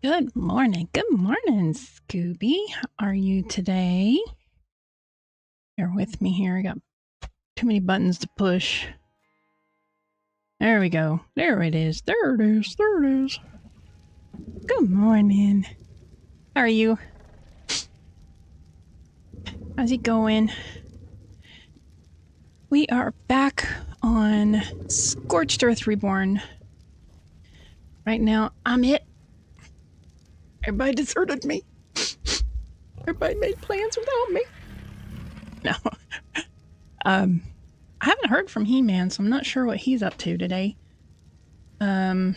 Good morning. Good morning, Scooby. How are you today? Bear with me here. I got too many buttons to push. There we go. There it is. There it is. There it is. Good morning. How are you? How's it going? We are back on Scorched Earth Reborn. Right now, I'm it. Everybody deserted me. Everybody made plans without me. No. I haven't heard from He-Man, so I'm not sure what he's up to today. Well,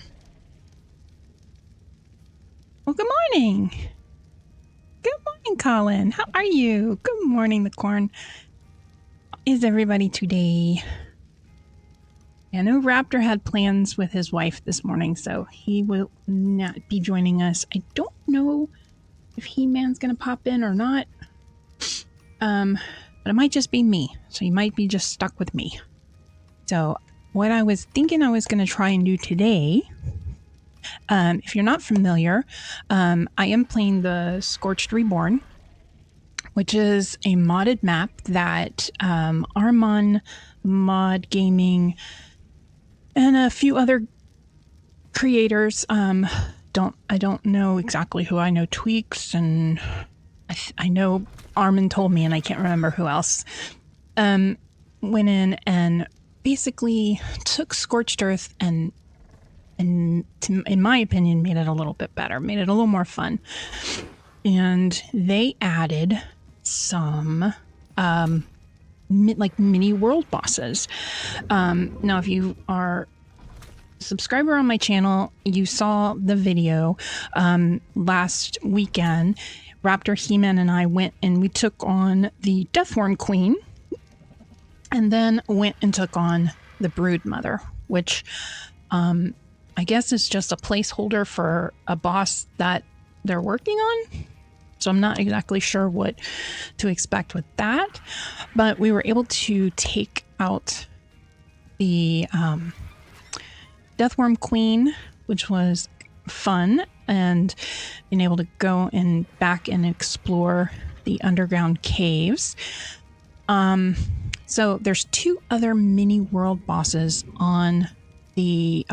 good morning. Good morning, Colin. How are you? Good morning, the corn. How is everybody today? I know Raptor had plans with his wife this morning, so he will not be joining us. I don't know if He-Man's going to pop in or not. But it might just be me, so you might be just stuck with me. So what I was thinking I was going to try and do today, if you're not familiar, I am playing the Scorched Reborn, which is a modded map that MarniiMods Gaming and a few other creators, I don't know exactly who. I know Tweaks, and I know Armin told me, and I can't remember who else, went in and basically took Scorched Earth and in my opinion, made it a little bit better, made it a little more fun. And they added some like mini world bosses. Now, if you are a subscriber on my channel, you saw the video last weekend. Raptor, He-Man, and I went and we took on the Deathworm Queen, and then went and took on the Brood Mother, which I guess is just a placeholder for a boss that they're working on. So I'm not exactly sure what to expect with that, but we were able to take out the Deathworm Queen, which was fun, and being able to go and back and explore the underground caves. So there's two other mini world bosses on the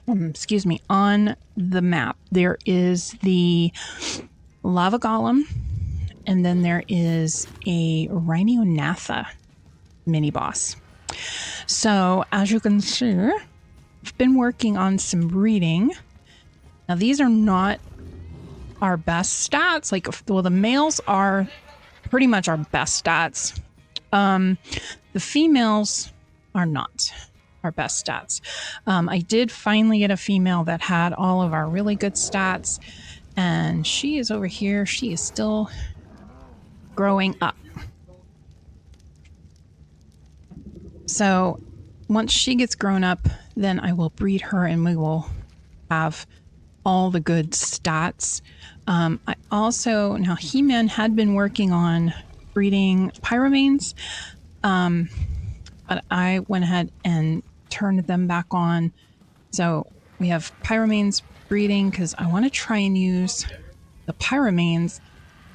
excuse me, on the map. There is the lava golem, and then there is a Rhinonatha mini boss. So as you can see, I've been working on some breeding. Now these are not our best stats. Like, well, the males are pretty much our best stats. The females are not our best stats. I did finally get a female that had all of our really good stats, and she is over here. She is still growing up. So once she gets grown up, then I will breed her and we will have all the good stats. I also, now He-Man had been working on breeding pyromanes, but I went ahead and turned them back on. So we have pyromanes breeding because I want to try and use the pyromanes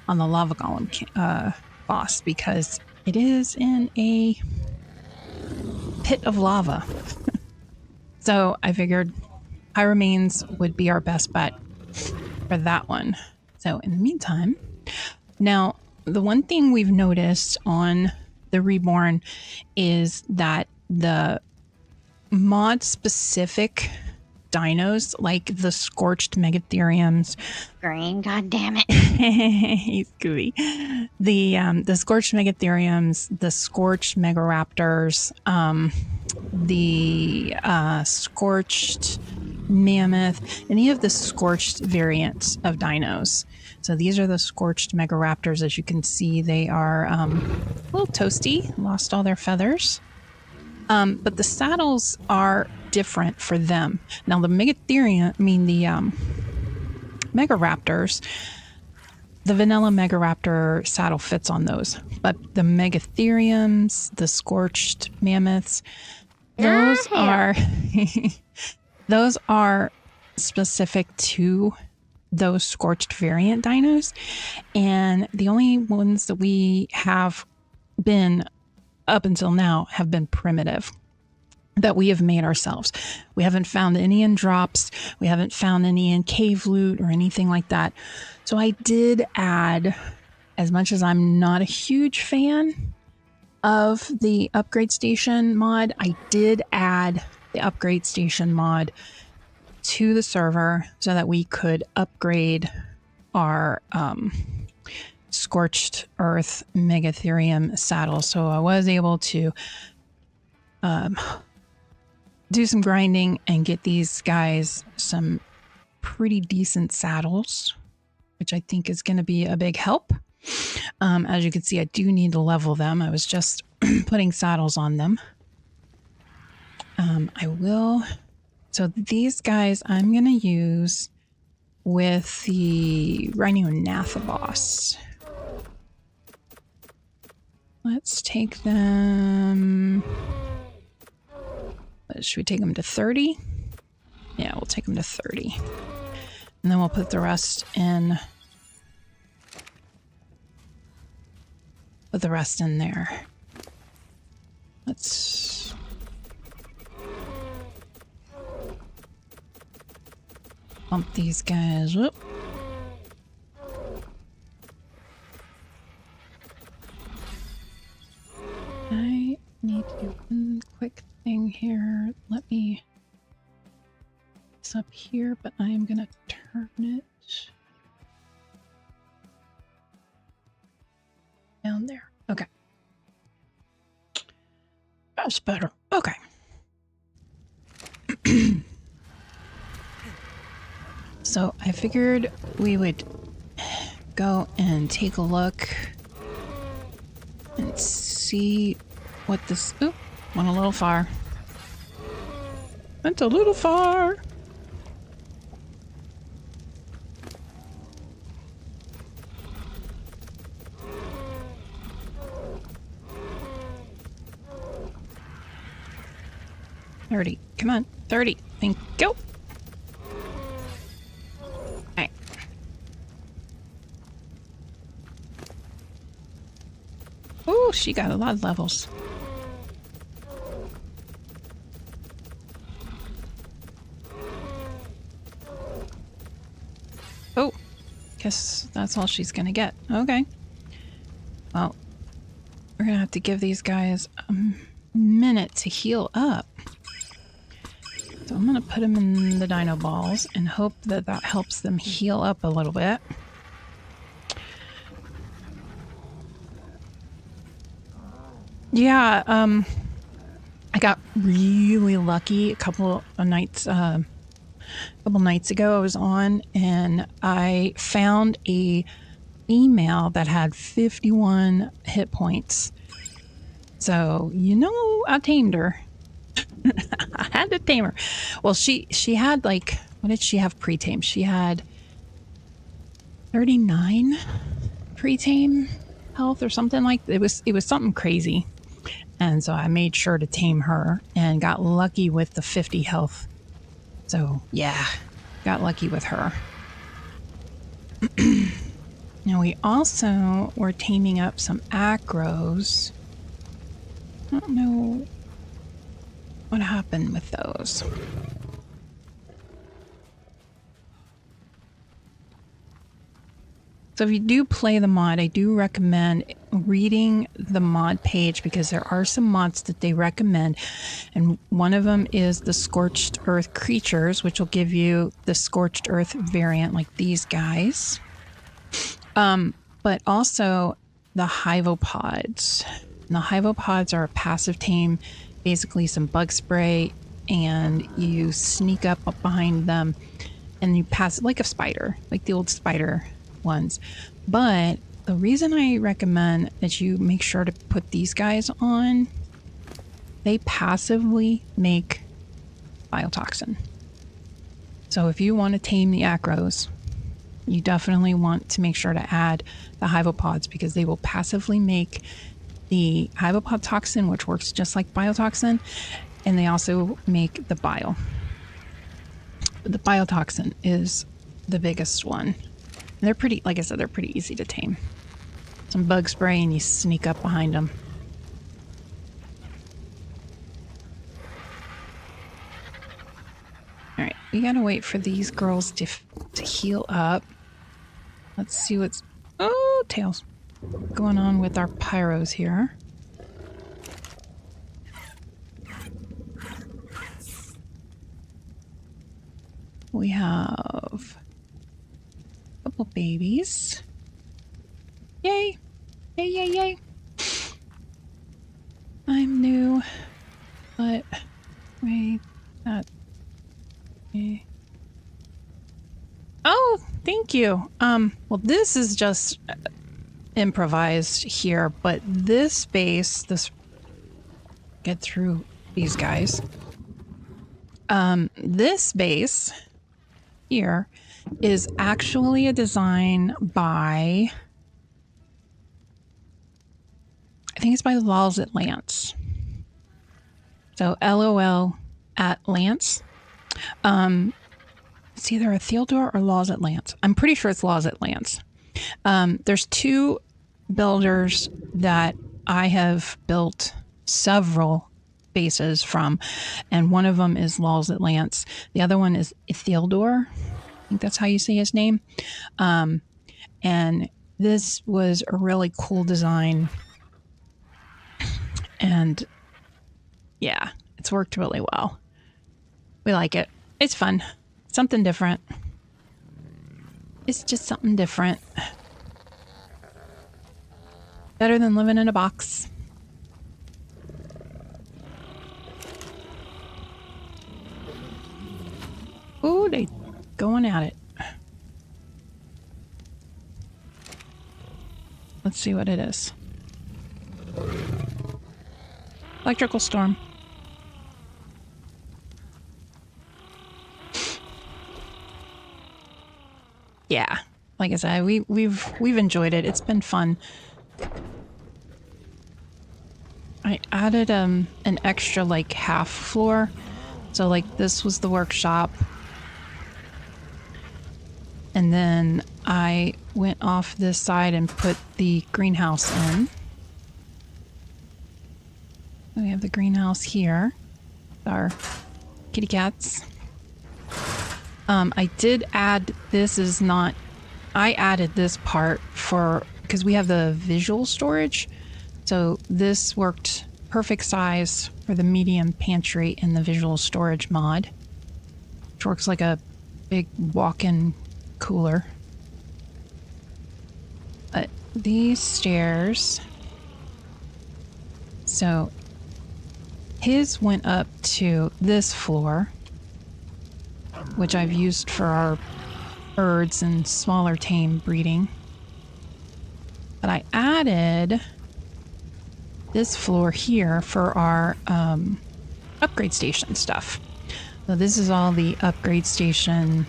on the lava golem boss, because it is in a pit of lava. So I figured pyromanes would be our best bet for that one. So in the meantime, now the one thing we've noticed on the Reborn is that the mod specific dinos, like the Scorched Megatheriums, Green, god damn it. hey Scooby, the Scorched Megatheriums, the Scorched Megaraptors, the Scorched Mammoth, any of the Scorched variants of dinos. So these are the Scorched Megaraptors. As you can see, they are a little toasty, lost all their feathers. But the saddles are different for them. Now the Megatherium, the Megaraptors, the vanilla Megaraptor saddle fits on those. But the Megatheriums, the Scorched Mammoths, those are those are specific to those Scorched variant dinos, and the only ones that we have been up until now have been primitive, that we have made ourselves. We haven't found any in drops. We haven't found any in cave loot or anything like that. So I did add, as much as I'm not a huge fan of the upgrade station mod, I did add the upgrade station mod to the server so that we could upgrade our Scorched Earth Megatherium saddle. So I was able to do some grinding and get these guys some pretty decent saddles, which I think is going to be a big help. As you can see, I do need to level them. I was just putting saddles on them. I will. So these guys I'm going to use with the Rhino-Nathabos. Let's take them. Should we take them to 30? Yeah, we'll take them to 30. And then we'll put the rest in. Put the rest in there. Let's bump these guys up. I need to do one quick thing here. Let me this up here, but I am gonna turn it down there. Okay. That's better. Okay. So I figured we would go and take a look and see what this... Oop, went a little far. Went a little far. $30. Come on. 30. Thank you. Alright. Oh, she got a lot of levels. Oh, guess that's all she's gonna get. Okay. Well, we're gonna have to give these guys a minute to heal up. So I'm gonna put them in the dino balls and hope that that helps them heal up a little bit. Yeah, I got really lucky a couple nights ago. I was on and I found a female that had 51 hit points. So, you know, I tamed her. I had to tame her. Well, she had like, what did she have pre-tame? She had 39 pre-tame health or something like that. It was something crazy. And so I made sure to tame her and got lucky with the 50 health. So yeah, got lucky with her. Now we also were taming up some acros. I don't know what happened with those. So if you do play the mod, I do recommend reading the mod page because there are some mods that they recommend. And one of them is the Scorched Earth creatures, which will give you the Scorched Earth variant like these guys. But also the Hyvopods. And the Hyvopods are a passive tame, basically some bug spray, and you sneak up behind them and you pass it like a spider, like the old spider ones. But the reason I recommend that you make sure to put these guys on, they passively make biotoxin. So if you want to tame the acros, you definitely want to make sure to add the Hyvopods because they will passively make the Hyvopod toxin, which works just like biotoxin, and they also make the bile. But the biotoxin is the biggest one. And they're pretty, like I said, they're pretty easy to tame. Some bug spray and you sneak up behind them. Alright, we gotta wait for these girls to heal up. Let's see what's... Oh, tails. Going on with our pyros here. We have a couple babies. Yay! Yay, yay, yay! I'm new, but wait, that. Okay. Oh, thank you. Well, this is just improvised here, but this base, get through these guys. This base here is actually a design by, I think it's by Laws at Lance. So LOL at Lance. It's either a Theodore or Laws at Lance. I'm pretty sure it's Laws at Lance. There's two builders that I have built several bases from, and one of them is Laws at Lance. The other one is Theodore. I think that's how you say his name. And this was a really cool design. And yeah, it's worked really well. We like it. It's fun. Something different. It's just something different. Better than living in a box. Ooh, they going at it. Let's see what it is. Electrical storm. Yeah, like I said, we've enjoyed it. It's been fun. I added an extra like half floor, so like this was the workshop, and then I went off this side and put the greenhouse in. We have the greenhouse here, our kitty cats. I did add, this is not, I added this part for, because we have the visual storage. So this worked perfect size for the medium pantry in the visual storage mod, which works like a big walk-in cooler. But these stairs, so his went up to this floor, which I've used for our birds and smaller tame breeding. But I added this floor here for our upgrade station stuff. So this is all the upgrade station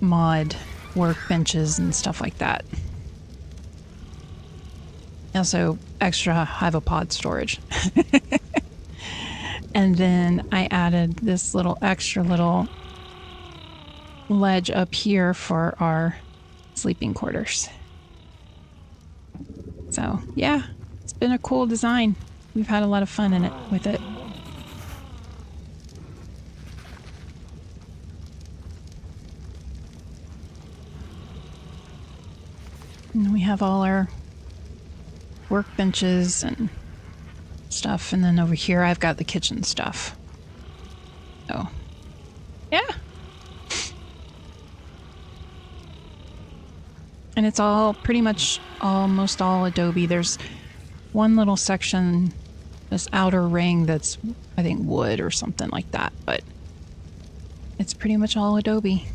mod workbenches and stuff like that. Also extra hivopod storage. And then I added this little extra little ledge up here for our sleeping quarters. So yeah, it's been a cool design. We've had a lot of fun in it with it. And we have all our workbenches and stuff, and then over here I've got the kitchen stuff. So yeah, and it's all pretty much almost all Adobe. There's one little section, this outer ring, that's I think wood or something like that, but it's pretty much all Adobe.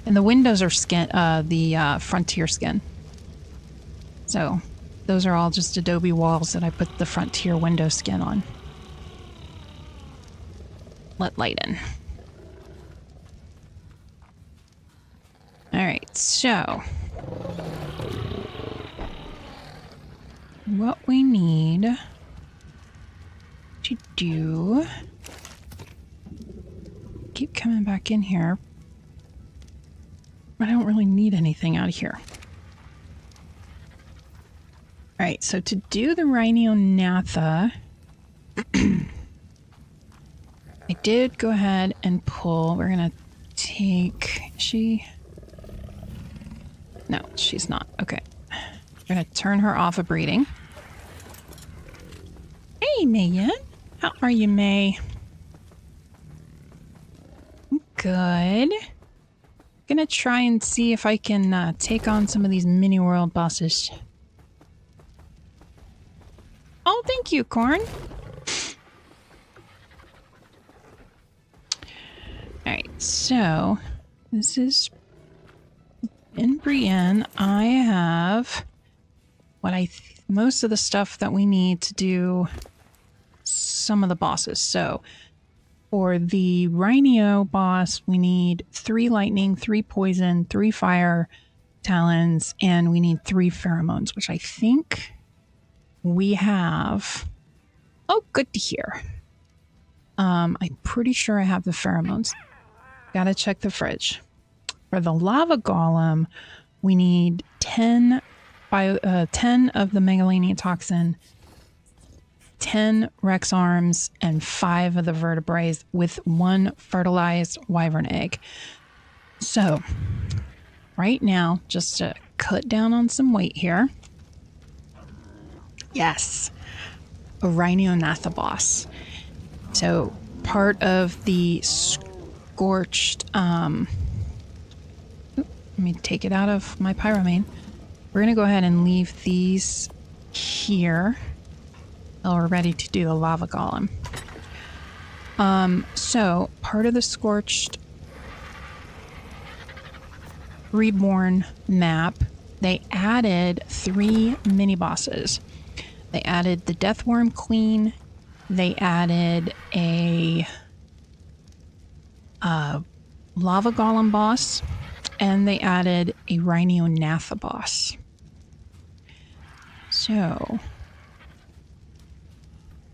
And the windows are skin, the Frontier skin. So those are all just Adobe walls that I put the Frontier window skin on. Let light in. Alright, so what we need to do keep coming back in here. But I don't really need anything out of here. Alright, so to do the Rhino-Natha, I did go ahead and pull. We're gonna take... She... No, she's not. Okay. We're gonna turn her off of breeding. Hey, Mayan. How are you, May? Good. Gonna try and see if I can take on some of these mini world bosses. Oh, thank you, Corn. Alright, so this is in Brienne. I have what most of the stuff that we need to do some of the bosses. So for the Rhino boss, we need 3 lightning, 3 poison, 3 fire talons, and we need 3 pheromones, which I think we have. Oh, good to hear. I'm pretty sure I have the pheromones. Gotta check the fridge. For the lava golem, we need 10 of the megalania toxin, 10 Rex arms, and 5 of the vertebrae with 1 fertilized wyvern egg. So, right now, just to cut down on some weight here. Yes, a Rhino-Natha boss. So, part of the Scorched, let me take it out of my pyromane. We're going to go ahead and leave these here until we're ready to do the lava golem. So, part of the Scorched Reborn map, they added 3 mini-bosses. They added the Deathworm Queen, they added a lava golem boss, and they added a Rhino-Natha boss. So,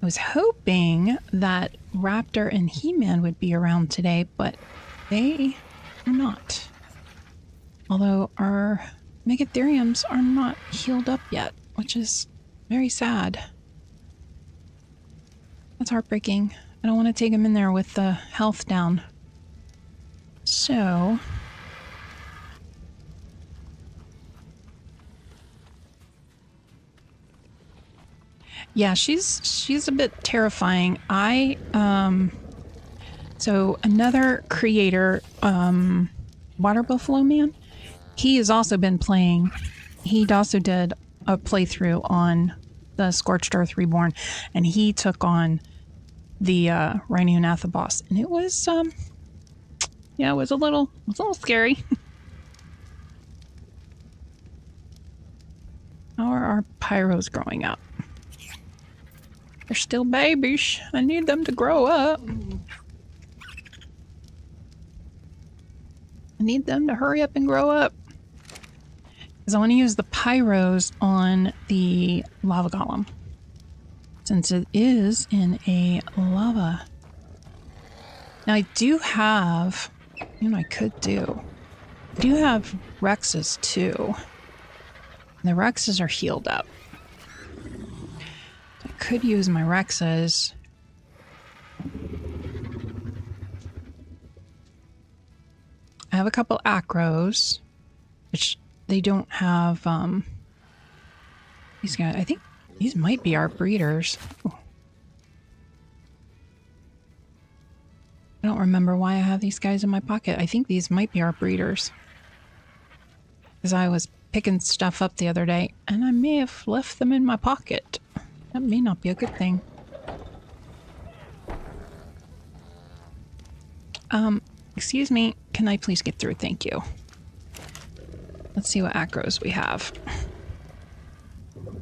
I was hoping that Raptor and He-Man would be around today, but they are not. Although our Megatheriums are not healed up yet, which is very sad. That's heartbreaking. I don't want to take them in there with the health down. So... yeah, she's a bit terrifying. So another creator, Water Buffalo Man, he has also been playing. He also did a playthrough on the Scorched Earth Reborn, and he took on the Rhino-Natha boss, and it was yeah, it was a little scary. How are our pyros growing up? They're still babies. I need them to grow up. I need them to hurry up and grow up. Because I want to use the pyros on the lava golem. Since it is in a lava. Now I do have... you know what I could do? I do have Rexes too. The Rexes are healed up. I could use my Rexes. I have a couple Acros, which they don't have, these guys, I think these might be our breeders. Ooh. I don't remember why I have these guys in my pocket. I think these might be our breeders. Because I was picking stuff up the other day, and I may have left them in my pocket. That may not be a good thing. Excuse me, can I please get through? Thank you. Let's see what acros we have.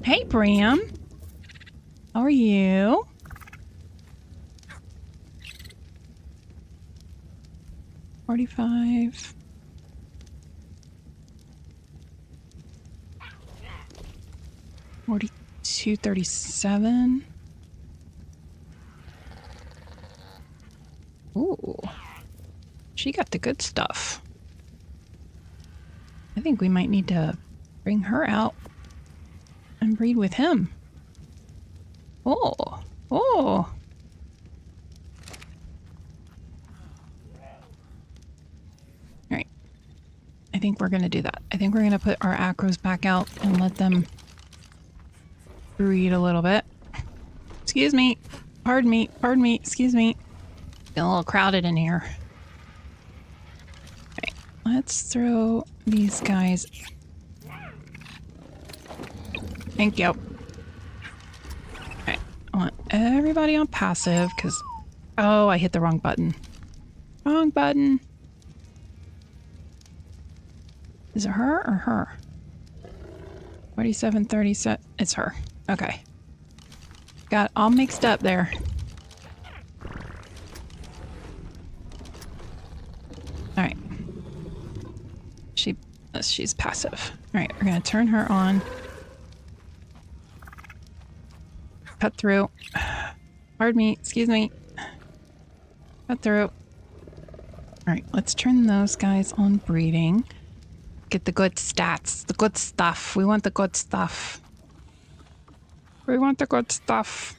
Hey, Bram. How are you? $45. $42.37. Ooh. She got the good stuff. I think we might need to bring her out and breed with him. Oh, oh. Alright. I think we're going to do that. I think we're going to put our acros back out and let them breed a little bit. Excuse me. Pardon me. Pardon me. Excuse me. Getting a little crowded in here. Alright. Let's throw these guys. Thank you. Alright. I want everybody on passive because... Oh, I hit the wrong button. Wrong button. Is it her or her? 47, 37. It's her. Okay. Got all mixed up there. Alright. She's passive. Alright, we're gonna turn her on. Cut through. Pardon me, excuse me. Cut through. Alright, let's turn those guys on breeding. Get the good stats, the good stuff. We want the good stuff. We want the good stuff.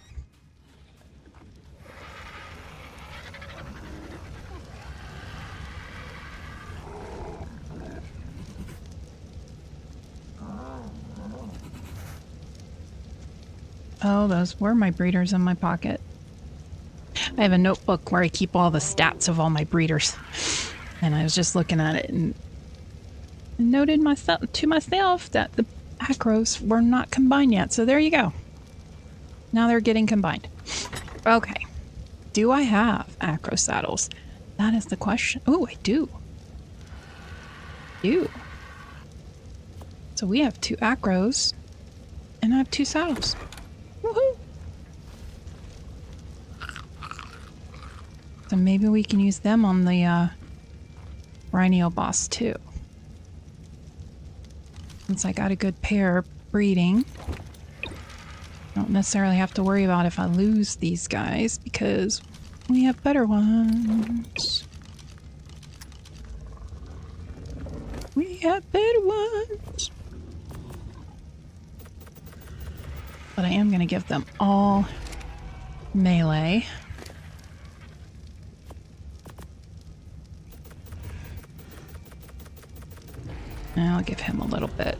Oh, those were my breeders in my pocket. I have a notebook where I keep all the stats of all my breeders. And I was just looking at it and noted to myself that the acros were not combined yet. So there you go. Now they're getting combined. Okay. Do I have acro saddles? That is the question. Oh, I do. So we have 2 acros and I have 2 saddles. Woohoo! So maybe we can use them on the Rhino boss too. Since I got a good pair breeding. Don't necessarily have to worry about if I lose these guys because we have better ones. We have better ones. But I am going to give them all melee. And I'll give him a little bit.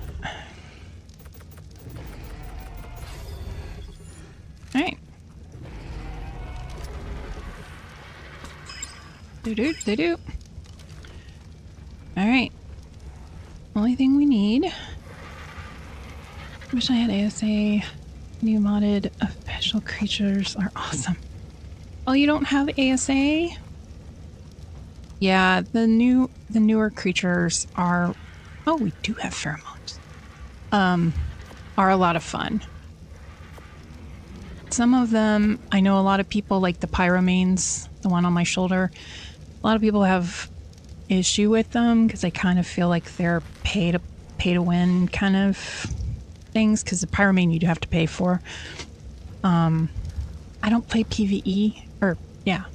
Alright. Do-do-do-do. Alright. Only thing we need. Wish I had ASA. New modded special creatures are awesome. Oh, you don't have ASA? Yeah, the newer creatures are... Oh, we do have pheromones. Are a lot of fun. Some of them, I know a lot of people like the pyromanes, the one on my shoulder. A lot of people have issue with them because they kind of feel like they're pay to win kind of things because the pyromane you do have to pay for. I don't play PvE, or yeah,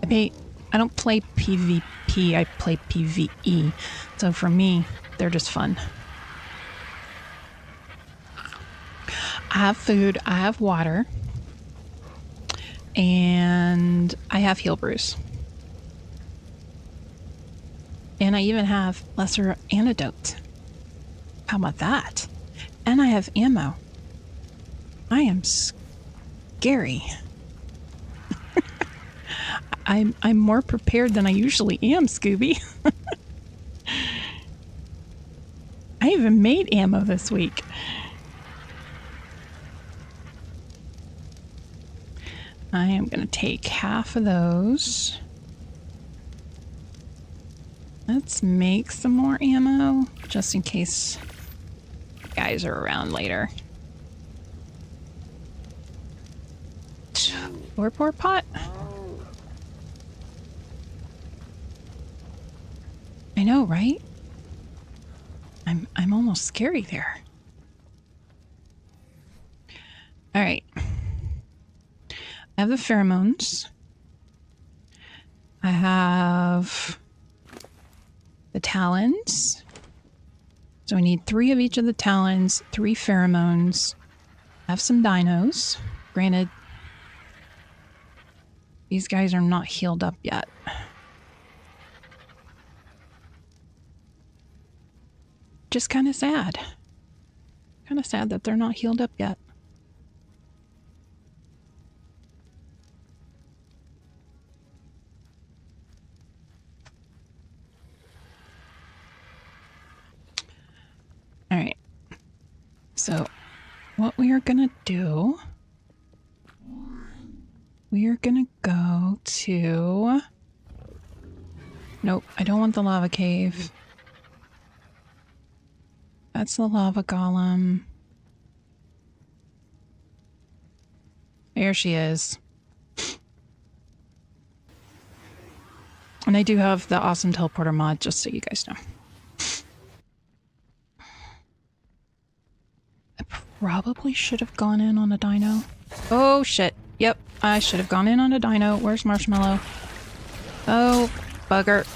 I don't play PvP, I play PvE. So for me, they're just fun. I have food, I have water, and I have heal brews. And I even have lesser antidote. How about that? And I have ammo. I am scary. I'm more prepared than I usually am, Scooby. I even made ammo this week. I am going to take half of those. Let's make some more ammo, just in case guys are around later. Poor pot. I know, right? I'm almost scary there. All right. I have the pheromones. I have the talons. So we need 3 of each of the talons, 3 pheromones. I have some dinos. Granted, these guys are not healed up yet. Just kind of sad. Kind of sad that they're not healed up yet. All right. So what we are going to do, we are going to go to... Nope, I don't want the lava cave. That's the lava golem. There she is. And I do have the awesome teleporter mod, just so you guys know. I probably should have gone in on a dino. Oh, shit. Yep, I should have gone in on a dino. Where's Marshmallow? Oh, bugger.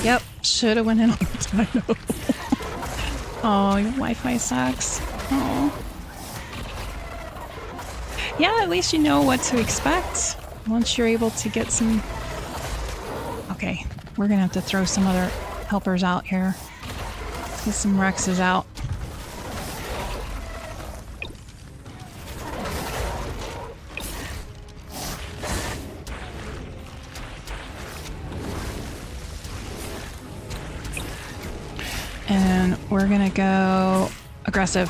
Yep, should have went in on the dino. Oh, your Wi-Fi sucks. Oh. Yeah, at least you know what to expect once you're able to get some... Okay, we're gonna have to throw some other helpers out here. Get some Rexes out. And we're gonna go aggressive.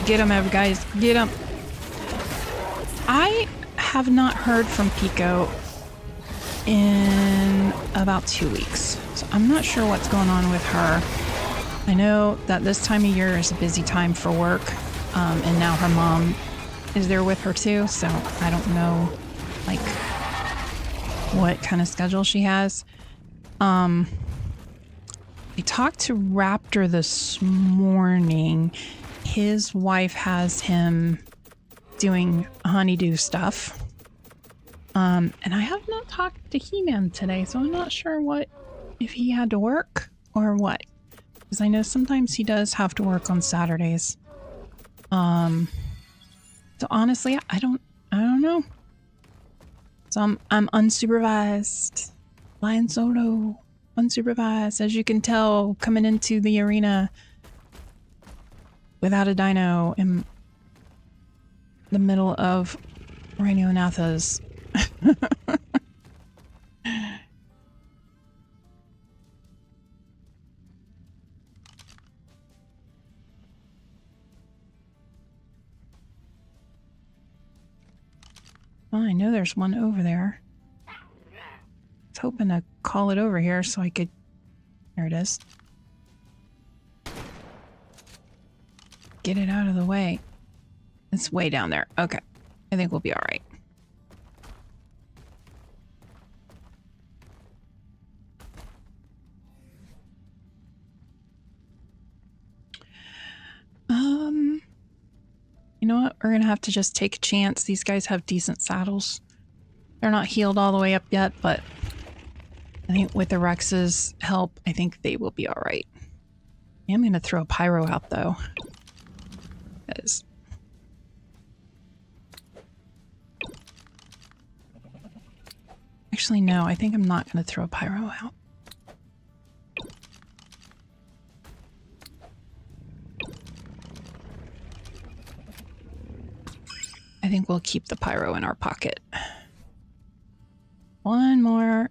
Get him, guys. Get him. I have not heard from Pico in about 2 weeks. So I'm not sure what's going on with her. I know that this time of year is a busy time for work. And now her mom is there with her too. So I don't know, like, what kind of schedule she has. I talked to Raptor this morning. His wife has him doing honeydew stuff. And I have not talked to He-Man today, so I'm not sure if he had to work or what. Because I know sometimes he does have to work on Saturdays. So honestly, I don't know. So I'm unsupervised. Flying solo. Unsupervised, as you can tell, coming into the arena without a dino in the middle of Rhino Nathas. Well, I know there's one over there. I was hoping to call it over here so I could... There it is. Get it out of the way. It's way down there. Okay. I think we'll be all right. You know what? We're gonna have to just take a chance. These guys have decent saddles. They're not healed all the way up yet, but I think with the Rex's help, I think they will be all right. I'm gonna throw a pyro out though. Because actually, no, I think I'm not gonna throw a pyro out. I think we'll keep the pyro in our pocket. One more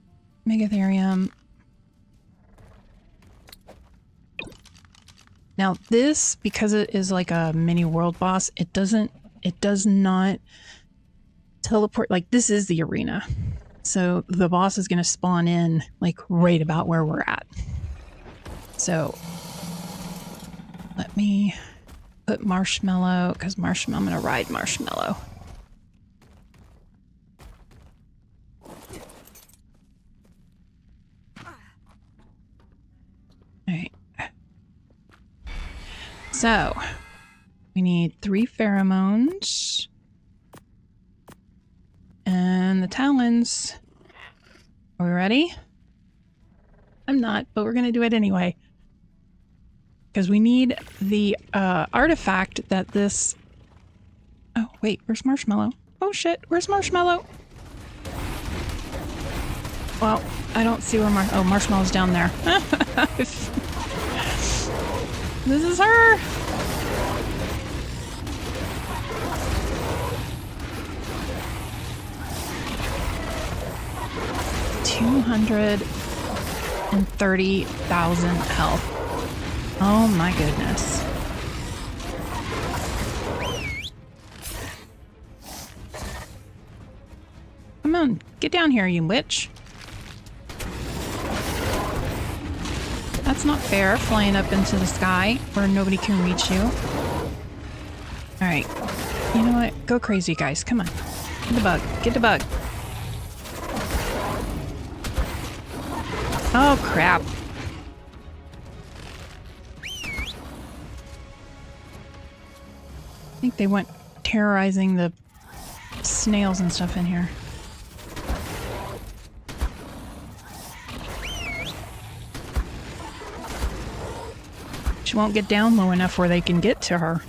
Megatherium. Now this, because it is like a mini world boss, it does not teleport. Like, this is the arena. So the boss is going to spawn in like right about where we're at. So let me put Marshmallow, because I'm going to ride Marshmallow. Alright. So we need 3 pheromones. and the talons. Are we ready? I'm not, but we're going to do it anyway. Because we need the artifact that this... Oh, wait, where's Marshmallow? Oh shit, where's Marshmallow? Well, I don't see where Marshmallow's down there. This is her! $230,000 health. Oh my goodness. Come on, get down here, you witch. That's not fair, flying up into the sky where nobody can reach you. Alright. You know what? Go crazy, guys. Come on. Get the bug. Get the bug. Oh, crap. I think they went terrorizing the snails and stuff in here. She won't get down low enough where they can get to her.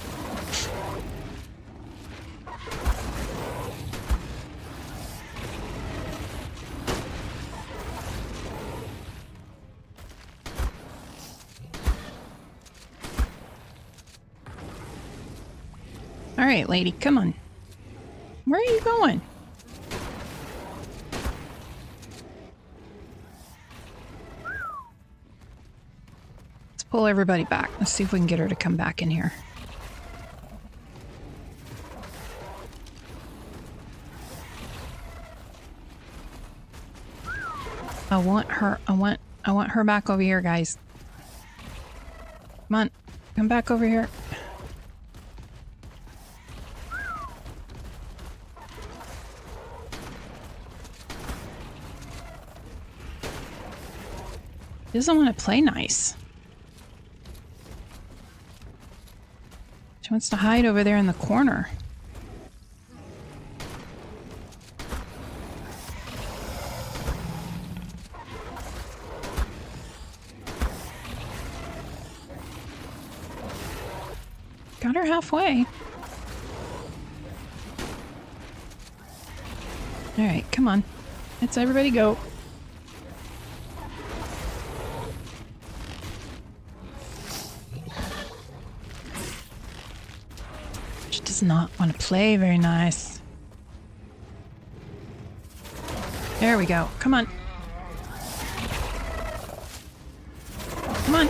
All right, lady, come on. Where are you going? Let's pull everybody back. Let's see if we can get her to come back in here. I want her back over here, guys. Come on, come back over here. She doesn't want to play nice. She wants to hide over there in the corner. Got her halfway. All right, come on. Let's everybody go. Does not want to play very nice. There we go. Come on. Come on.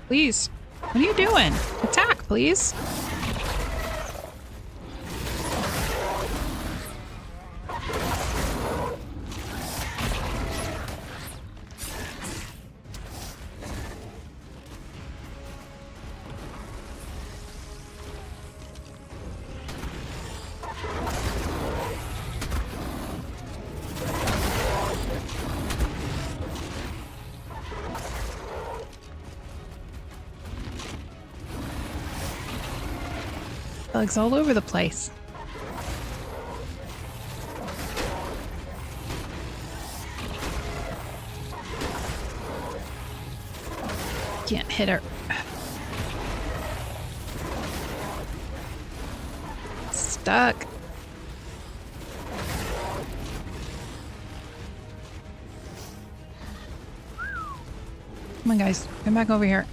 Please. What are you doing? Attack, please. Bugs all over the place. Can't hit her. Stuck. Come on, guys. Come back over here.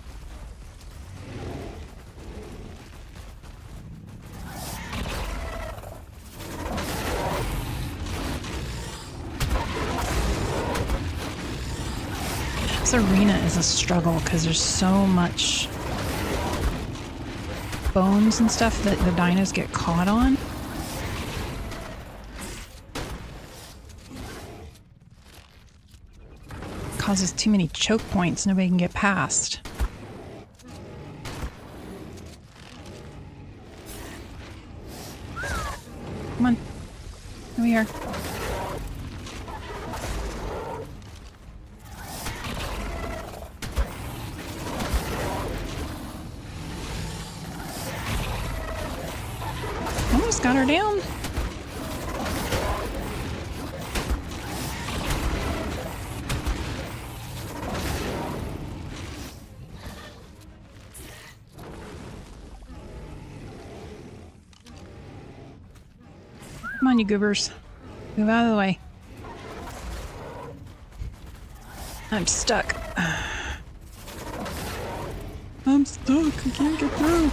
This arena is a struggle because there's so much bones and stuff that the dinos get caught on. Causes too many choke points, nobody can get past. Come on, over here. Almost got her down. Come on, you goobers. Move out of the way. I'm stuck. I'm stuck. I can't get through.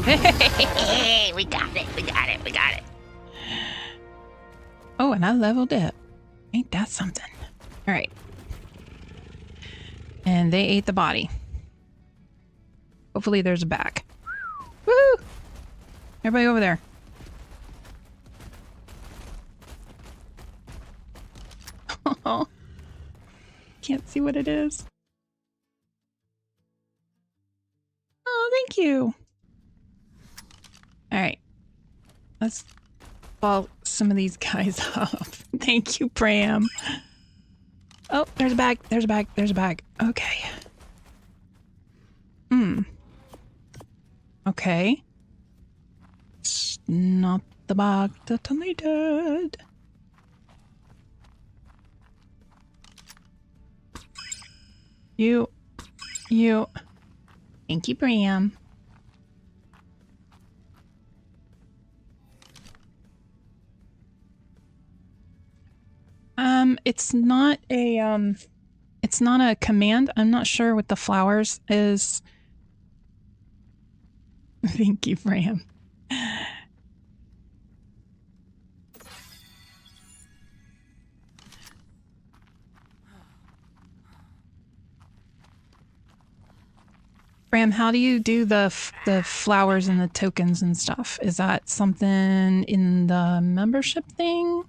Hey, we got it. We got it. We got it. Oh, and I leveled up. Ain't that something? All right. And they ate the body. Hopefully there's a bag. Woo! Everybody over there. Oh, can't see what it is. Oh, thank you. All right. Let's ball some of these guys up. Thank you, Bram. Oh, there's a bag. There's a bag. There's a bag. Okay. Okay. It's not the bag that I needed. You. Thank you, Bram. It's not a command. I'm not sure what the flowers is. Thank you, Bram. Bram, how do you do the flowers and the tokens and stuff? Is that something in the membership thing?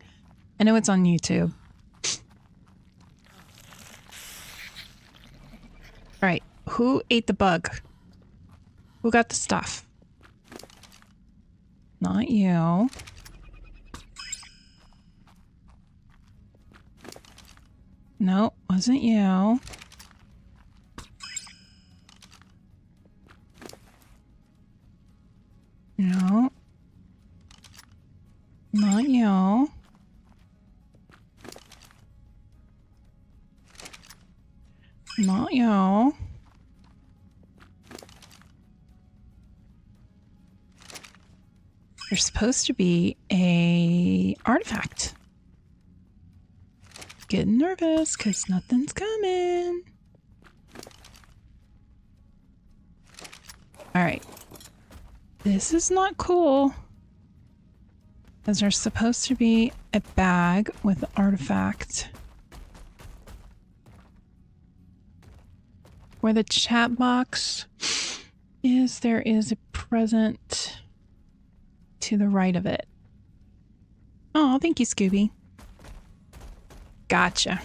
I know it's on YouTube. All right, who ate the bug? Who got the stuff? Not you. No, wasn't you. No. Not you. Not you. There's supposed to be a artifact. Getting nervous because nothing's coming. All right. This is not cool. Because there's supposed to be a bag with an artifact. Where the chat box is, there is a present to the right of it. Oh, thank you, Scooby. Gotcha.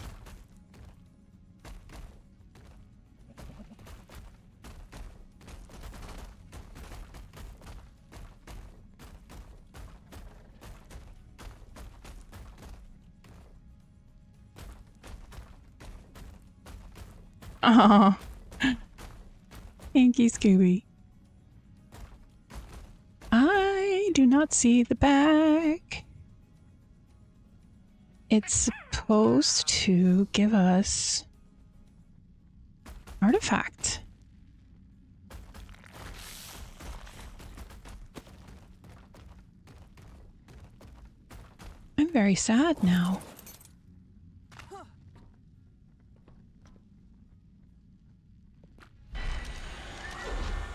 Oh, thank you, Scooby. I do not see the bag. It's supposed to give us artifact. I'm very sad now.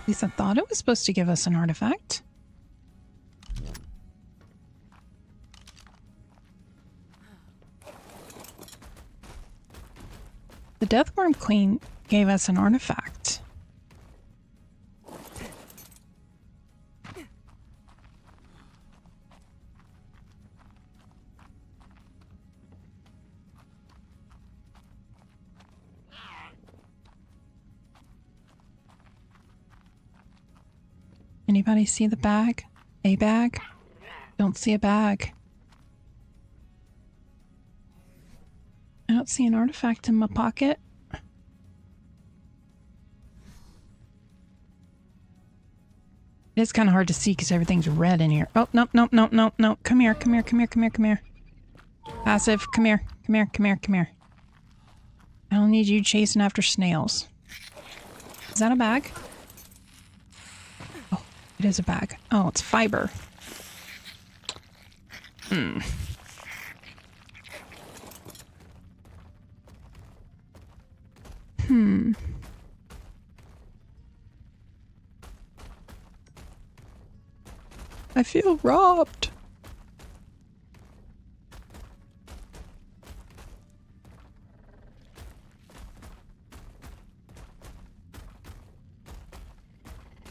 At least I thought it was supposed to give us an artifact. The Deathworm Queen gave us an artifact. Anybody see the bag? A bag? Don't see a bag. I don't see an artifact in my pocket. It's kind of hard to see because everything's red in here. Oh, nope, nope, nope, nope, nope. Come here, come here, come here, come here, come here. Passive, come here, come here, come here, come here. I don't need you chasing after snails. Is that a bag? Oh, it is a bag. Oh, it's fiber. Hmm. Hmm. I feel robbed.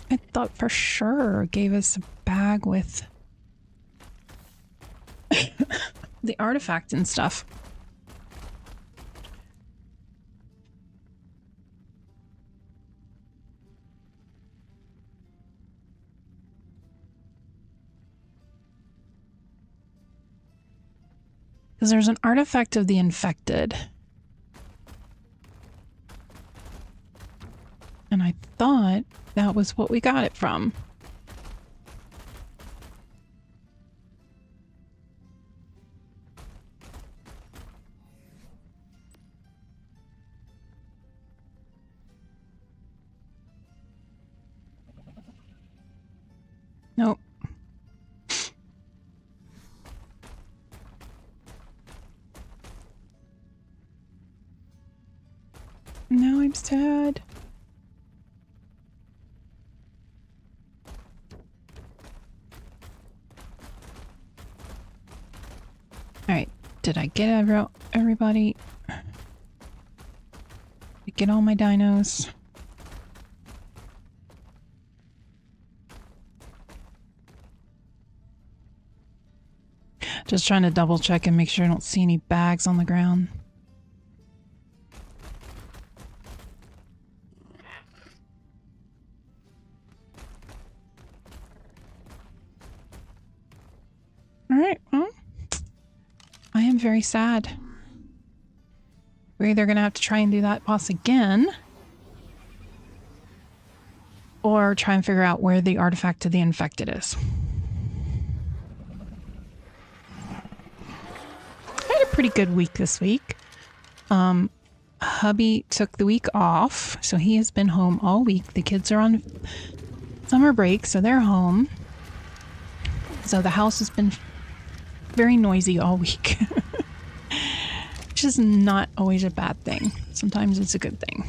I thought for sure it gave us a bag with the artifact and stuff. Because there's an artifact of the infected. And I thought that was what we got it from. Nope. Now I'm sad. Alright, did I get everybody? Did I get all my dinos? Just trying to double check and make sure I don't see any bags on the ground. Alright, well, I am very sad. We're either going to have to try and do that boss again, or try and figure out where the artifact of the infected is. I had a pretty good week this week. Hubby took the week off, so he has been home all week. The kids are on summer break, so they're home. So the house has been very noisy all week. Which is not always a bad thing. Sometimes it's a good thing.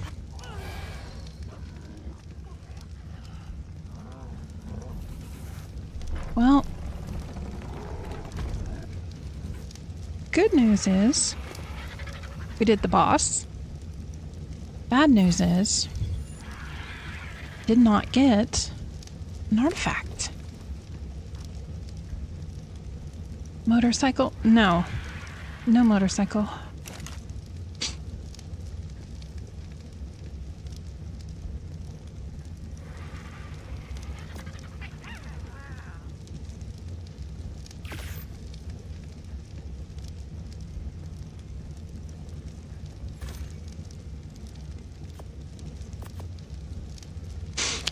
Well, good news is we did the boss. Bad news is did not get an artifact. Motorcycle? No. No motorcycle.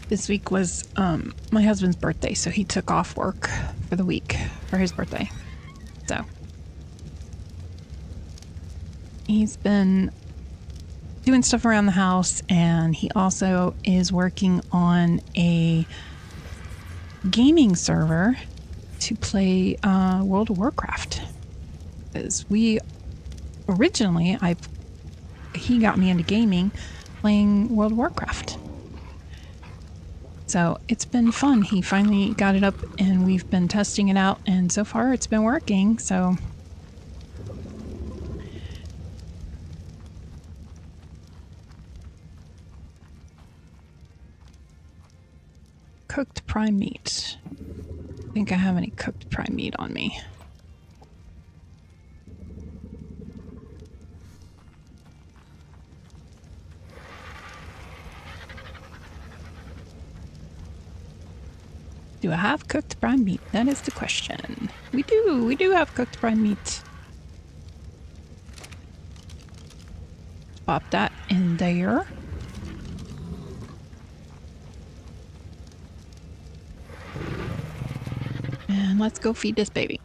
This week was my husband's birthday, so he took off work for the week for his birthday. So he's been doing stuff around the house, and he also is working on a gaming server to play World of Warcraft. Because we originally, he got me into gaming playing World of Warcraft. So it's been fun. He finally got it up and we've been testing it out, and so far it's been working, so. Cooked prime meat. I think I have any cooked prime meat on me. Do I have cooked prime meat? That is the question. We do have cooked prime meat. Pop that in there. And let's go feed this baby.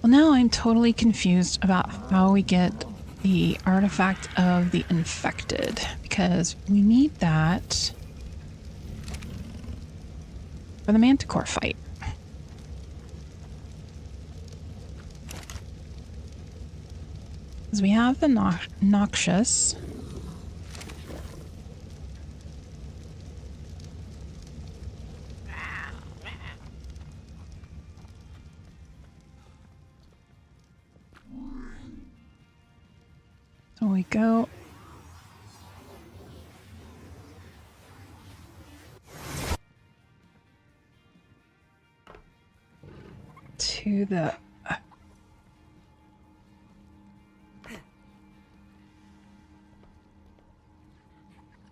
Well, now I'm totally confused about how we get the artifact of the infected, because we need that for the manticore fight. Because we have the noxious. So we go to the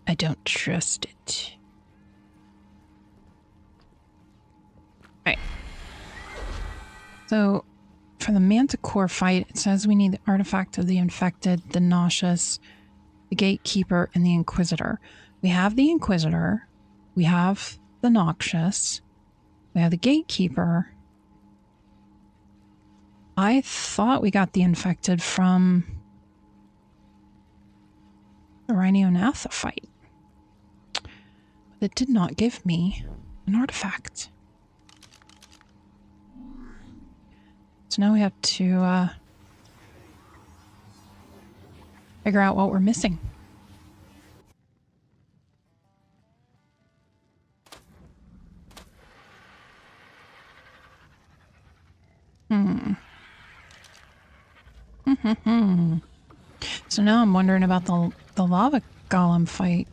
I don't trust it. Right. So for the manticore fight, it says we need the artifact of the infected, the nauseous, the gatekeeper, and the inquisitor. We have the inquisitor, we have the noxious, we have the gatekeeper. I thought we got the infected from the Rhino-Natha fight. But it did not give me an artifact. So now we have to figure out what we're missing. So now I'm wondering about the lava golem fight.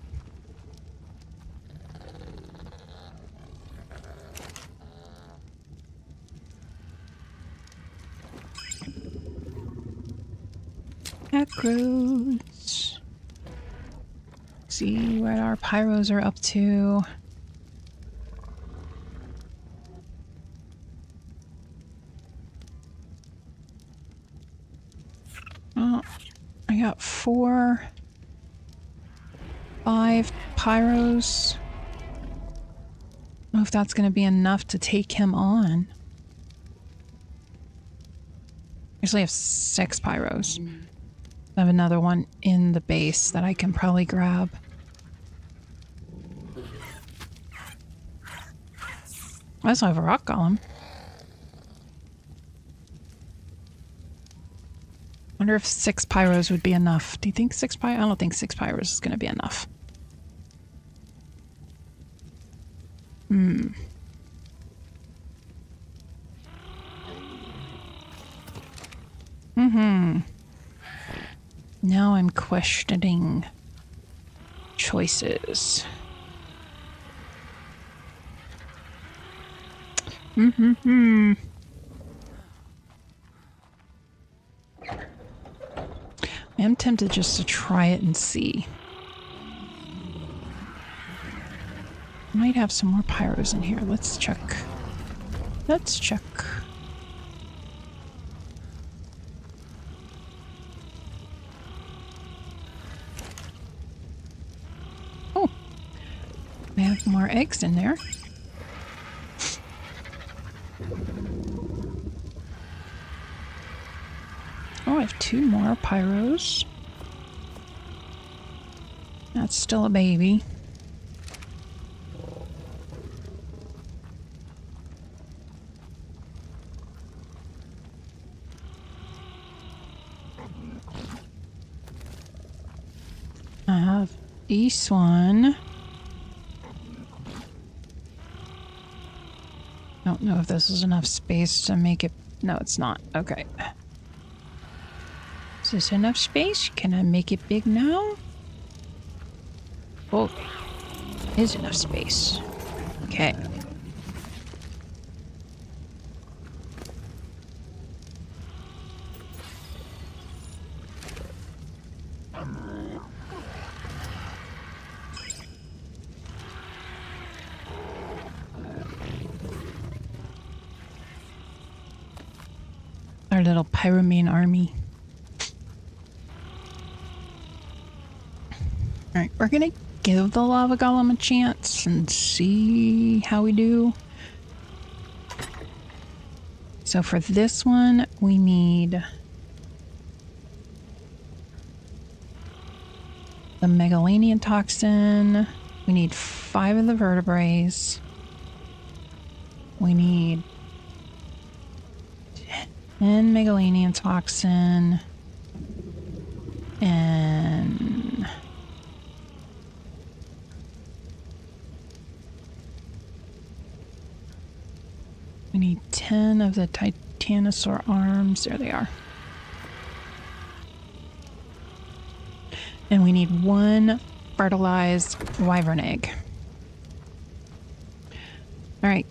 Macros. See what our pyros are up to. Oh, I got 4, 5 pyros. I don't know if that's going to be enough to take him on. I usually have 6 pyros. I have another one in the base that I can probably grab. I also have a rock golem. Wonder if 6 pyros would be enough. Do you think 6 pyros? I don't think 6 pyros is going to be enough. Now I'm questioning choices. I am tempted just to try it and see. I might have some more pyros in here. Let's check. Let's check. Oh, I have more eggs in there. Oh, I have 2 more pyros. That's still a baby. I have this one. Don't know if this is enough space to make it. No, it's not. Okay. Is this enough space? Can I make it big now? Oh, is enough space. Okay. Our little pyromane army. Alright, we're gonna give the lava golem a chance and see how we do. So for this one, we need the megalanian toxin. We need 5 of the vertebraes. We need 10 megalanian toxin. And we need 10 of the titanosaur arms. There they are. And we need 1 fertilized wyvern egg. All right.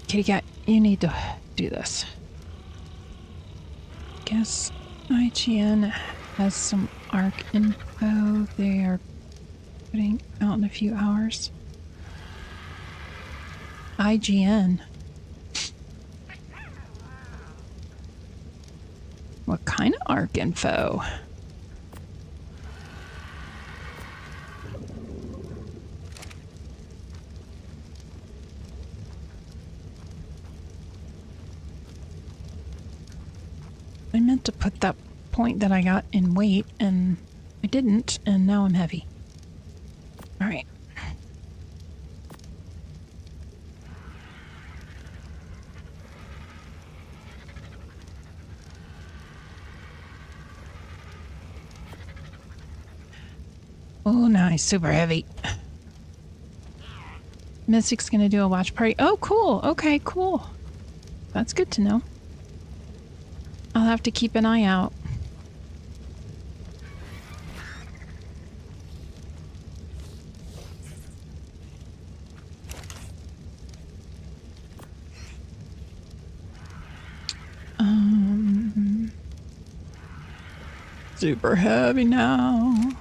Kitty cat, you need to do this. Guess IGN has some ARC info they are putting out in a few hours. IGN. What kind of ARC info? I meant to put that point that I got in weight, and I didn't, and now I'm heavy. All right. Oh, nice. Super heavy. Mystic's gonna do a watch party. Oh, cool. Okay, cool. That's good to know. I'll have to keep an eye out. Super heavy now. All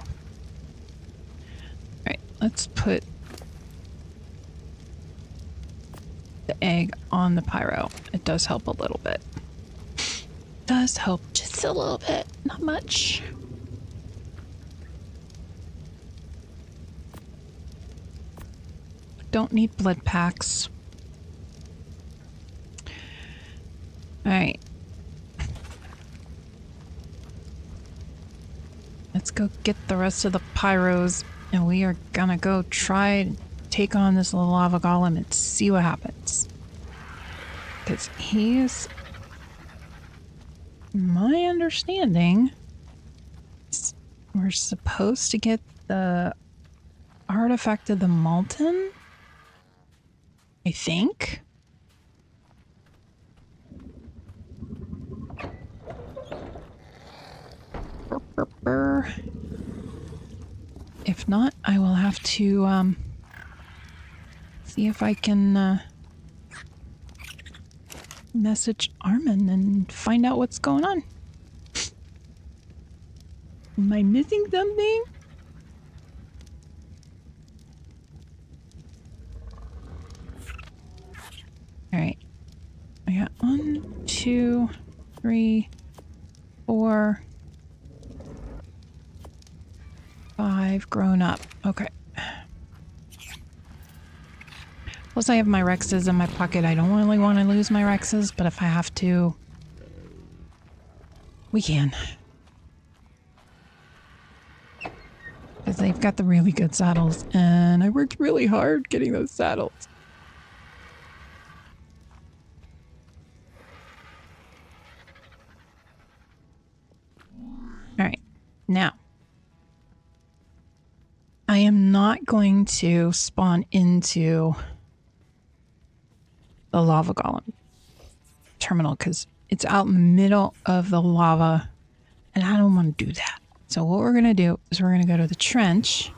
right, let's put the egg on the pyro. It does help a little bit. Does help just a little bit, not much. Don't need blood packs. All right. Let's go get the rest of the pyros, and we are gonna go try and take on this little lava golem and see what happens. Because he's, my understanding, we're supposed to get the artifact of the molten, I think. If not, I will have to see if I can message Armin and find out what's going on. Am I missing something? All right. I got 1, 2, 3, 4, 5 grown up. Okay. Plus I have my Rexes in my pocket. I don't really want to lose my Rexes, but if I have to, we can. Because they've got the really good saddles, and I worked really hard getting those saddles. Alright, now. I am not going to spawn into the lava golem terminal because it's out in the middle of the lava and I don't want to do that. So what we're going to do is we're going to go to the trench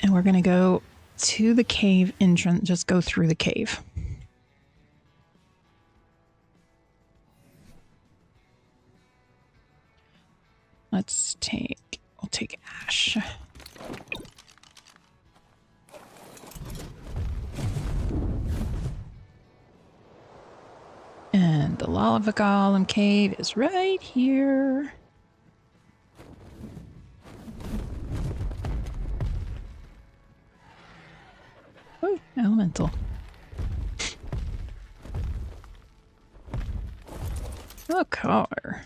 and we're going to go to the cave entrance, just go through the cave. We'll take ash. And the lava golem cave is right here. Oh, elemental. a car.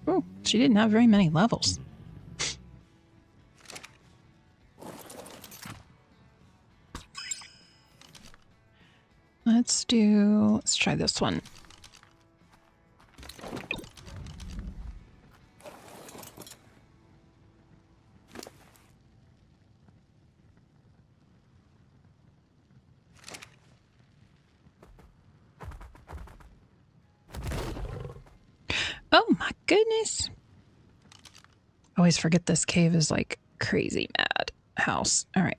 Oh, she didn't have very many levels. Let's try this one. Oh my goodness. I always forget this cave is like crazy mad house. All right.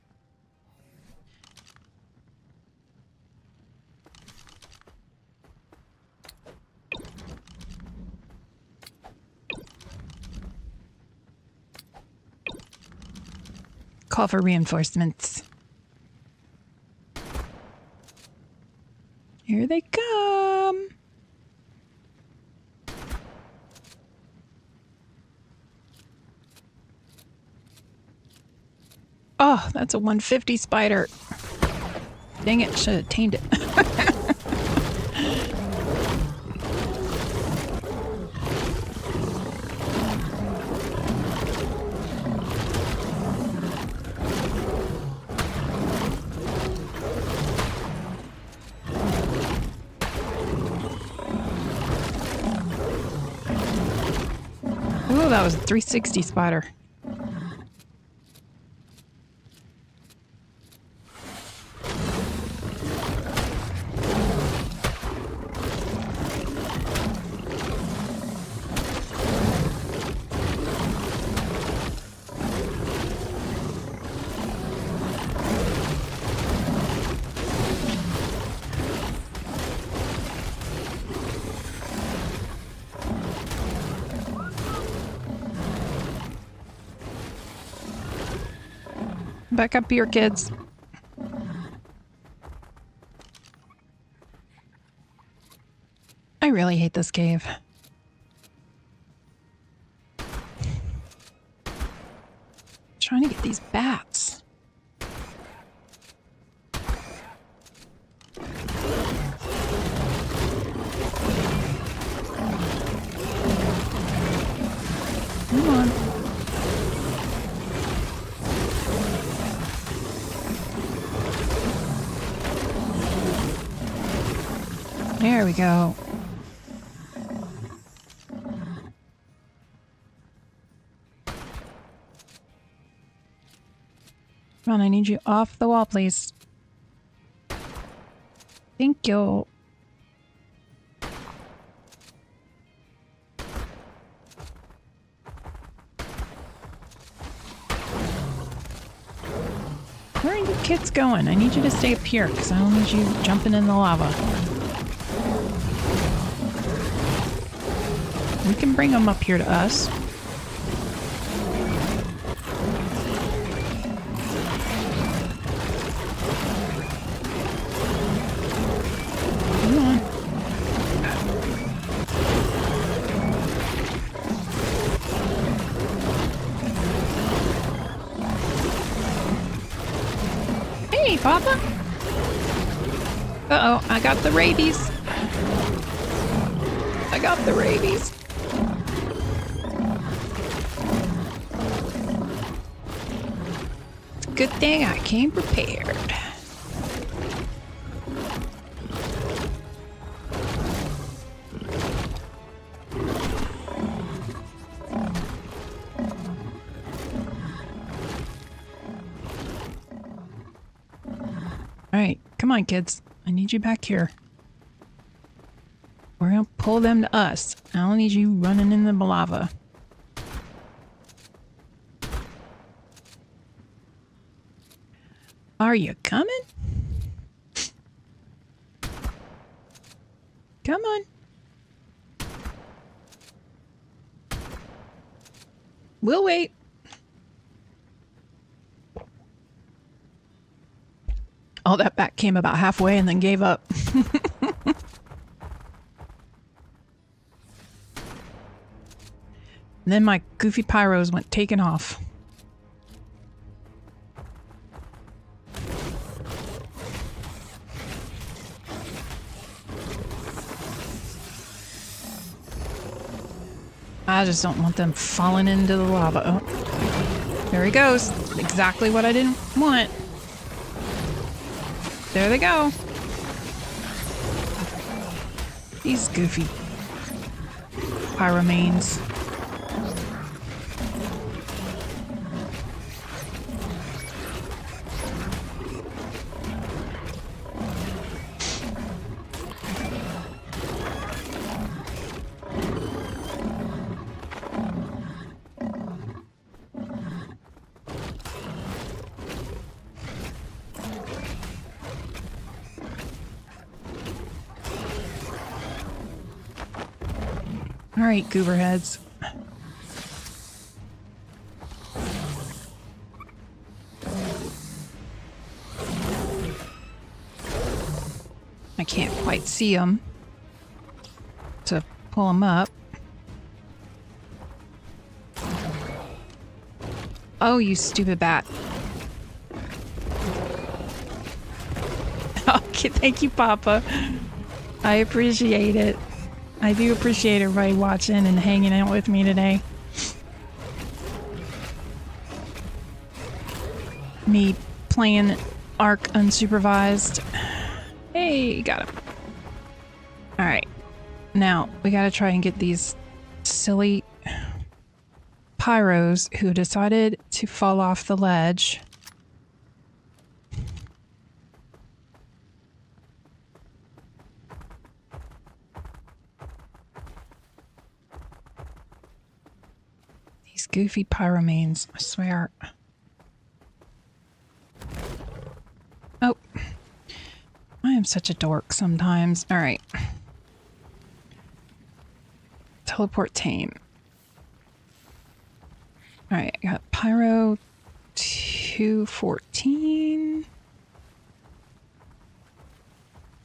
Call for reinforcements. Here they come. Oh, that's a 150 spider. Dang it, should have tamed it. Ooh, that was a 360 spider. Back up here, kids. I really hate this cave. Trying to get these bats. Come on. There we go. Come on, I need you off the wall, please. Thank you. Where are you kids going? I need you to stay up here because I don't need you jumping in the lava. We can bring them up here to us. Come on. Hey, Papa. Uh-oh, I got the rabies. I got the rabies. Good thing I came prepared. All right, come on, kids. I need you back here. We're gonna pull them to us. I don't need you running in the lava. Are you coming? Come on. We'll wait. Oh, that bat came about halfway and then gave up. And then my goofy pyros went taking off. I just don't want them falling into the lava. Oh, there he goes. Exactly what I didn't want. There they go. These goofy pyromanes. All right, goober heads. I can't quite see them to pull them up. Oh, you stupid bat. Okay, thank you, Papa. I appreciate it. I do appreciate everybody watching and hanging out with me today. Me playing Ark unsupervised. Hey, got him. Alright. Now, we gotta try and get these silly pyros who decided to fall off the ledge. These goofy pyromanes, I swear. Oh. I am such a dork sometimes. Alright. Teleport tame. Alright, I got Pyro 214.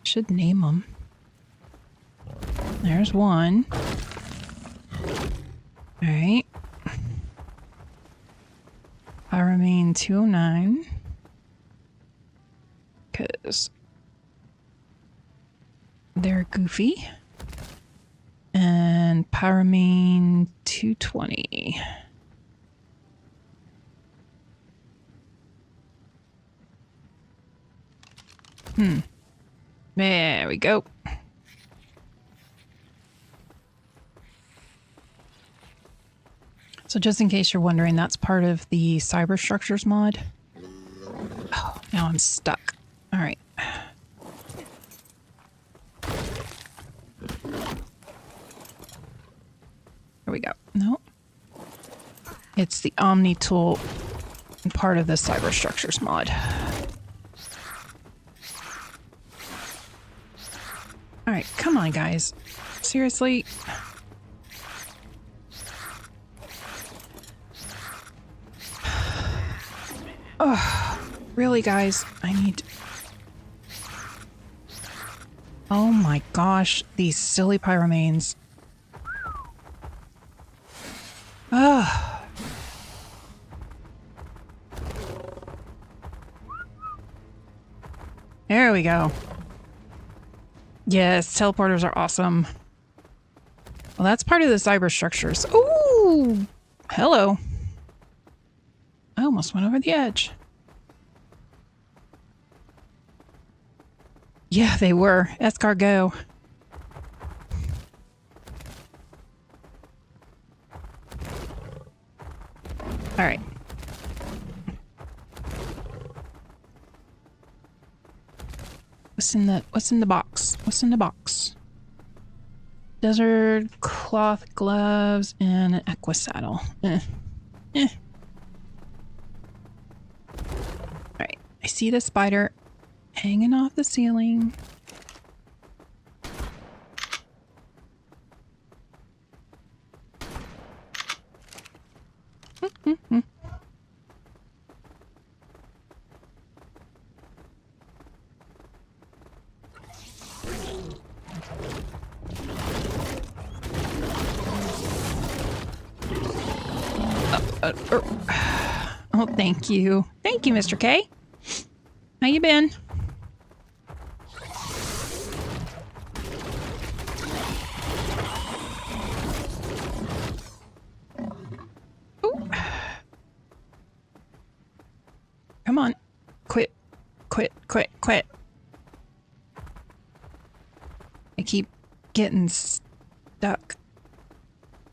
Should name them. There's one. Alright. Pyromane 209. Because they're goofy. And Pyromane 220. There we go. So just in case you're wondering, that's part of the Cyber Structures mod. Oh, now I'm stuck. All right. Here we go. No. It's the Omni tool and part of the Cyber Structures mod. All right, come on, guys. Seriously? Oh, really, guys? I need... Oh my gosh, these silly pyromanes. Ugh. There we go. Yes, teleporters are awesome. Well, that's part of the cyber structures. Ooh! Hello. I almost went over the edge. Yeah, they were. Escargot. All right. What's in the box? What's in the box? Desert cloth gloves and an aqua saddle. All right. I see the spider hanging off the ceiling. Oh, thank you. Thank you, Mr. K. How you been? Ooh. Come on. Quit. Quit. Quit. Quit. I keep getting stuck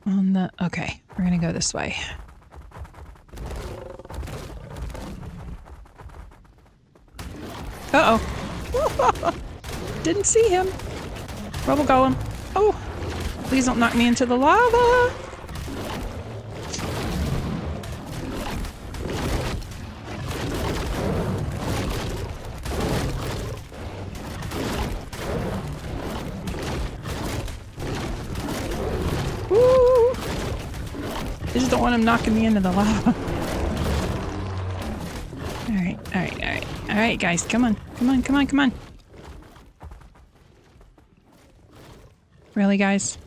on the... Okay, we're gonna go this way. Uh-oh. Didn't see him. Rubble golem. Oh, please don't knock me into the lava. Woo! I just don't want him knocking me into the lava. Alright, alright, alright. Alright, guys, come on. Come on, come on, come on. Really, guys?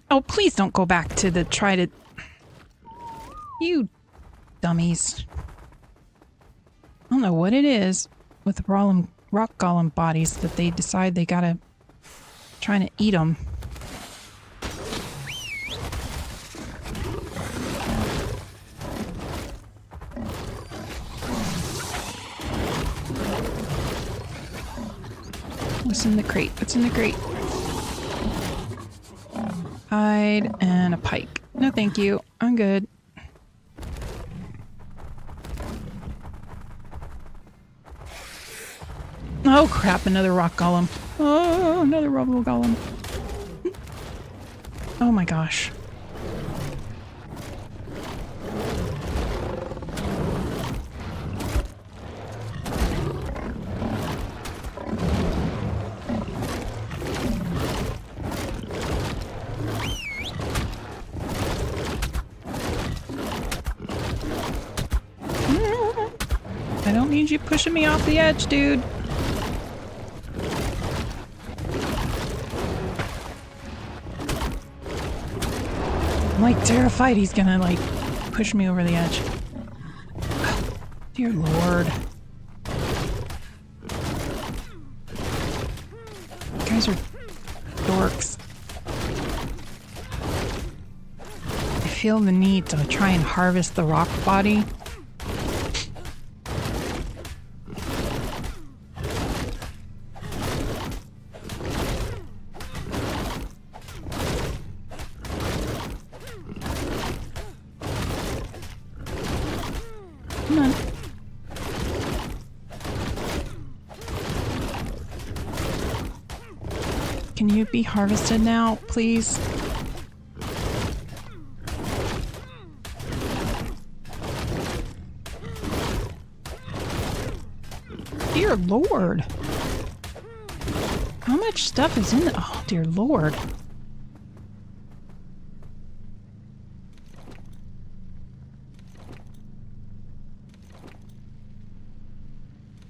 Oh, please don't go back to the try to... You dummies. I don't know what it is with the rock golem bodies that they decide they gotta trying to eat them. What's in the crate? What's in the crate? Hide and a pike. No, thank you. I'm good. Oh crap, another rock golem. Oh, another rubble golem. Oh my gosh. I don't need you pushing me off the edge, dude. I'm like terrified he's gonna like push me over the edge. Dear Lord. You guys are dorks. I feel the need to try and harvest the rock body. Come on. Can you be harvested now, please? Dear Lord. How much stuff is in it? Oh, dear Lord.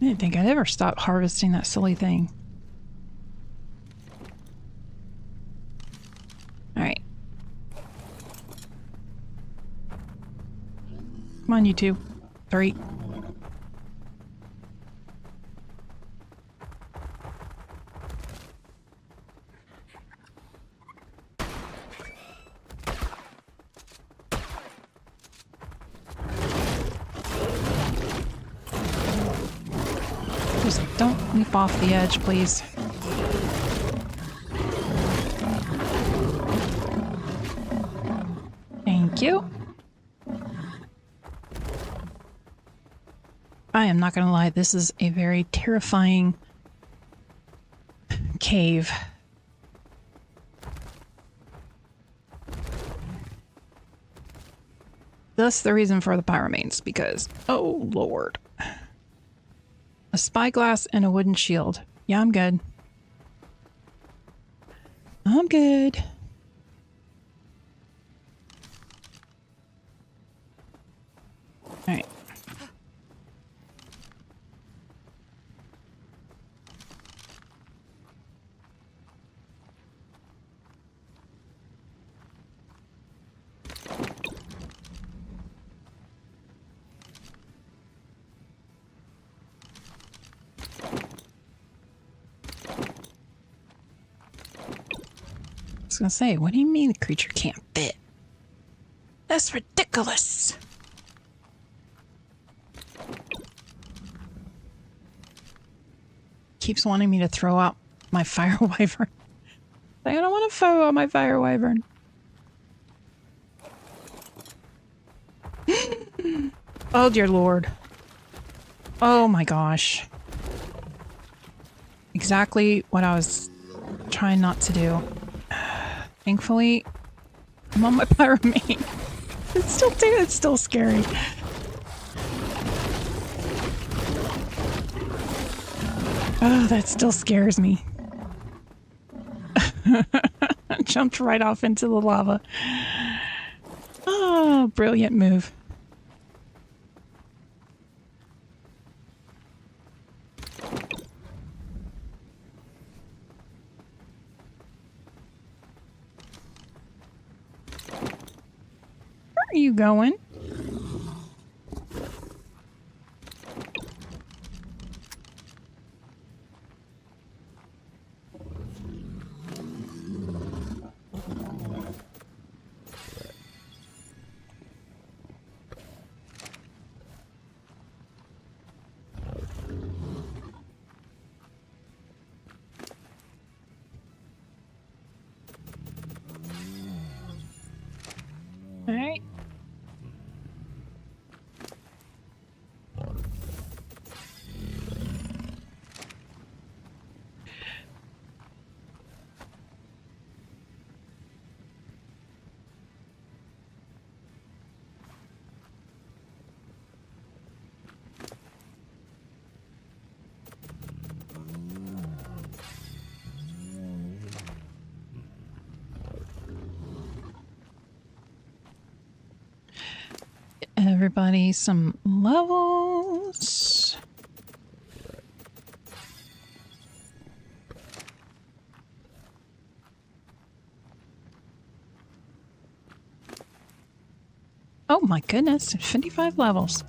I didn't think I'd ever stop harvesting that silly thing. Alright. Come on, you two. 3. Just don't leap off the edge, please. Thank you. I am not gonna lie, this is a very terrifying cave. Thus the reason for the pyramanes, because, oh Lord. A spyglass and a wooden shield. Yeah, I'm good. I'm good. Alright. was gonna say, what do you mean the creature can't fit? That's ridiculous. Keeps wanting me to throw out my fire wyvern. I don't want to throw out my fire wyvern. Oh dear lord. Oh my gosh. Exactly what I was trying not to do. Thankfully, I'm on my pyramid. It's still scary. Oh, that still scares me. Jumped right off into the lava. Oh, brilliant move. Where are you going? All right. Everybody some levels. Oh my goodness, 55 levels.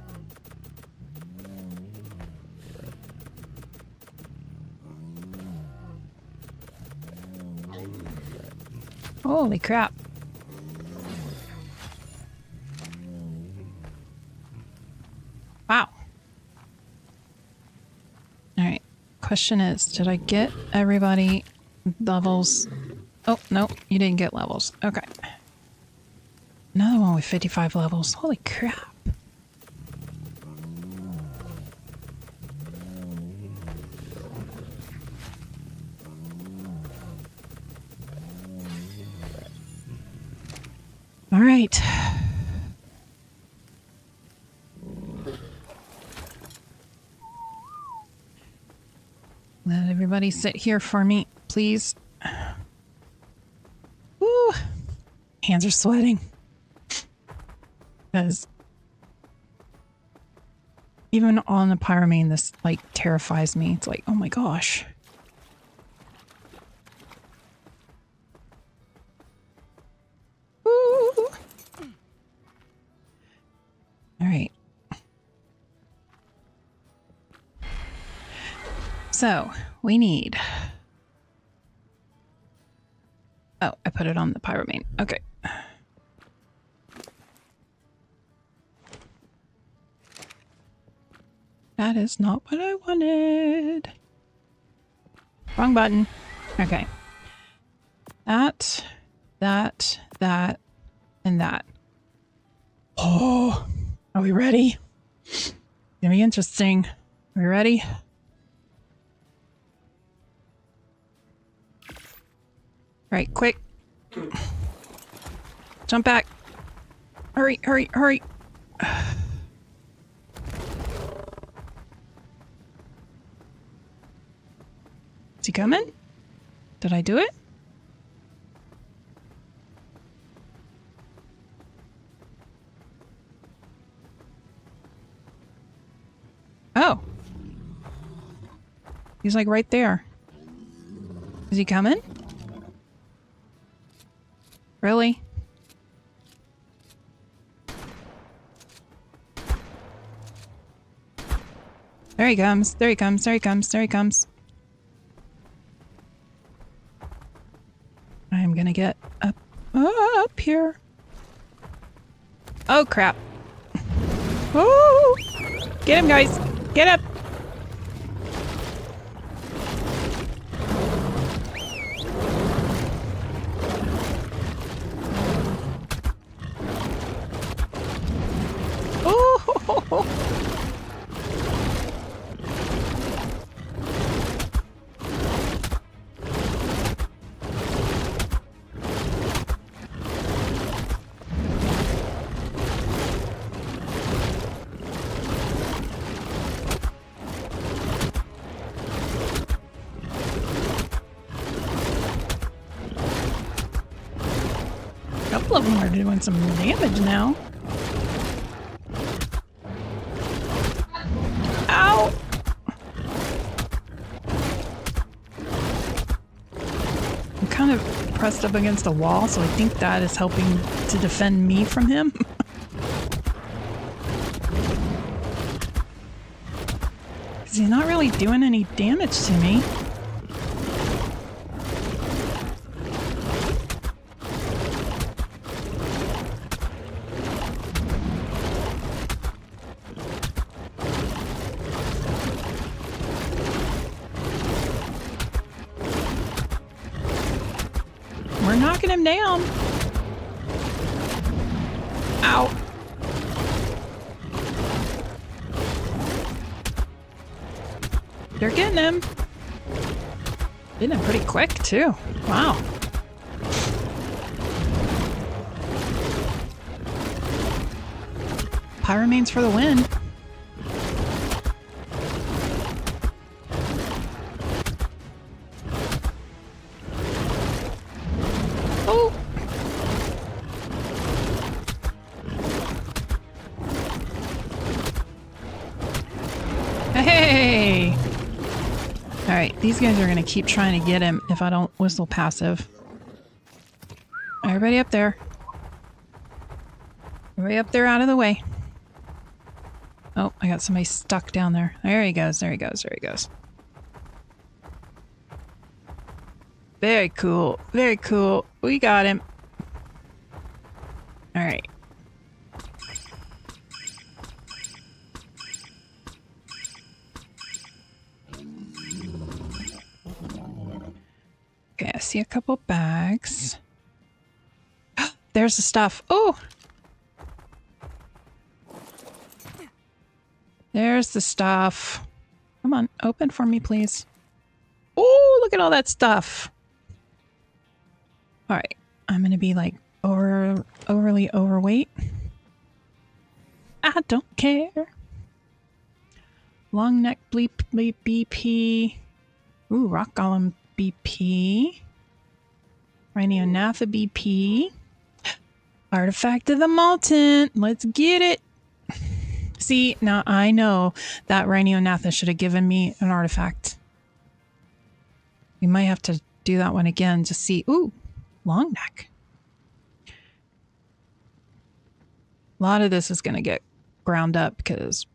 Holy crap. Wow. Alright. Question is, did I get everybody levels? Oh, no, you didn't get levels. Okay. Another one with 55 levels. Holy crap. Alright. Let everybody sit here for me, please. Woo! Hands are sweating. Because even on the pyramid, this like terrifies me. It's like, oh my gosh. Woo! All right. So we need. Oh, I put it on the pyramid. Okay. That is not what I wanted. Wrong button. Okay. That, and that. Oh, are we ready? It's gonna be interesting. Are we ready? Right, quick. Jump back. Hurry, hurry, hurry. Is he coming? Did I do it? Oh. He's like right there. Is he coming? Really? There he comes. There he comes. There he comes. There he comes. I'm gonna get up here. Oh, crap. Oh! Get him, guys! Get up! Oh! A couple of them are doing some damage now. Ow! I'm kind of pressed up against a wall, so I think that is helping to defend me from him. Because he's not really doing any damage to me. We're knocking him down. Ow. They're getting him. Getting him pretty quick, too. Wow. Pyramanes for the win. Oh! Hey! Alright, these guys are gonna keep trying to get him if I don't whistle passive. Everybody up there. Everybody up there out of the way. Oh, I got somebody stuck down there. There he goes, there he goes, there he goes. Very cool, very cool. We got him. Alright. Okay, I see a couple bags. There's the stuff. Oh! There's the stuff. Come on, open for me, please. Oh, look at all that stuff. Alright, I'm gonna be like overly overweight. I don't care. Long neck bleep bleep BP. Ooh, rock golem BP. Rhinognatha BP. Artifact of the Molten. Let's get it. See, now I know that Rhinognatha should have given me an artifact. We might have to do that one again to see. Ooh, long neck. A lot of this is going to get ground up because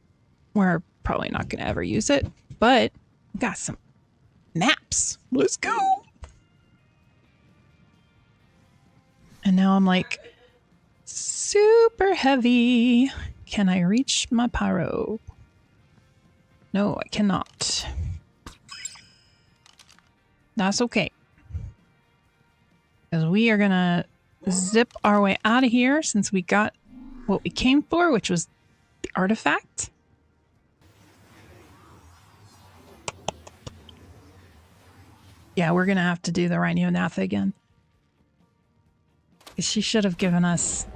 we're probably not going to ever use it. But we got some maps. Let's go. And now I'm like super heavy. Can I reach my pyro? No, I cannot. That's okay. Because we are going to zip our way out of here since we got what we came for, which was the artifact. Yeah, we're going to have to do the Rhinognatha again. She should have given us...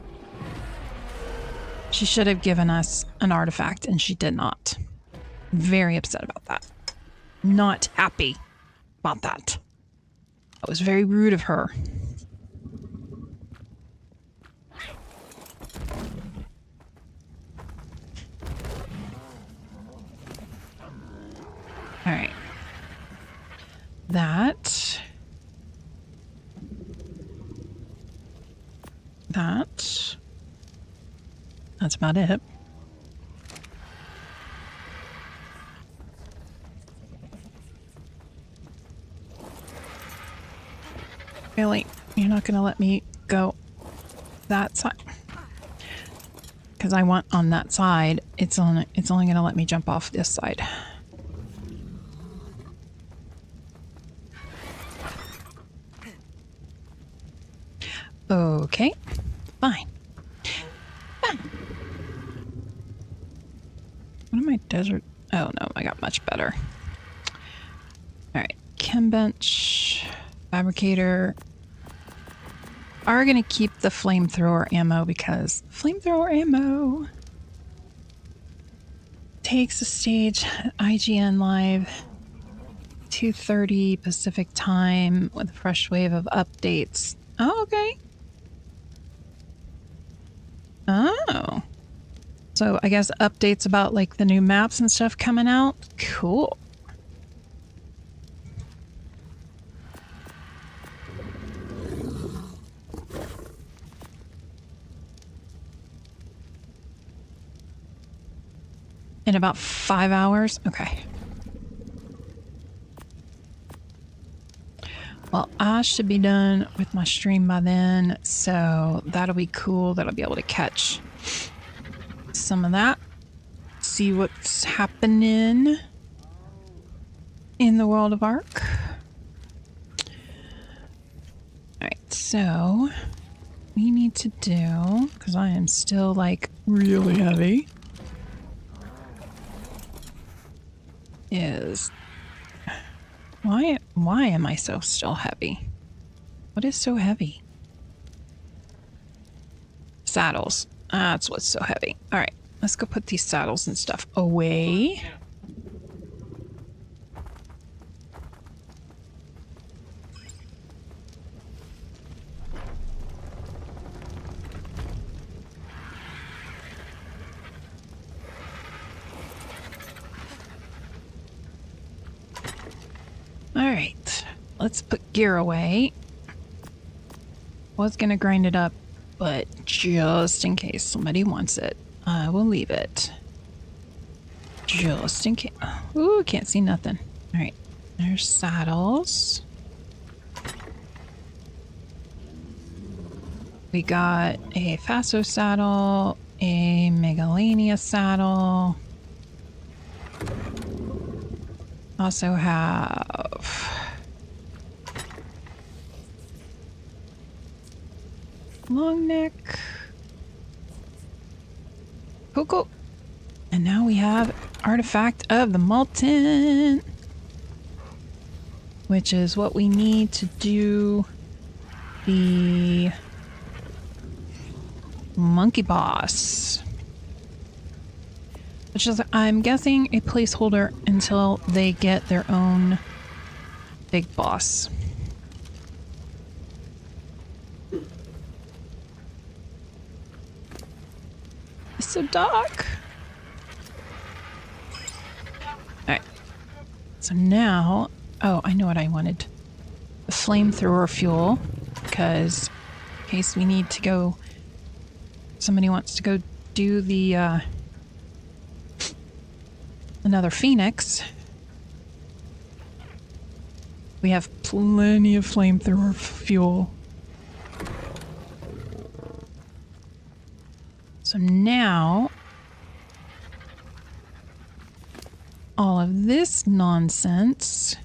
She should have given us an artifact, and she did not. Very upset about that. Not happy about that. That was very rude of her. All right. That's about it. Really? You're not gonna let me go that side. Because I want on that side, it's only gonna let me jump off this side. Okay, fine. What am I desert? Oh no, I got much better. Alright, chem bench, fabricator. Are gonna keep the flamethrower ammo because flamethrower ammo takes the stage at IGN Live 2:30 Pacific time with a fresh wave of updates. Oh, okay. Oh. So I guess updates about like the new maps and stuff coming out? Cool. In about 5 hours? Okay. Well, I should be done with my stream by then, so that'll be cool. That'll be able to catch some of that. See what's happening in the world of Ark. Alright, so we need to do, because I am still like really heavy, is why am I so still heavy? What is so heavy? Saddles. That's what's so heavy. All right, let's go put these saddles and stuff away. Alright, let's put gear away. Was gonna grind it up, but just in case somebody wants it, I will leave it. Just in case. Ooh, can't see nothing. Alright, there's saddles. We got a Faso saddle, a Megalania saddle. Also have long neck. Cool. And now we have Artifact of the Molten, which is what we need to do the monkey boss. Which is, I'm guessing, a placeholder until they get their own big boss. It's so dark. Alright. So now... Oh, I know what I wanted. The flamethrower fuel. Because in case we need to go... Somebody wants to go do the... another Phoenix. We have plenty of flamethrower fuel. So now all of this nonsense.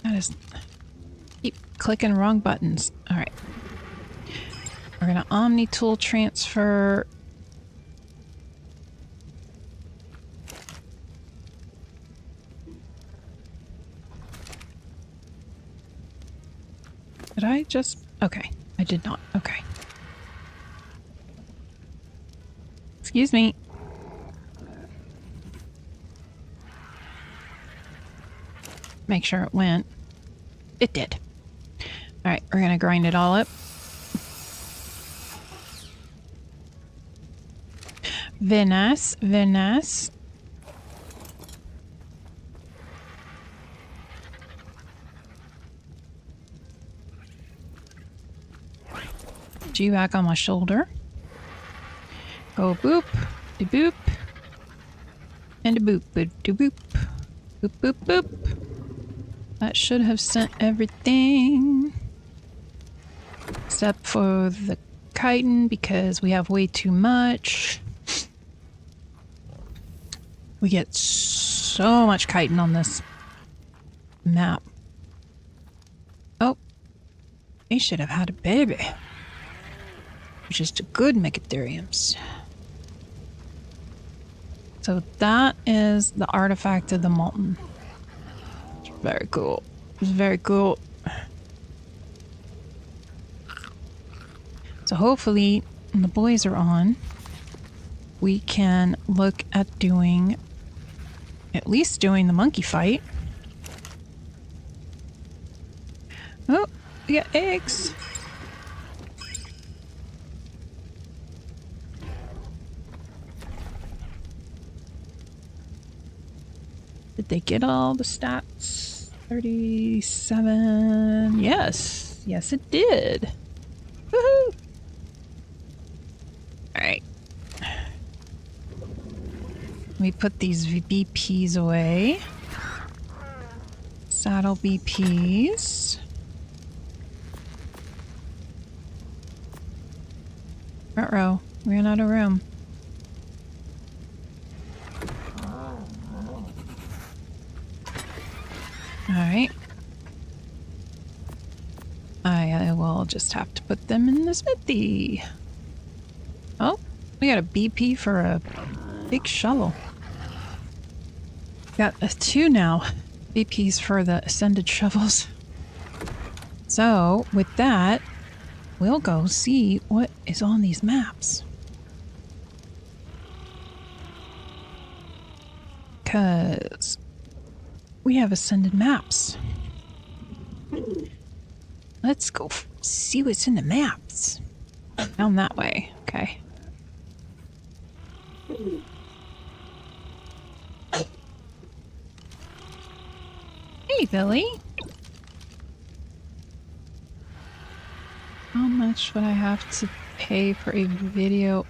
That is, keep clicking wrong buttons. All right. We're gonna Omni tool transfer. Did I just... Okay, I did not. Okay. Excuse me. Make sure it went. It did. Alright, we're gonna grind it all up. Venice, Venice. You back on my shoulder. Go boop, de boop, and a boop, boop, de boop, boop, boop, boop. That should have sent everything. Except for the chitin, because we have way too much. We get so much chitin on this map. Oh, they should have had a baby. Which is the good megatheriums. So that is the artifact of the molten. It's very cool. It's very cool. So hopefully, when the boys are on, we can look at doing, at least doing the monkey fight. Oh, we got eggs. Did they get all the stats? 37. Yes. Yes, it did. Woohoo! Alright. Let me put these BPs away. Saddle BPs. Uh-oh. We ran out of room. Alright. I will just have to put them in the smithy. Oh, we got a BP for a big shovel. Got two now. BPs for the ascended shovels. So, with that, we'll go see what is on these maps. Because we have ascended maps. Let's go see what's in the maps. Down that way. Okay. Hey, Billy. How much would I have to pay for a video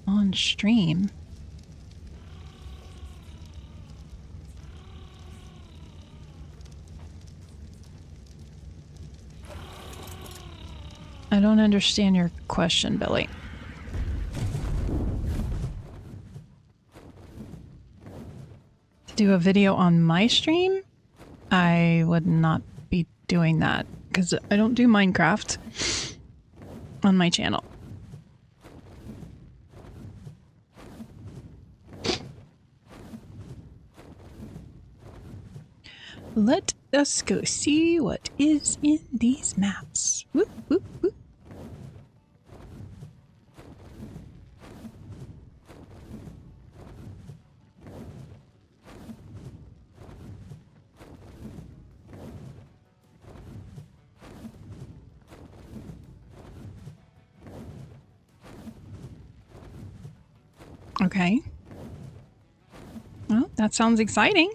on stream? I don't understand your question, Billy. To do a video on my stream? I would not be doing that because I don't do Minecraft on my channel. Let us go see what is in these maps. Whoop, whoop, whoop. Okay. Well, that sounds exciting.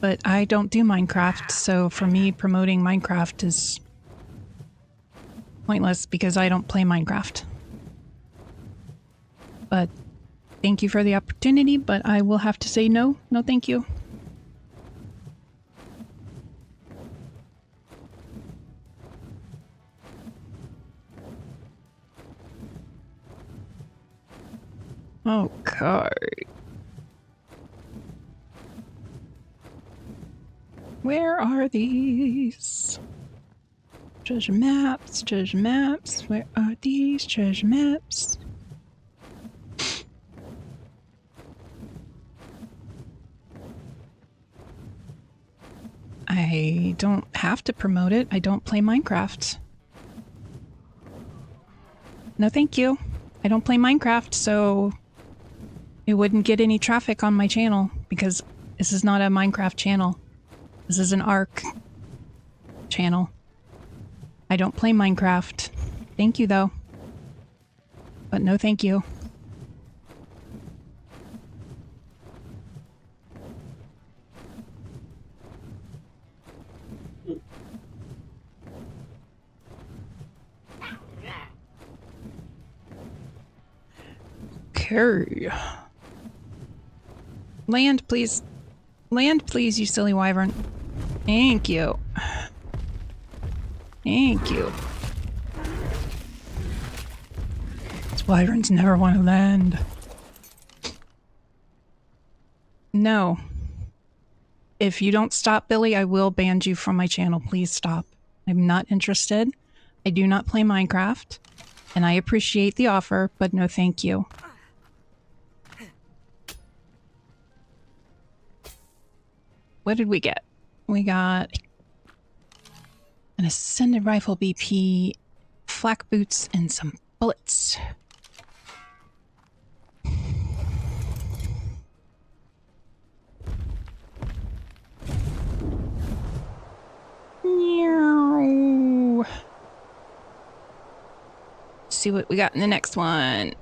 But I don't do Minecraft, so for me, promoting Minecraft is pointless because I don't play Minecraft. But thank you for the opportunity, but I will have to say no. No, thank you. Okay. Where are these? Treasure maps, treasure maps. Where are these treasure maps? I don't have to promote it. I don't play Minecraft. No, thank you. I don't play Minecraft, so it wouldn't get any traffic on my channel because this is not a Minecraft channel. This is an Ark channel. I don't play Minecraft. Thank you, though. But no thank you. Okay. Land, please. Land, please, you silly wyvern. Thank you. Thank you. These wyverns never want to land. No. If you don't stop, Billy, I will ban you from my channel. Please stop. I'm not interested. I do not play Minecraft. And I appreciate the offer, but no thank you. What did we get? We got an Ascended Rifle BP, flak boots, and some bullets. See what we got in the next one.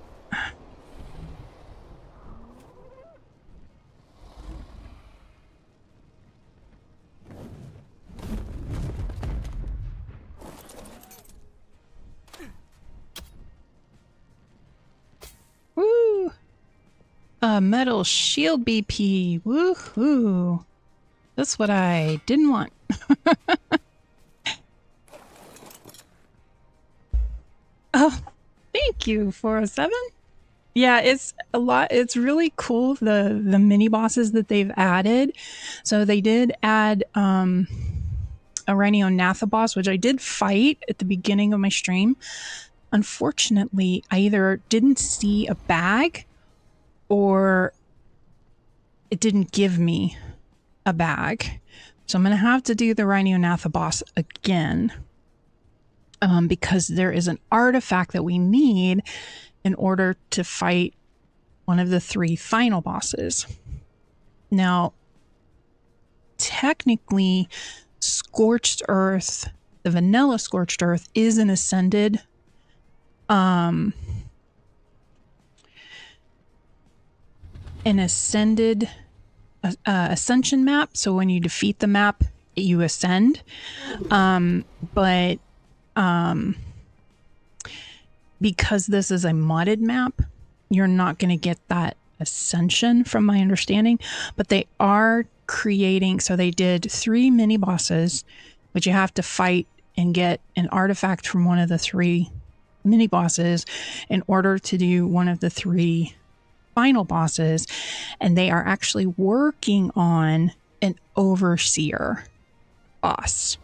Woo! A metal shield BP. Woohoo! That's what I didn't want. Oh, thank you, 407. Yeah, it's a lot. It's really cool, the mini bosses that they've added. So they did add a Rhino boss, which I did fight at the beginning of my stream. Unfortunately, I either didn't see a bag or it didn't give me a bag. So I'm going to have to do the Rhino boss again. Because there is an artifact that we need in order to fight one of the 3 final bosses. Now, technically, Scorched Earth, the vanilla Scorched Earth, is an ascended ascension map. So when you defeat the map, you ascend. But because this is a modded map, you're not going to get that ascension from my understanding, but they are creating, so they did 3 mini bosses, which you have to fight and get an artifact from one of the 3 mini bosses in order to do one of the 3 final bosses. And they are actually working on an overseer boss.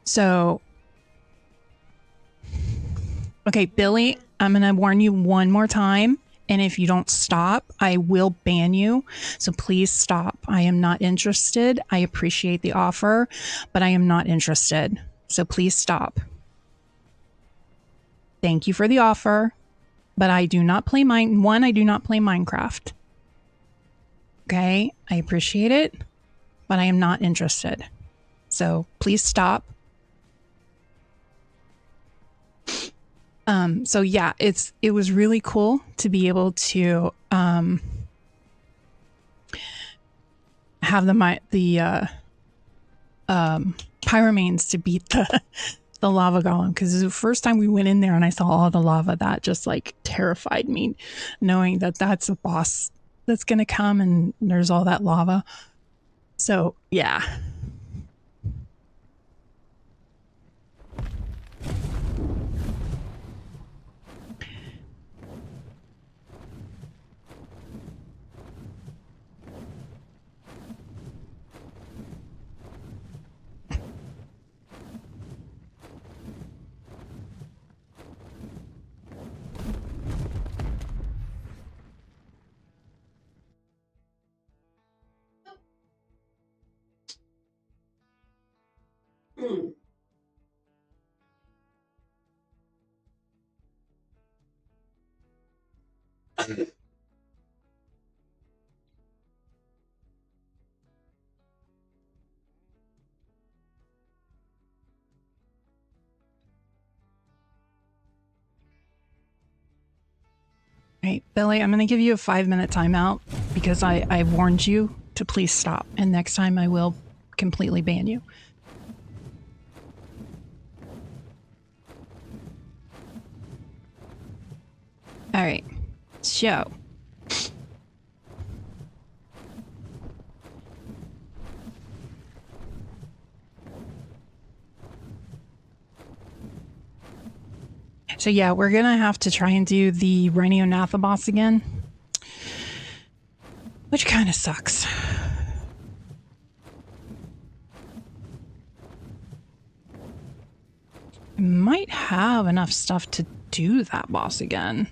So, okay, Billy, I'm going to warn you one more time. And if you don't stop, I will ban you. So please stop. I am not interested. I appreciate the offer, but I am not interested. So please stop. Thank you for the offer, but I do not play I do not play Minecraft. Okay, I appreciate it, but I am not interested. So please stop. So yeah, it was really cool to be able to have the pyromanes to beat the lava golem, because the first time we went in there and I saw all the lava, that just like terrified me, knowing that that's a boss that's gonna come and there's all that lava. So yeah. Right, Billy, I'm going to give you a 5-minute timeout because I warned you to please stop. And next time I will completely ban you. All right, so So yeah, we're gonna have to try and do the Rhino boss again, which kind of sucks. I might have enough stuff to do that boss again.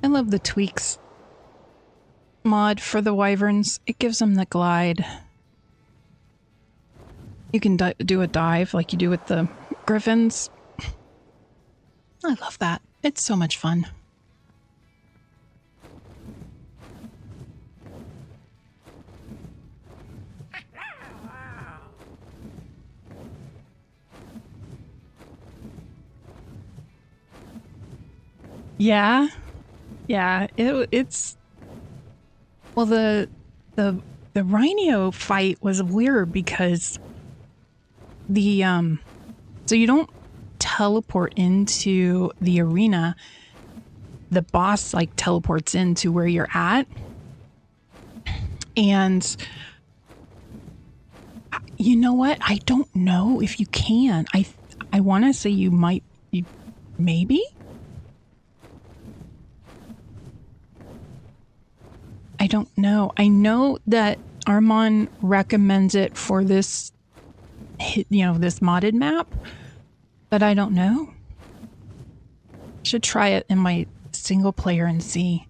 I love the tweaks mod for the wyverns. It gives them the glide. You can do a dive like you do with the griffins. I love that. It's so much fun. Yeah. Yeah, it's well, the rhino fight was weird because the so you don't teleport into the arena. The boss like teleports into where you're at, and you know what? I don't know if you can. I want to say you might. Maybe. I don't know. I know that Armon recommends it for this, this modded map, but I don't know. Should try it in my single player and see.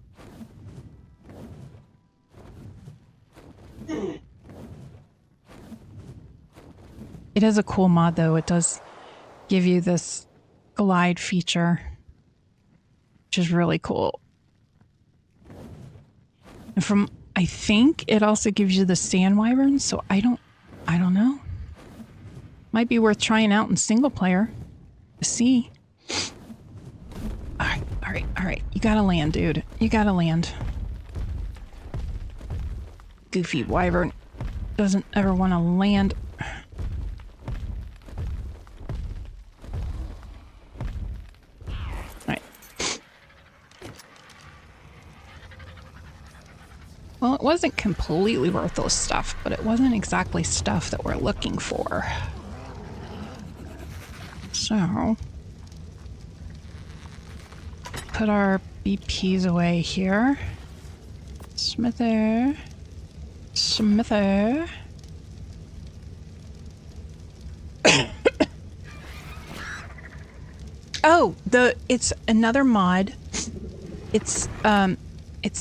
It is a cool mod though. It does give you this glide feature, which is really cool. And I think it also gives you the sand wyverns, so I don't know. Might be worth trying out in single player to see. All right. You gotta land, dude. You gotta land. Goofy wyvern doesn't ever want to land. Well, it wasn't completely worthless stuff, but it wasn't exactly stuff that we're looking for. So, put our BPs away here. Smither. Oh, it's another mod. It's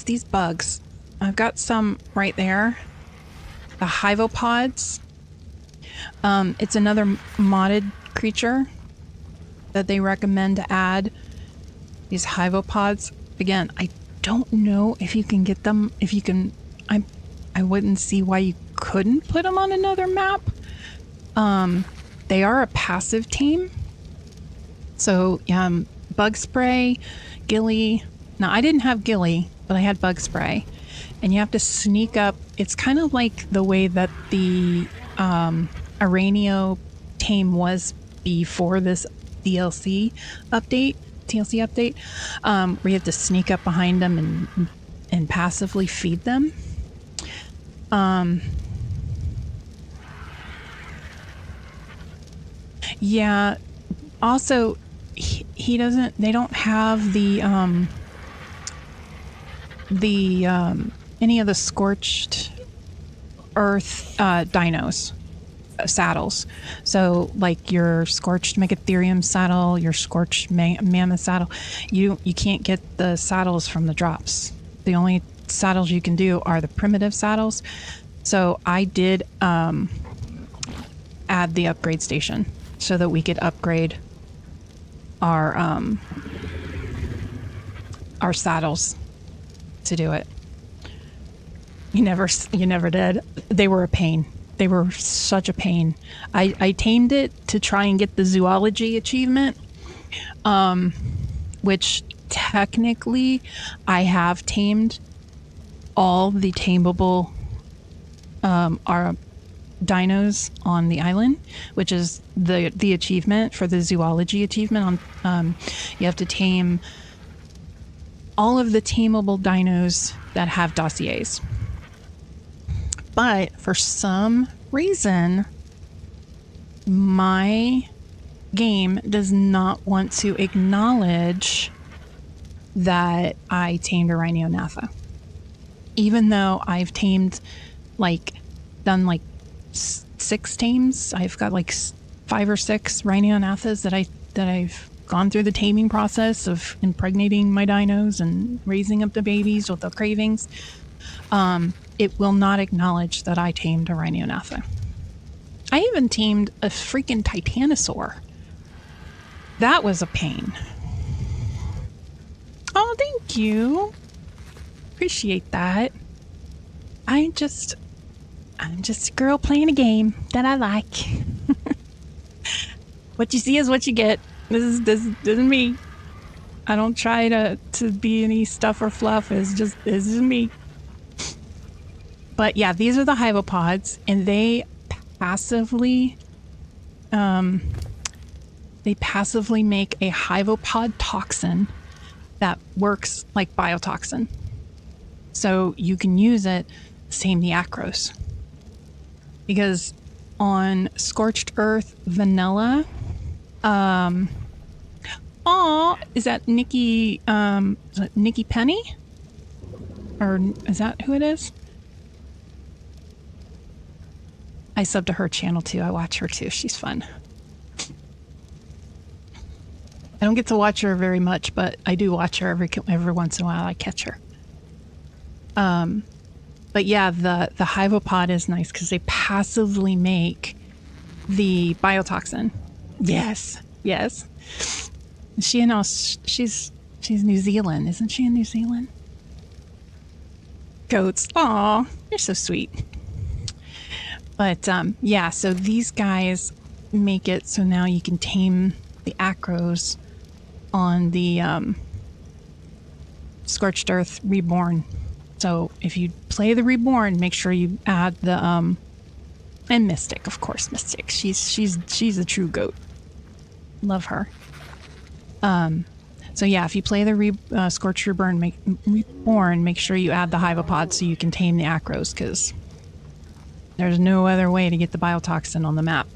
these bugs. I've got some right there. The Hyvopods. It's another modded creature that they recommend to add. These Hyvopods. Again, I don't know if you can get them. If you can, I wouldn't see why you couldn't put them on another map. They are a passive team. So, bug spray, ghillie. Now, I didn't have ghillie, but I had bug spray. And you have to sneak up. It's kind of like the way that the Aranio tame was before this TLC update, where you have to sneak up behind them and passively feed them. Yeah. Also, he doesn't. They don't have the any of the scorched earth dinos saddles. So like your scorched megatherium saddle, your scorched mammoth saddle, you can't get the saddles from the drops. The only saddles you can do are the primitive saddles. So I did add the upgrade station so that we could upgrade our saddles to do it. You never did. They were a pain. They were such a pain. I tamed it to try and get the zoology achievement, which technically I have tamed all the tameable our dinos on the island, which is the achievement for the zoology achievement. On you have to tame all of the tameable dinos that have dossiers. But for some reason, my game does not want to acknowledge that I tamed a Rhinognatha. Even though I've tamed, like, done like 6 tames. I've got like 5 or 6 Rhinonathas that I've gone through the taming process of impregnating my dinos and raising up the babies with the cravings. It will not acknowledge that I tamed a Rhinognatha. I even tamed a freaking Titanosaur. That was a pain. Oh, thank you. Appreciate that. I'm just a girl playing a game that I like. What you see is what you get. This isn't me. I don't try to be any stuff or fluff. This is me. But yeah, these are the Hyvopods, and they passively make a Hyvopod toxin that works like biotoxin. So you can use it to tame the acros. Because on Scorched Earth Vanilla, is that Nikki, Nikki Penny? Or is that who it is? I sub to her channel too. I watch her too. She's fun. I don't get to watch her very much, but I do watch her every once in a while. I catch her. But yeah, the Hyvopod is nice because they passively make the biotoxin. Yes, yes. She's New Zealand, isn't she? In New Zealand. Goats. Aw, you're so sweet. But yeah, so these guys make it so now you can tame the acros on the Scorched Earth Reborn. So if you play the Reborn, make sure you add the and Mystic, of course. Mystic. She's a true goat. Love her. So yeah, if you play the Scorched Reborn, make sure you add the Hyvopod so you can tame the acros, because there's no other way to get the biotoxin on the map.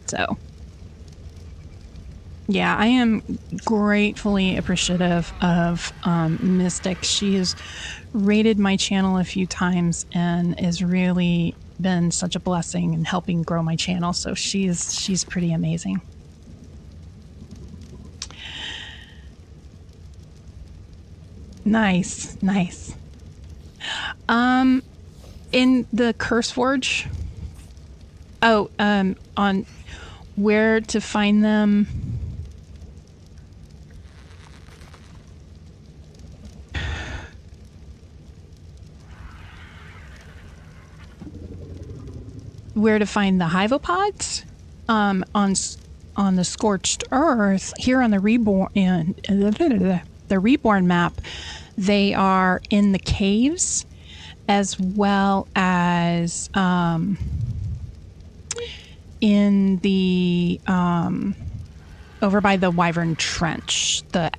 So yeah, I am gratefully appreciative of Mystic. She has rated my channel a few times and has really been such a blessing in helping grow my channel. So she's pretty amazing. Nice, nice. In the Curse Forge. Oh, on where to find them. Where to find the Hyvopods? On the Scorched Earth here on the Reborn map, they are in the caves, as well as in the over by the Wyvern Trench, the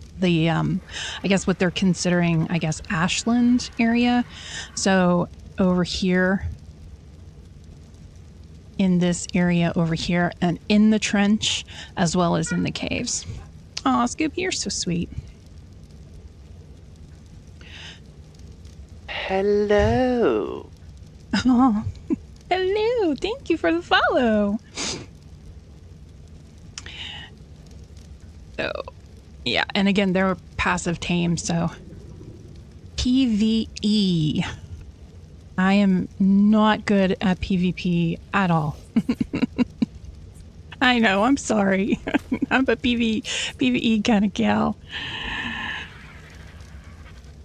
I guess what they're considering, I guess, Ashland area. So over here, in this area over here, and in the trench, as well as in the caves. Aw, Scoop, you're so sweet. Hello. Oh, hello. Thank you for the follow. So, yeah, and again, they're passive tame, so PvE. I am not good at PvP at all. I know, I'm sorry. I'm a PvE kind of gal.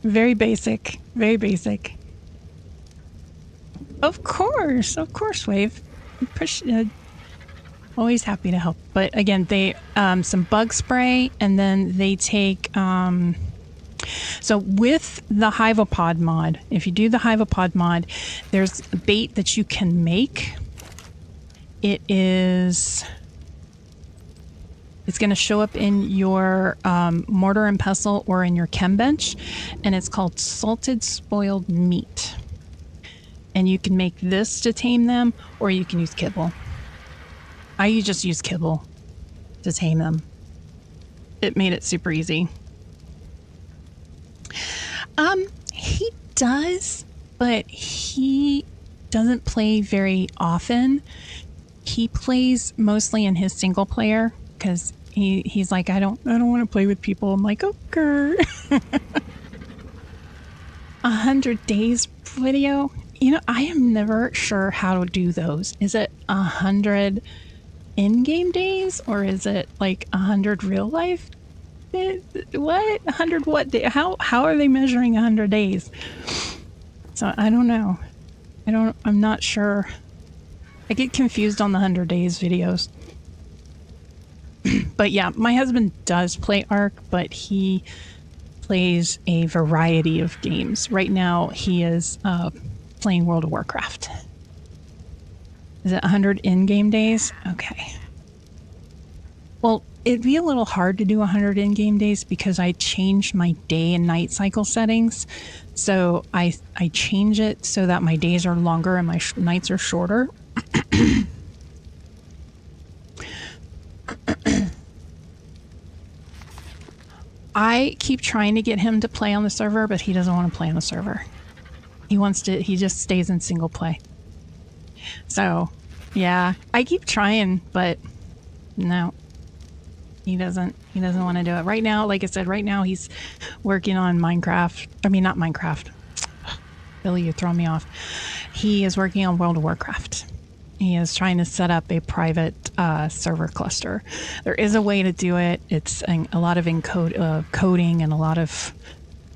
Very basic, very basic. Of course, Wave. Always happy to help. But again, they some bug spray, and then they take so with the Hyvopod mod, if you do the Hyvopod mod, there's a bait that you can make. It is It's going to show up in your mortar and pestle or in your chem bench, and it's called salted spoiled meat. And you can make this to tame them, or you can use kibble. I just use kibble to tame them. It made it super easy. He does, but he doesn't play very often. He plays mostly in his single player because he's like, I don't want to play with people. I'm like, okay. 100 days video. You know, I am never sure how to do those. Is it 100 in-game days, or is it like 100 real life? What? 100 what day? How are they measuring 100 days? So I don't know. I'm not sure. I get confused on the 100 days videos. But yeah, my husband does play Ark, but he plays a variety of games. Right now, he is playing World of Warcraft. Is it 100 in-game days? Okay. Well, it'd be a little hard to do 100 in-game days because I changed my day and night cycle settings. So I change it so that my days are longer and my nights are shorter. I keep trying to get him to play on the server, but he doesn't want to play on the server. He just stays in single play. So, yeah, I keep trying, but no. He doesn't want to do it. Right now, like I said, right now he's working on Minecraft. I mean, not Minecraft. Billy, you throw me off. He is working on World of Warcraft. He is trying to set up a private server cluster. There is a way to do it. It's a lot of coding and a lot of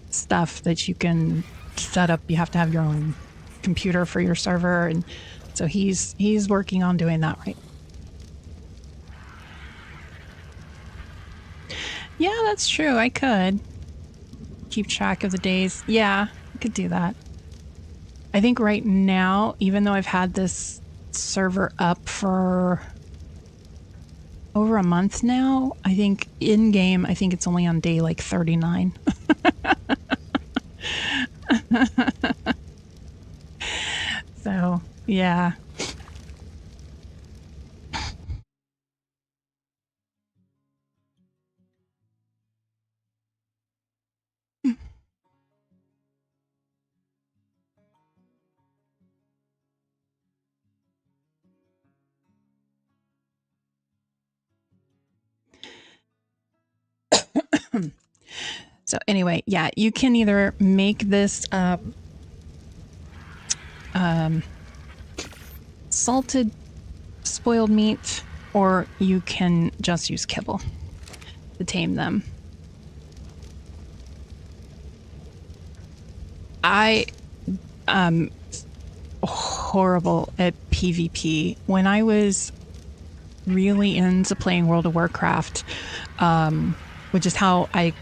stuff that you can set up. You have to have your own computer for your server, and so he's working on doing that right. Yeah, that's true. I could keep track of the days. Yeah, I could do that. I think right now, even though I've had this server up for over a month now, I think in-game, I think it's only on day like 39. So, yeah. So anyway, yeah, you can either make this salted spoiled meat, or you can just use kibble to tame them. I horrible at PvP. When I was really into playing World of Warcraft, which is how I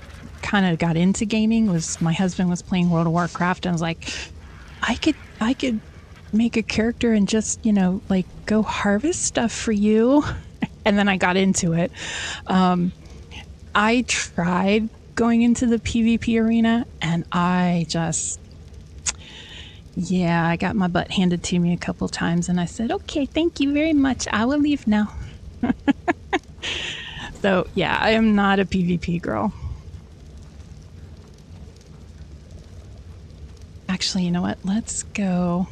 kind of got into gaming, was my husband was playing World of Warcraft, and I was like, I could make a character and just, you know, like go harvest stuff for you. And then I got into it. I tried going into the PvP arena, and I got my butt handed to me a couple times, and I said, okay, thank you very much. I will leave now. So yeah, I am not a PvP girl. Actually, you know what? Let's go.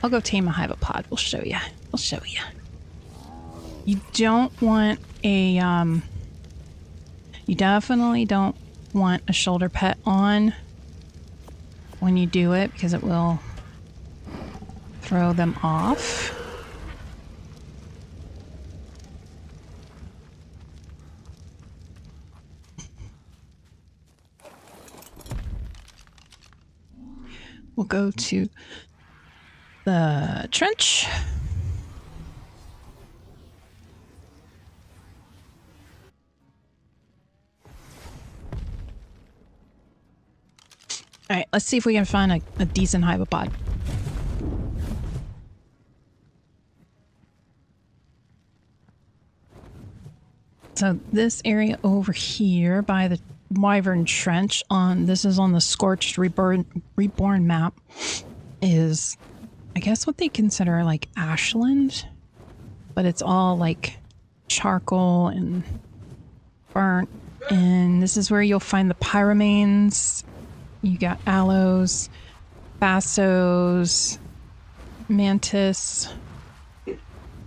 I'll go tame a hivapod. We'll show you. We'll show you. You don't want a, you definitely don't want a shoulder pet on when you do it, because it will throw them off. We'll go to the trench. All right, let's see if we can find a decent hivapod. So this area over here by the Wyvern Trench this is on the Scorched Reborn map is, I guess, what they consider like ashland, but it's all like charcoal and burnt. And this is where you'll find the pyramanes. You got aloes, bassos, mantis.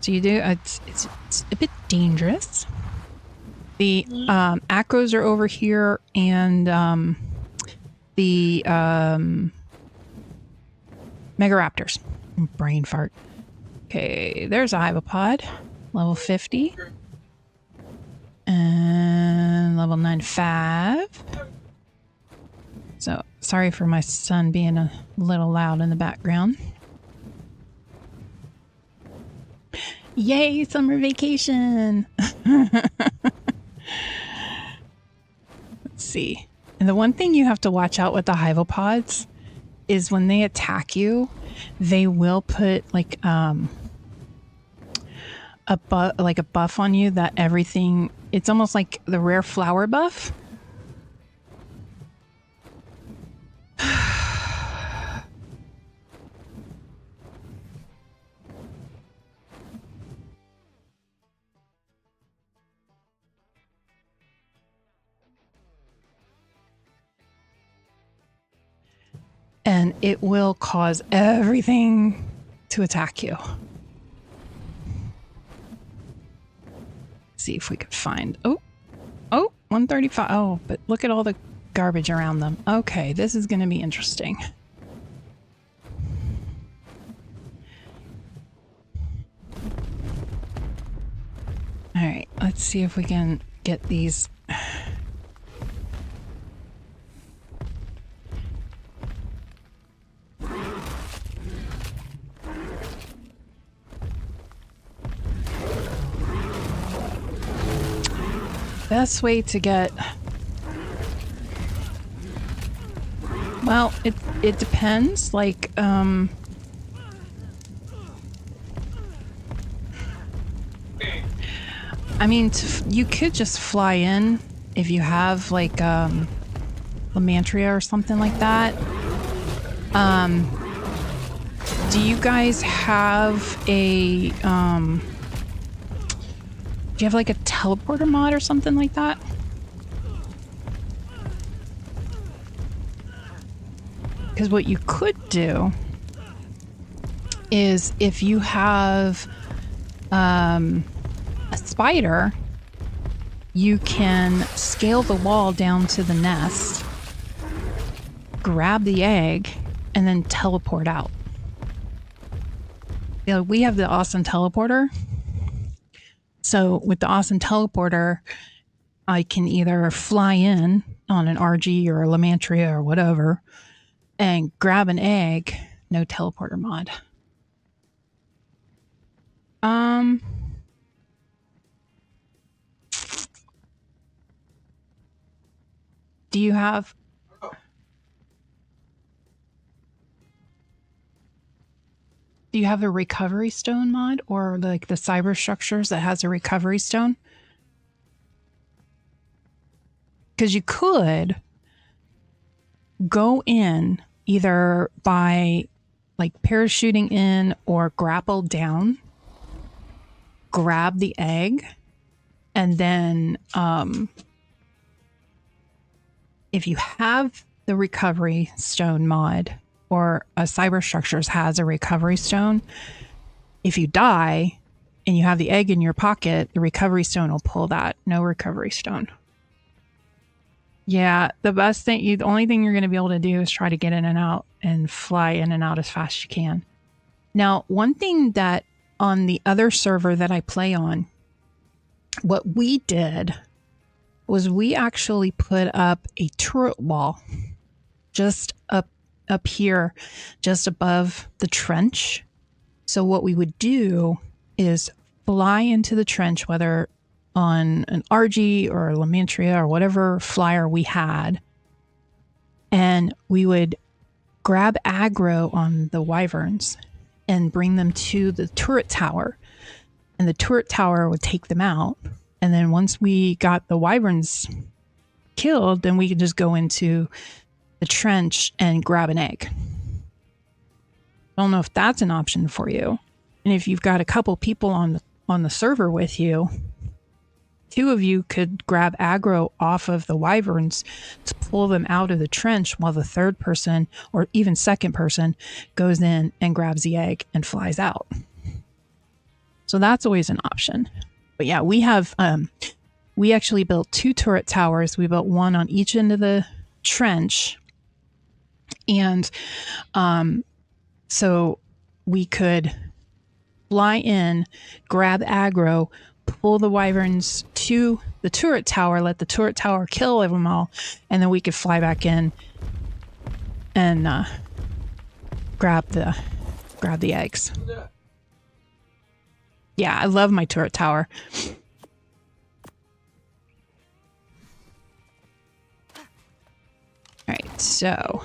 So you do, it's a bit dangerous. The acros are over here, and the megaraptors. Brain fart. Okay, there's a hybopod, level 50. And level 95. So, sorry for my son being a little loud in the background. Yay, summer vacation! Let's see. And the one thing you have to watch out with the hypopods is when they attack you, they will put like a buff on you that everything, it's almost like the rare flower buff. And it will cause everything to attack you. See if we could find, oh, 135. Oh, but look at all the garbage around them. Okay, this is going to be interesting. All right, let's see if we can get these. Best way to get, well, it depends. Like, I mean, you could just fly in if you have like Lamantria or something like that. Do you guys have a do you have like a teleporter mod or something like that? Because what you could do is if you have a spider, you can scale the wall down to the nest, grab the egg, and then teleport out. You know, we have the awesome teleporter. So with the awesome teleporter, I can either fly in on an RG or a Lamantria or whatever and grab an egg. No teleporter mod. Do you have... Do you have a recovery stone mod, or like the cyber structures that has a recovery stone? Because you could go in either by like parachuting in or grapple down, grab the egg, and then if you have the recovery stone mod, or a cyber structures has a recovery stone, if you die and you have the egg in your pocket, the recovery stone will pull that. No recovery stone. Yeah, the best thing, the only thing you're going to be able to do is try to get in and out and fly in and out as fast as you can. Now, one thing that on the other server that I play on, what we did was we actually put up a turret wall just up here, just above the trench. So what we would do is fly into the trench, whether on an RG or a Lamantria or whatever flyer we had, and we would grab aggro on the wyverns and bring them to the turret tower, and the turret tower would take them out, And then once we got the wyverns killed, then we could just go into the trench and grab an egg. I don't know if that's an option for you. And if you've got a couple people on the server with you, 2 of you could grab aggro off of the wyverns to pull them out of the trench while the 3rd person or even 2nd person goes in and grabs the egg and flies out. So that's always an option. But yeah, we have we actually built 2 turret towers. We built one on each end of the trench. And so we could fly in, grab aggro, pull the wyverns to the turret tower, let the turret tower kill them all, and then we could fly back in and grab the eggs. Yeah, I love my turret tower. Alright, so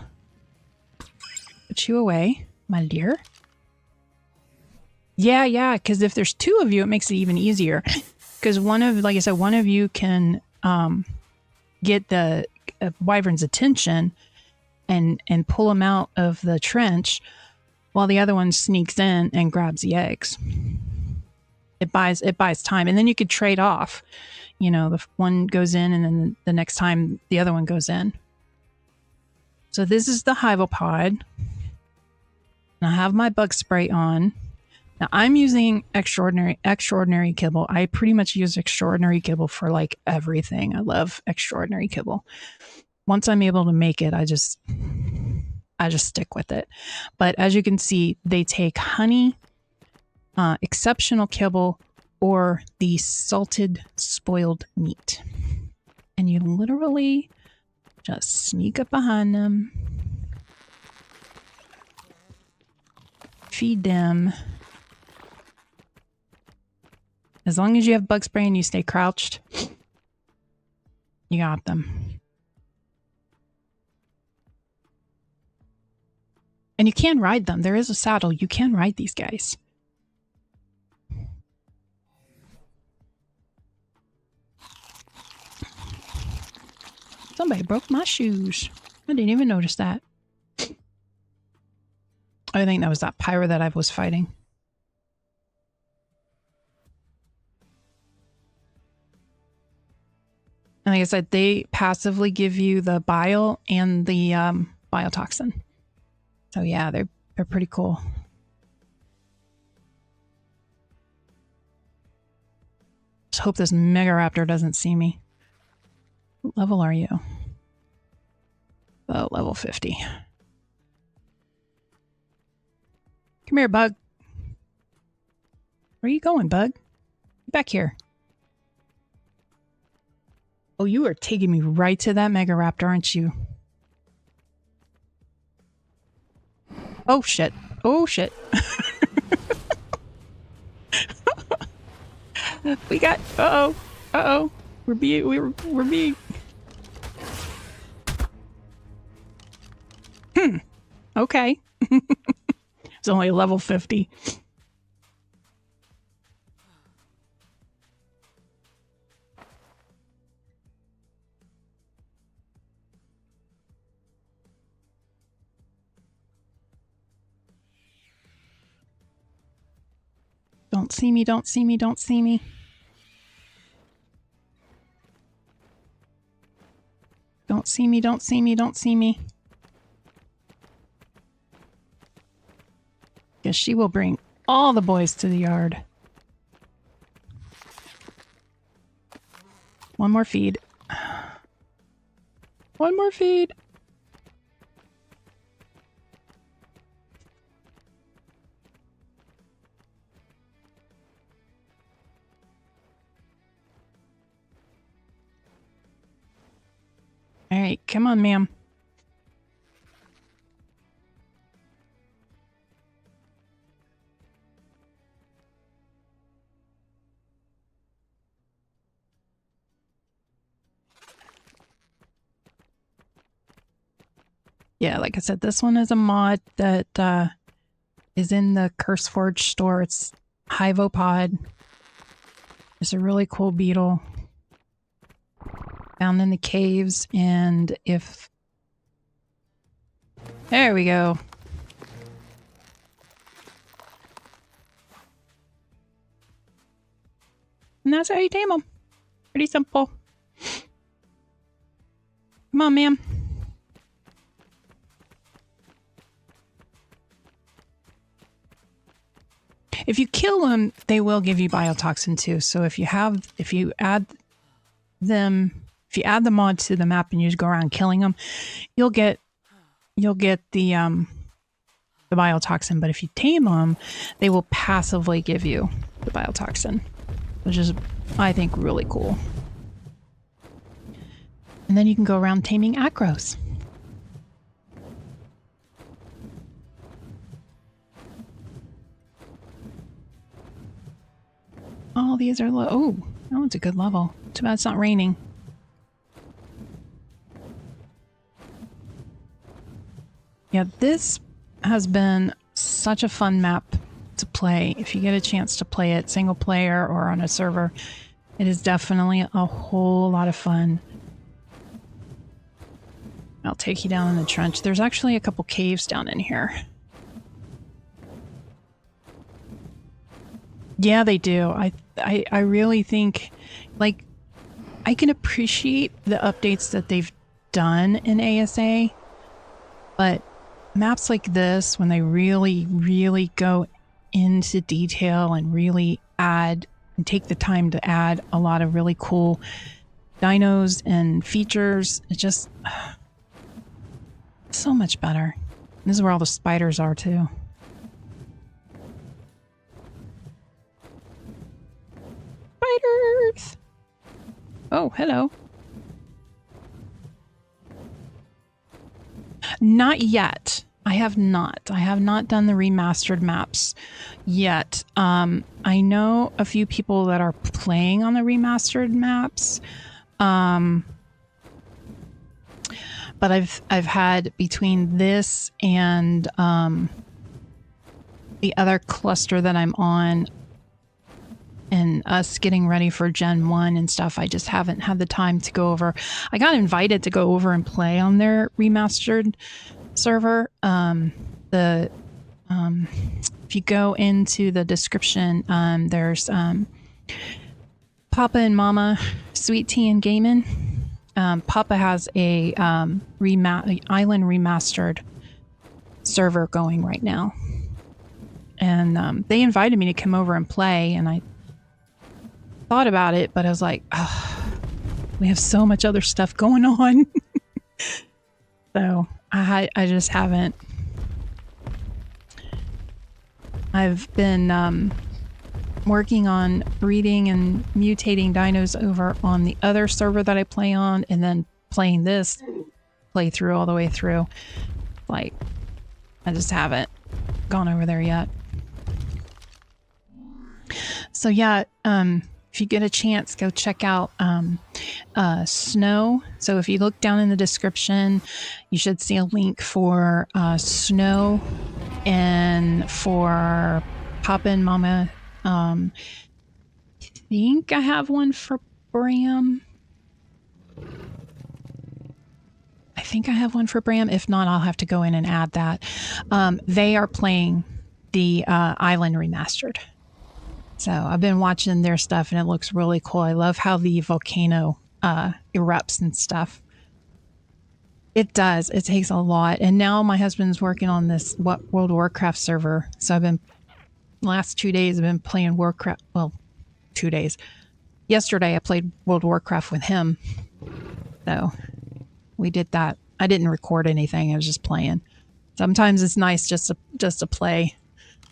put you away, my dear. Yeah, because if there's 2 of you, it makes it even easier. Because like I said, one of you can get the wyvern's attention and pull him out of the trench, while the other one sneaks in and grabs the eggs. It buys time, and then you could trade off. You know, the one goes in, and then the next time the other one goes in. So this is the Hivopod. And I have my bug spray on. Now I'm using extraordinary kibble. I pretty much use extraordinary kibble for like everything. I love extraordinary kibble. Once I'm able to make it, I just stick with it. But as you can see, they take honey, exceptional kibble, or the salted spoiled meat. And you literally just sneak up behind them, feed them. As long as you have bug spray and you stay crouched, you got them. And you can ride them. There is a saddle. You can ride these guys. Somebody broke my shoes. I didn't even notice that. I think that was that pyro that I was fighting. And like I said, they passively give you the bile and the biotoxin. So yeah, they're pretty cool. Just hope this Mega Raptor doesn't see me. What level are you? Oh, level 50. Come here, bug. Where are you going, bug? Get back here. Oh, you are taking me right to that Mega Raptor, aren't you? Oh, shit. Oh, shit. We got... Uh-oh. Uh-oh. We're being... Okay. It's only level 50. Don't see me, don't see me, don't see me. Don't see me, don't see me, don't see me. Because she will bring all the boys to the yard. One more feed. One more feed. All right, come on, ma'am. Yeah, like I said, this one is a mod that is in the CurseForge store. It's Hivopod. It's a really cool beetle down in the caves, and if... There we go. And that's how you tame them. Pretty simple. Come on, ma'am. If you kill them, they will give you biotoxin too. So if you add the mod to the map and you just go around killing them, you'll get the biotoxin. But if you tame them, they will passively give you the biotoxin, which is, I think, really cool. And then you can go around taming acros. Oh, these are low. Oh, that one's a good level. Too bad it's not raining. Yeah, this has been such a fun map to play. If you get a chance to play it single player or on a server, it is definitely a whole lot of fun. I'll take you down in the trench. There's actually a couple caves down in here. Yeah, they do. I really think, like, I can appreciate the updates that they've done in ASA, but maps like this, when they really, really go into detail and really add and take the time to add a lot of really cool dinos and features, it just so much better. This is where all the spiders are too. Spiders! Oh, hello. Not yet. I have not. I have not done the remastered maps yet. I know a few people that are playing on the remastered maps. But I've had between this and the other cluster that I'm on and us getting ready for Gen 1 and stuff, I just haven't had the time to go over. I got invited to go over and play on their remastered server. If you go into the description, there's Papa and Mama, Sweet Tea and Gaming. Papa has a island remastered server going right now. And they invited me to come over and play, and I thought about it, but I was like, oh, we have so much other stuff going on. So I just haven't. I've been working on breeding and mutating dinos over on the other server that I play on, and then playing this playthrough all the way through. Like, I just haven't gone over there yet. So yeah, if you get a chance, go check out Snow. So if you look down in the description, you should see a link for Snow and for Papa and Mama. I think I have one for Bram. I think I have one for Bram. If not, I'll have to go in and add that. They are playing the Island Remastered. So I've been watching their stuff and it looks really cool. I love how the volcano erupts and stuff. It does. It takes a lot. And now my husband's working on this World of Warcraft server. So I've been, last 2 days, I've been playing Warcraft. Well, 2 days. Yesterday I played World of Warcraft with him. So we did that. I didn't record anything. I was just playing. Sometimes it's nice just to play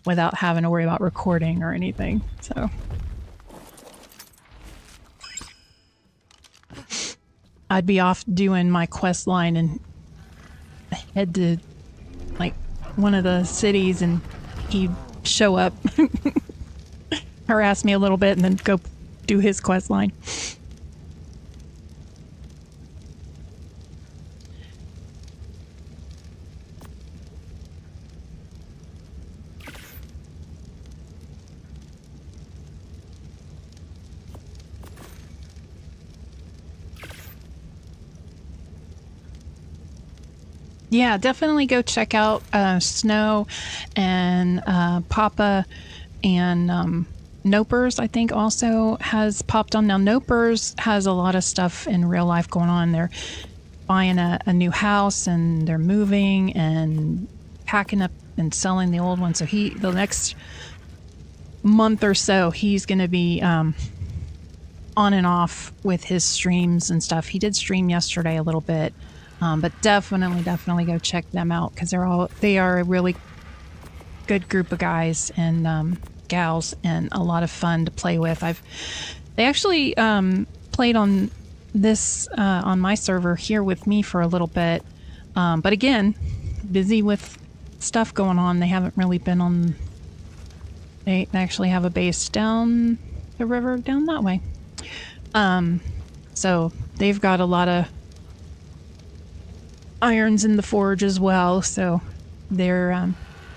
without having to worry about recording or anything. So I'd be off doing my quest line and head to like one of the cities, and he'd show up, harass me a little bit, and then go do his quest line. Yeah, definitely go check out Snow and Papa and Nopers, I think, also has popped on. Now, Nopers has a lot of stuff in real life going on. They're buying a new house and they're moving and packing up and selling the old one. So the next month or so, he's going to be on and off with his streams and stuff. He did stream yesterday a little bit. But definitely go check them out because they are a really good group of guys and gals and a lot of fun to play with. They actually played on this on my server here with me for a little bit, but again, busy with stuff going on. They haven't really been on. They actually have a base down the river down that way, so they've got a lot of irons in the forge as well, so their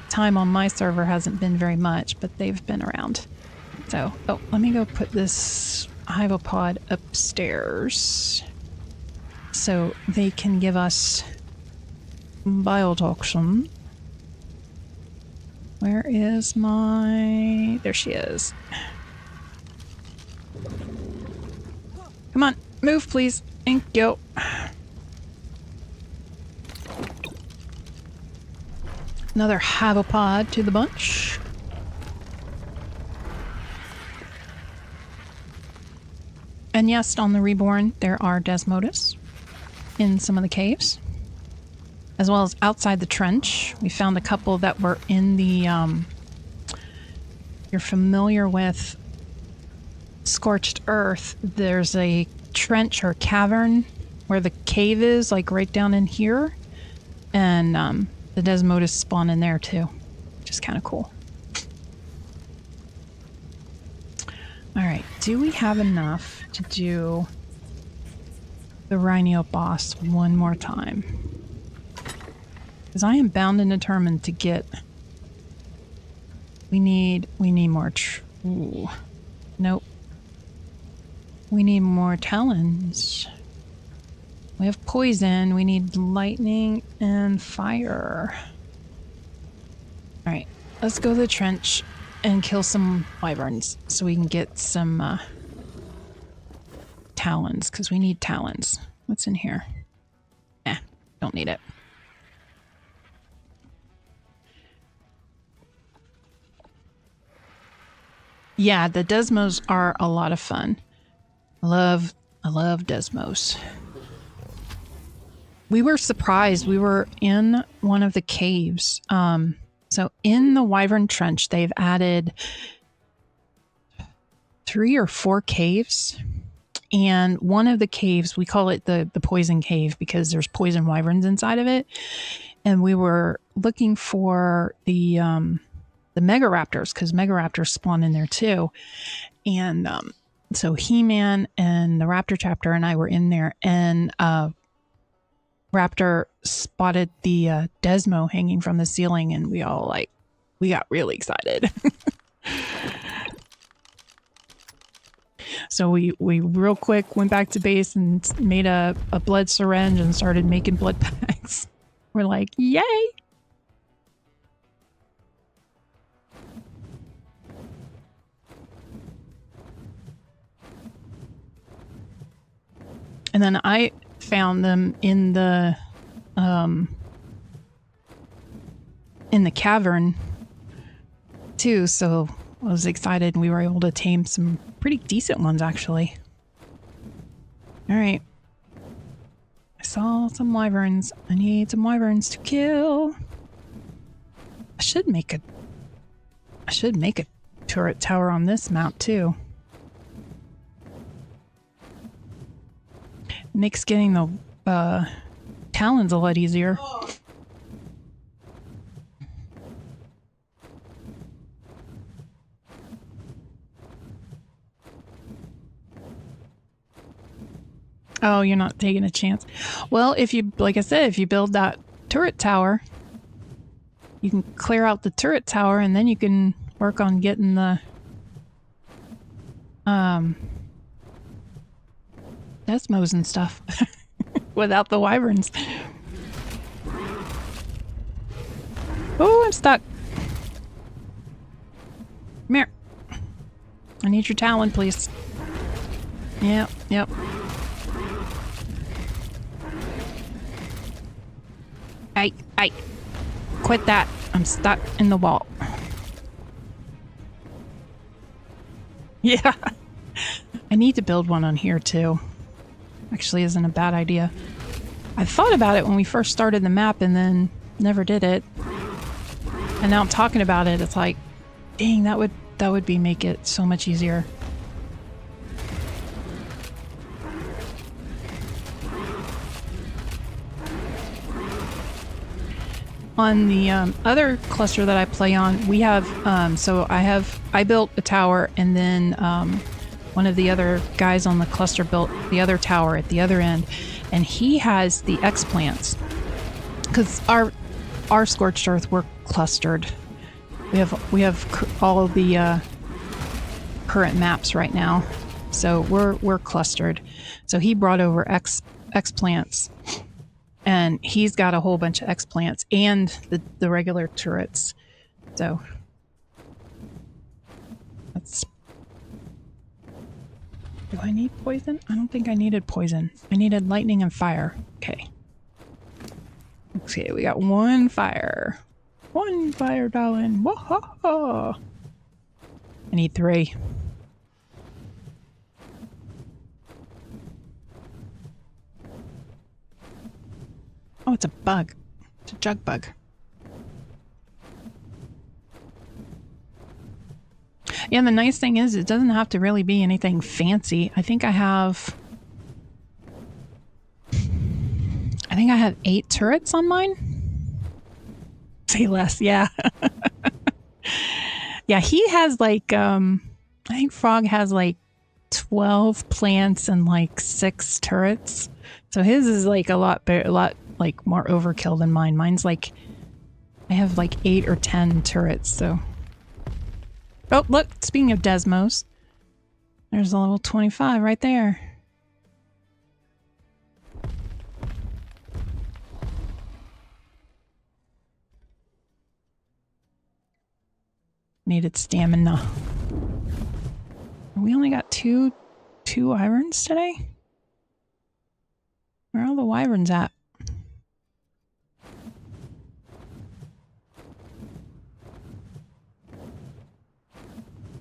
time on my server hasn't been very much, but they've been around. So, let me go put this hivopod upstairs so they can give us biotoxin. Where is my... There she is. Come on, move please. Thank you. Another havopod to the bunch. And yes, on the Reborn, there are Desmodus in some of the caves, as well as outside the trench. We found a couple that were in the, you're familiar with Scorched Earth. There's a trench or cavern where the cave is, like right down in here. And, the Desmodus spawn in there too, which is kind of cool. Alright, do we have enough to do the Rhino boss one more time? Because I am bound and determined to get... We need more... Ooh. Nope. We need more talons. We have poison, we need lightning and fire. Alright, let's go to the trench and kill some wyverns so we can get some talons, because we need talons. What's in here? Don't need it. Yeah, the Desmos are a lot of fun. I love Desmos. We were surprised. We were in one of the caves. So in the Wyvern Trench, they've added 3 or 4 caves. And one of the caves, we call it the poison cave because there's poison wyverns inside of it. And we were looking for the Mega Raptors because Mega Raptors spawn in there too. And so He-Man and the Raptor Chapter and I were in there, and Raptor spotted the Desmo hanging from the ceiling, and we got really excited. So we real quick went back to base and made a blood syringe and started making blood packs. We're like, yay! And then I found them in the cavern too, so I was excited and we were able to tame some pretty decent ones actually. Alright. I saw some wyverns. I need some wyverns to kill. I should make a turret tower on this mount too. Makes getting the talons a lot easier. Oh, you're not taking a chance. Well, if you, like I said, if you build that turret tower, you can clear out the turret tower and then you can work on getting the Desmos and stuff without the wyverns. Oh, I'm stuck. Come here. I need your talon, please. Yep, yep. Hey, quit that. I'm stuck in the wall. Yeah. I need to build one on here too. Actually isn't a bad idea. I thought about it when we first started the map and then never did it. And now I'm talking about it, it's like, dang, that would make it so much easier. On the other cluster that I play on, we have, I built a tower, and then one of the other guys on the cluster built the other tower at the other end, and he has the X plants. Because our Scorched Earth, we're clustered. We have all of the current maps right now, so we're clustered. So he brought over X plants. And he's got a whole bunch of X plants and the regular turrets. So that's. Do I need poison? I don't think I needed poison. I needed lightning and fire. Okay. Okay, we got one fire. One fire, darling. Whoa-ho-ho. I need 3. Oh, it's a bug. It's a jug bug. Yeah, and the nice thing is it doesn't have to really be anything fancy. I think I have 8 turrets on mine. Say less, yeah. Yeah, he has like, I think Frog has like 12 plants and like 6 turrets. So his is like a lot like more overkill than mine. Mine's like, I have like 8 or 10 turrets, so. Oh, look, speaking of Desmos, there's a level 25 right there. Needed stamina. We only got two wyverns today? Where are all the wyverns at?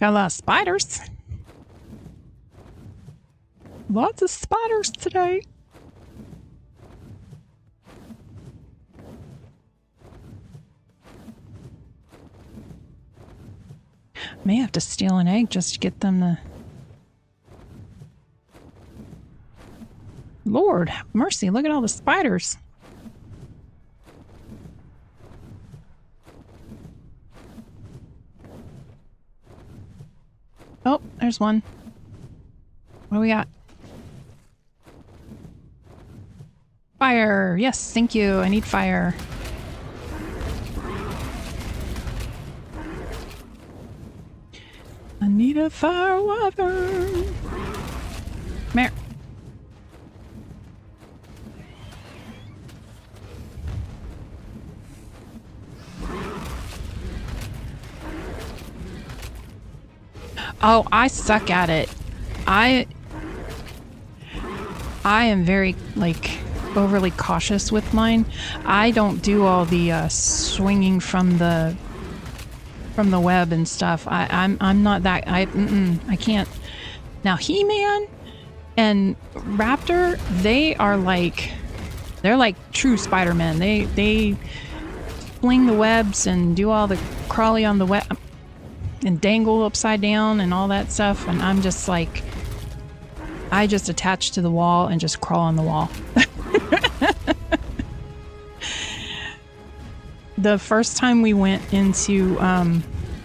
Got a lot of spiders. Lots of spiders today. May have to steal an egg just to get them to... Lord, have mercy, look at all the spiders. Oh, there's one. What do we got? Fire! Yes, thank you. I need fire. I need a fire wyvern. Come here. Oh, I suck at it. I am very, like, overly cautious with mine. I don't do all the swinging from the web and stuff. I'm not that. I can't. Now He-Man and Raptor, they're like true Spider-Men. They fling the webs and do all the crawly on the web and dangle upside down and all that stuff, and I'm just like, I just attach to the wall and just crawl on the wall. The first time we went into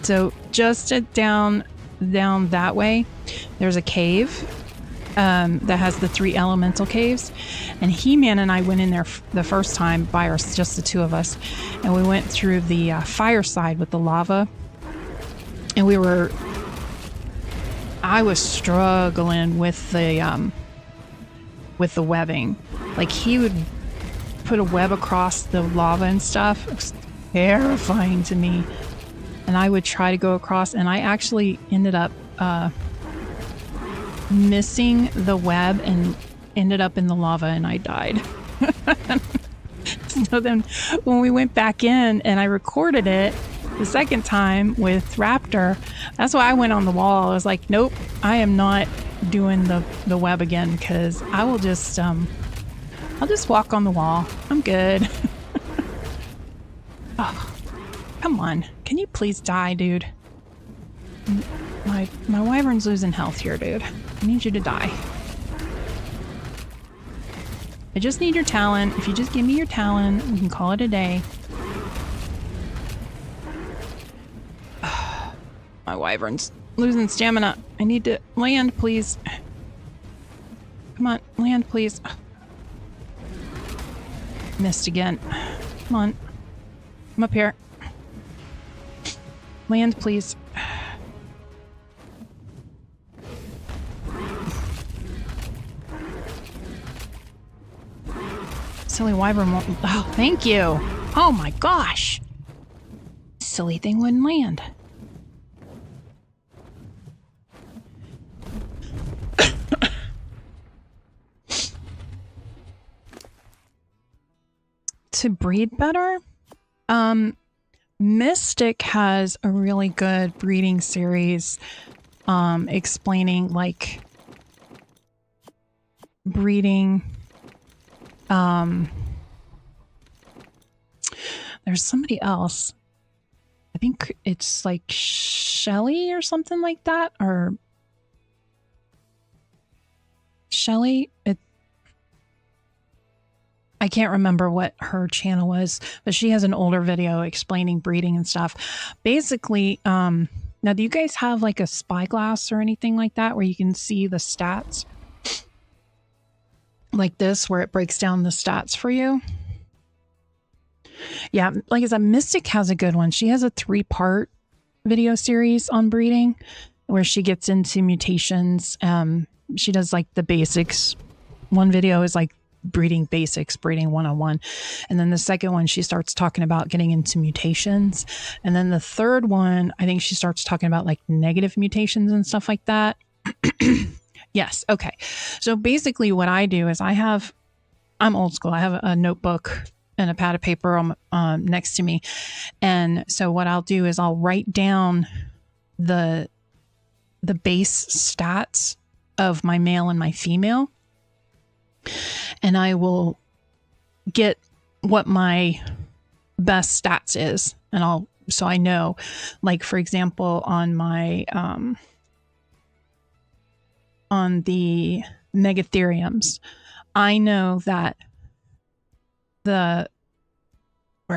so just down that way, there's a cave that has the 3 elemental caves, and He-Man and I went in there the first time by just the 2 of us, and we went through the fire side with the lava. And I was struggling with the webbing. Like, he would put a web across the lava and stuff. terrifying to me. And I would try to go across, and I actually ended up missing the web and ended up in the lava, and I died. So then when we went back in and I recorded it the second time with Raptor, that's why I went on the wall. I was like, nope, I am not doing the web again, because I will just I'll just walk on the wall. I'm good. Oh, come on. Can you please die, dude? My wyvern's losing health here, dude. I need you to die. I just need your talent. If you just give me your talent, we can call it a day. My wyvern's losing stamina. I need to land, please. Come on, land, please. Missed again. Come on. Come up here. Land, please. Silly wyvern won't... Oh, thank you. Oh my gosh. Silly thing wouldn't land. To breed better? Mystic has a really good breeding series explaining like breeding. There's somebody else. I think it's like Shelly or something like that, or Shelly. I can't remember what her channel was, but she has an older video explaining breeding and stuff. Basically, now do you guys have like a Spyglass or anything like that where you can see the stats? Like this, where it breaks down the stats for you? Yeah, like I said, Mystic has a good one. She has a 3-part video series on breeding where she gets into mutations. She does like the basics. One video is like breeding basics, breeding 101. And then the second one, she starts talking about getting into mutations. And then the third one, I think she starts talking about like negative mutations and stuff like that. Yes. Okay. So basically what I do is I'm old school. I have a notebook and a pad of paper next to me. And so what I'll do is I'll write down the base stats of my male and my female. And I will get what my best stats is. And so I know, like, for example, on my, on the Megatheriums, I know that where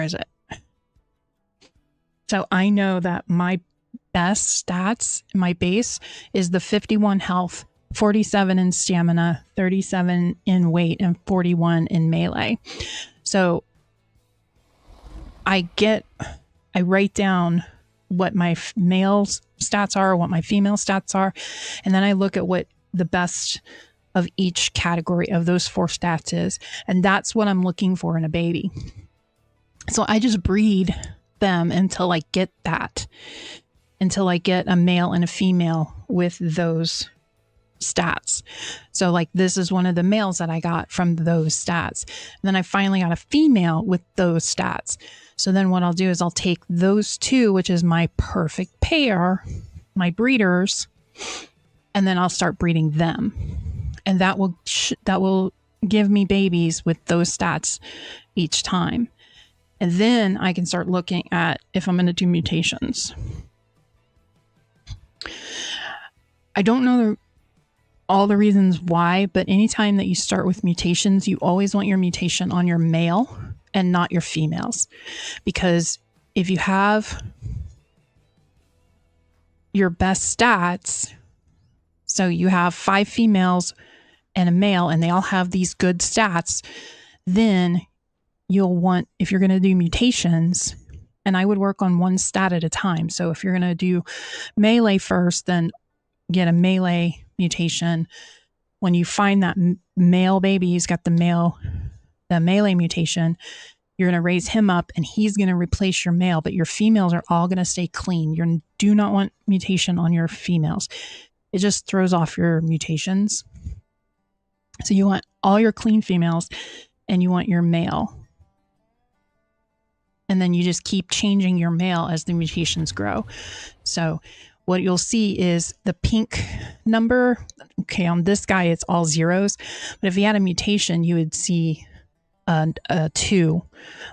is it? So I know that my best stats, my base, is the 51 health, 47 in stamina, 37 in weight, and 41 in melee. So I write down what my male stats are, what my female stats are, and then I look at what the best of each category of those 4 stats is, and that's what I'm looking for in a baby. So I just breed them until I get that, until I get a male and a female with those stats. So like this is one of the males that I got from those stats. And then I finally got a female with those stats. So then what I'll do is I'll take those 2, which is my perfect pair, my breeders, and then I'll start breeding them. And that will give me babies with those stats each time. And then I can start looking at if I'm going to do mutations. I don't know all the reasons why, but anytime that you start with mutations, you always want your mutation on your male and not your females. Because if you have your best stats, so you have 5 females and a male, and they all have these good stats, then you'll want, if you're going to do mutations, and I would work on one stat at a time. So if you're going to do melee first, then get a melee mutation. When you find that male baby, he's got the melee mutation, You're going to raise him up and he's going to replace your male, but your females are all going to stay clean. You do not want mutation on your females. It just throws off your mutations. So you want all your clean females and you want your male. And then you just keep changing your male as the mutations grow. So what you'll see is the pink number. Okay, on this guy, it's all zeros. But if he had a mutation, you would see a 2.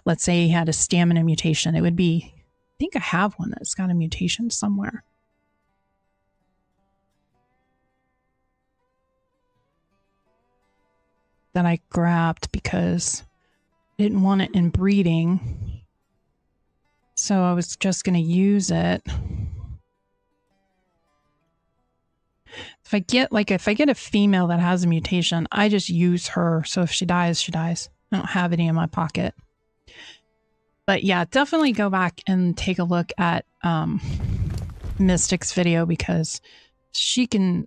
Let's say he had a stamina mutation. It would be, I think I have one that's got a mutation somewhere. That I grabbed because I didn't want it in breeding. So I was just going to use it. If I get a female that has a mutation, I just use her. So if she dies, she dies. I don't have any in my pocket. But yeah, definitely go back and take a look at Mystic's video because she can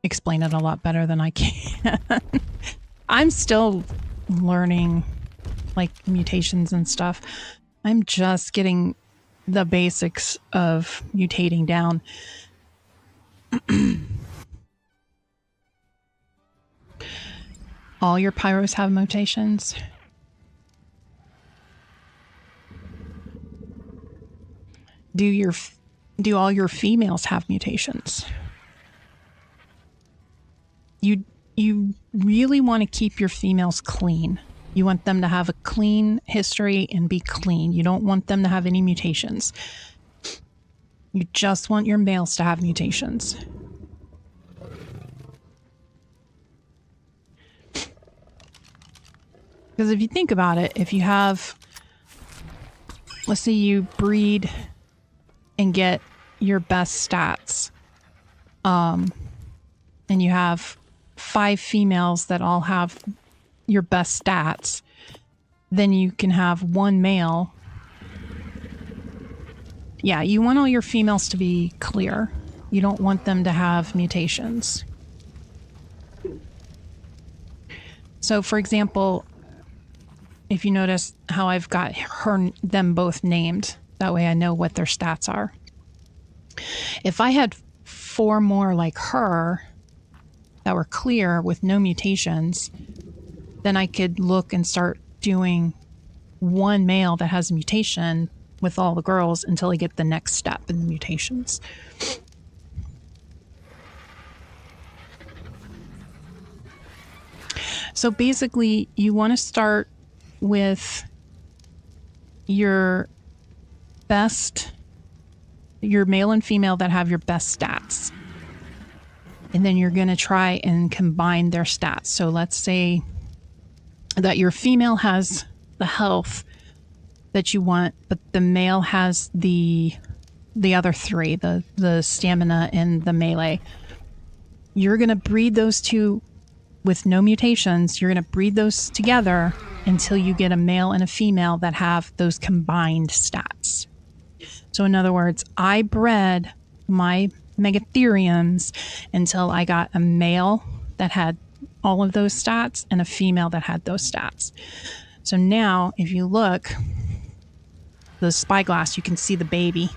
explain it a lot better than I can. I'm still learning like mutations and stuff. I'm just getting the basics of mutating down. All your pyros have mutations. Do all your females have mutations? You really want to keep your females clean. You want them to have a clean history and be clean. You don't want them to have any mutations. You just want your males to have mutations. Because if you think about it, if you have, let's say you breed and get your best stats, and you have 5 females that all have your best stats, then you can have 1 male. Yeah, you want all your females to be clear. You don't want them to have mutations. So for example, if you notice how I've got them both named, that way I know what their stats are. If I had 4 more like her that were clear with no mutations, then I could look and start doing 1 male that has a mutation with all the girls until I get the next step in the mutations. So basically, you want to start with your male and female that have your best stats. And then you're going to try and combine their stats. So let's say that your female has the health that you want, but the male has the other 3, the stamina and the melee. You're going to breed those 2 with no mutations. You're going to breed those together until you get a male and a female that have those combined stats. So in other words, I bred my Megatheriums until I got a male that had all of those stats and a female that had those stats. So now if you look, the Spyglass, you can see the baby.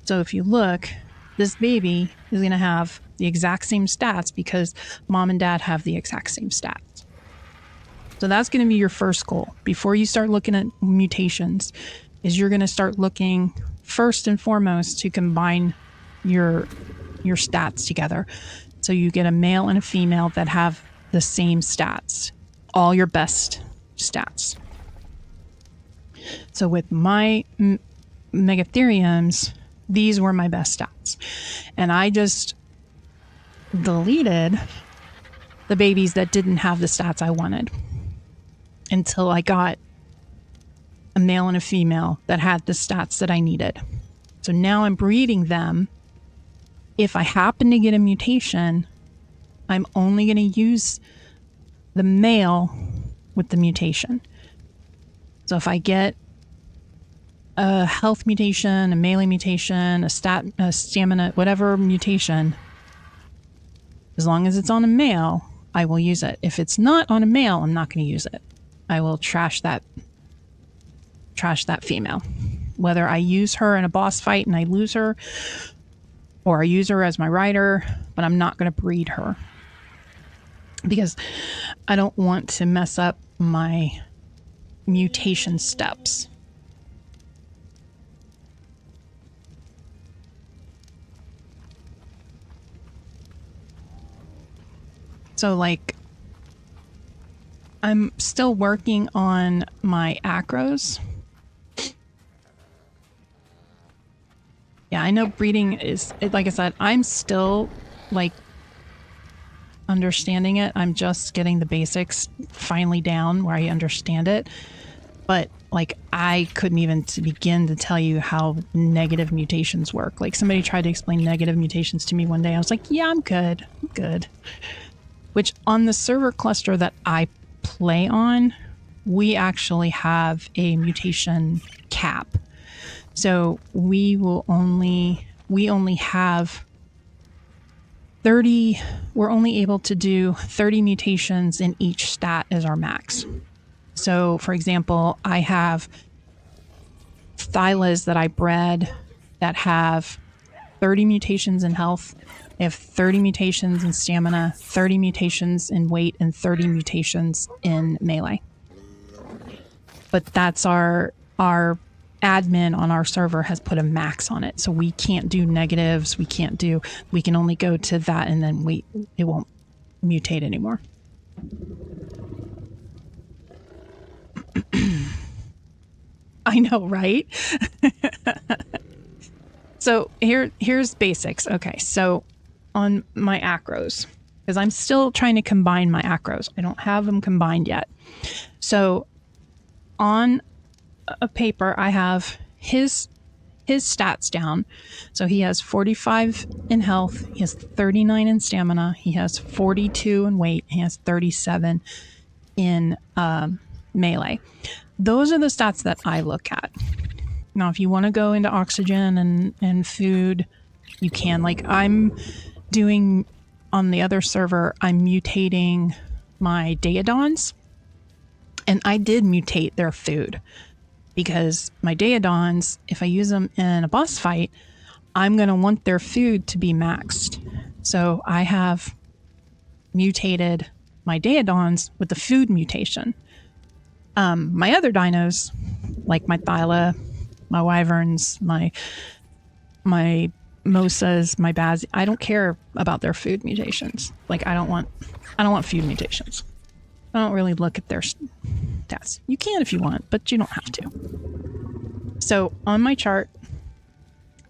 So if you look, this baby is going to have the exact same stats because mom and dad have the exact same stats. So that's going to be your first goal. Before you start looking at mutations, is you're going to start looking first and foremost to combine your stats together. So you get a male and a female that have the same stats, all your best stats. So with my Megatheriums, these were my best stats. And I just deleted the babies that didn't have the stats I wanted until I got a male and a female that had the stats that I needed. So now I'm breeding them. If I happen to get a mutation, I'm only going to use the male with the mutation. So if I get a health mutation, a melee mutation, a stamina, whatever mutation, as long as it's on a male, I will use it. If it's not on a male, I'm not going to use it. I will trash that trash that female. Whether I use her in a boss fight and I lose her, or I use her as my rider, but I'm not going to breed her. Because I don't want to mess up my mutation steps. So, like, I'm still working on my acros. Yeah, I know breeding is, like I said, I'm still, like, understanding it. I'm just getting the basics finally down where I understand it. But, like, I couldn't even begin to tell you how negative mutations work. Like, somebody tried to explain negative mutations to me one day. I was like, yeah, I'm good. I'm good. Which, on the server cluster that I play on, we actually have a mutation cap. So we only have 30, we're only able to do 30 mutations in each stat as our max. So, for example, I have Thylas that I bred that have 30 mutations in health. They have 30 mutations in stamina, 30 mutations in weight, and 30 mutations in melee. But that's our admin on our server has put a max on it. So we can't do negatives. We can only go to that, and then it won't mutate anymore. I know, right? So here's basics. Okay, so on my acros, because I'm still trying to combine my acros. I don't have them combined yet. So on a paper, I have his stats down. So he has 45 in health, he has 39 in stamina, he has 42 in weight, he has 37 in melee. Those are the stats that I look at. Now, if you want to go into oxygen and food, you can. Like, I'm doing on the other server, I'm mutating my Daedons, and I did mutate their food because my Daedons, if I use them in a boss fight, I'm going to want their food to be maxed. So I have mutated my Daedons with the food mutation. My other dinos, like my Thyla, my Wyverns, my Mosas, my Baz, I don't care about their food mutations. Like, I don't want food mutations. I don't really look at their stats. You can if you want, but you don't have to. So on my chart,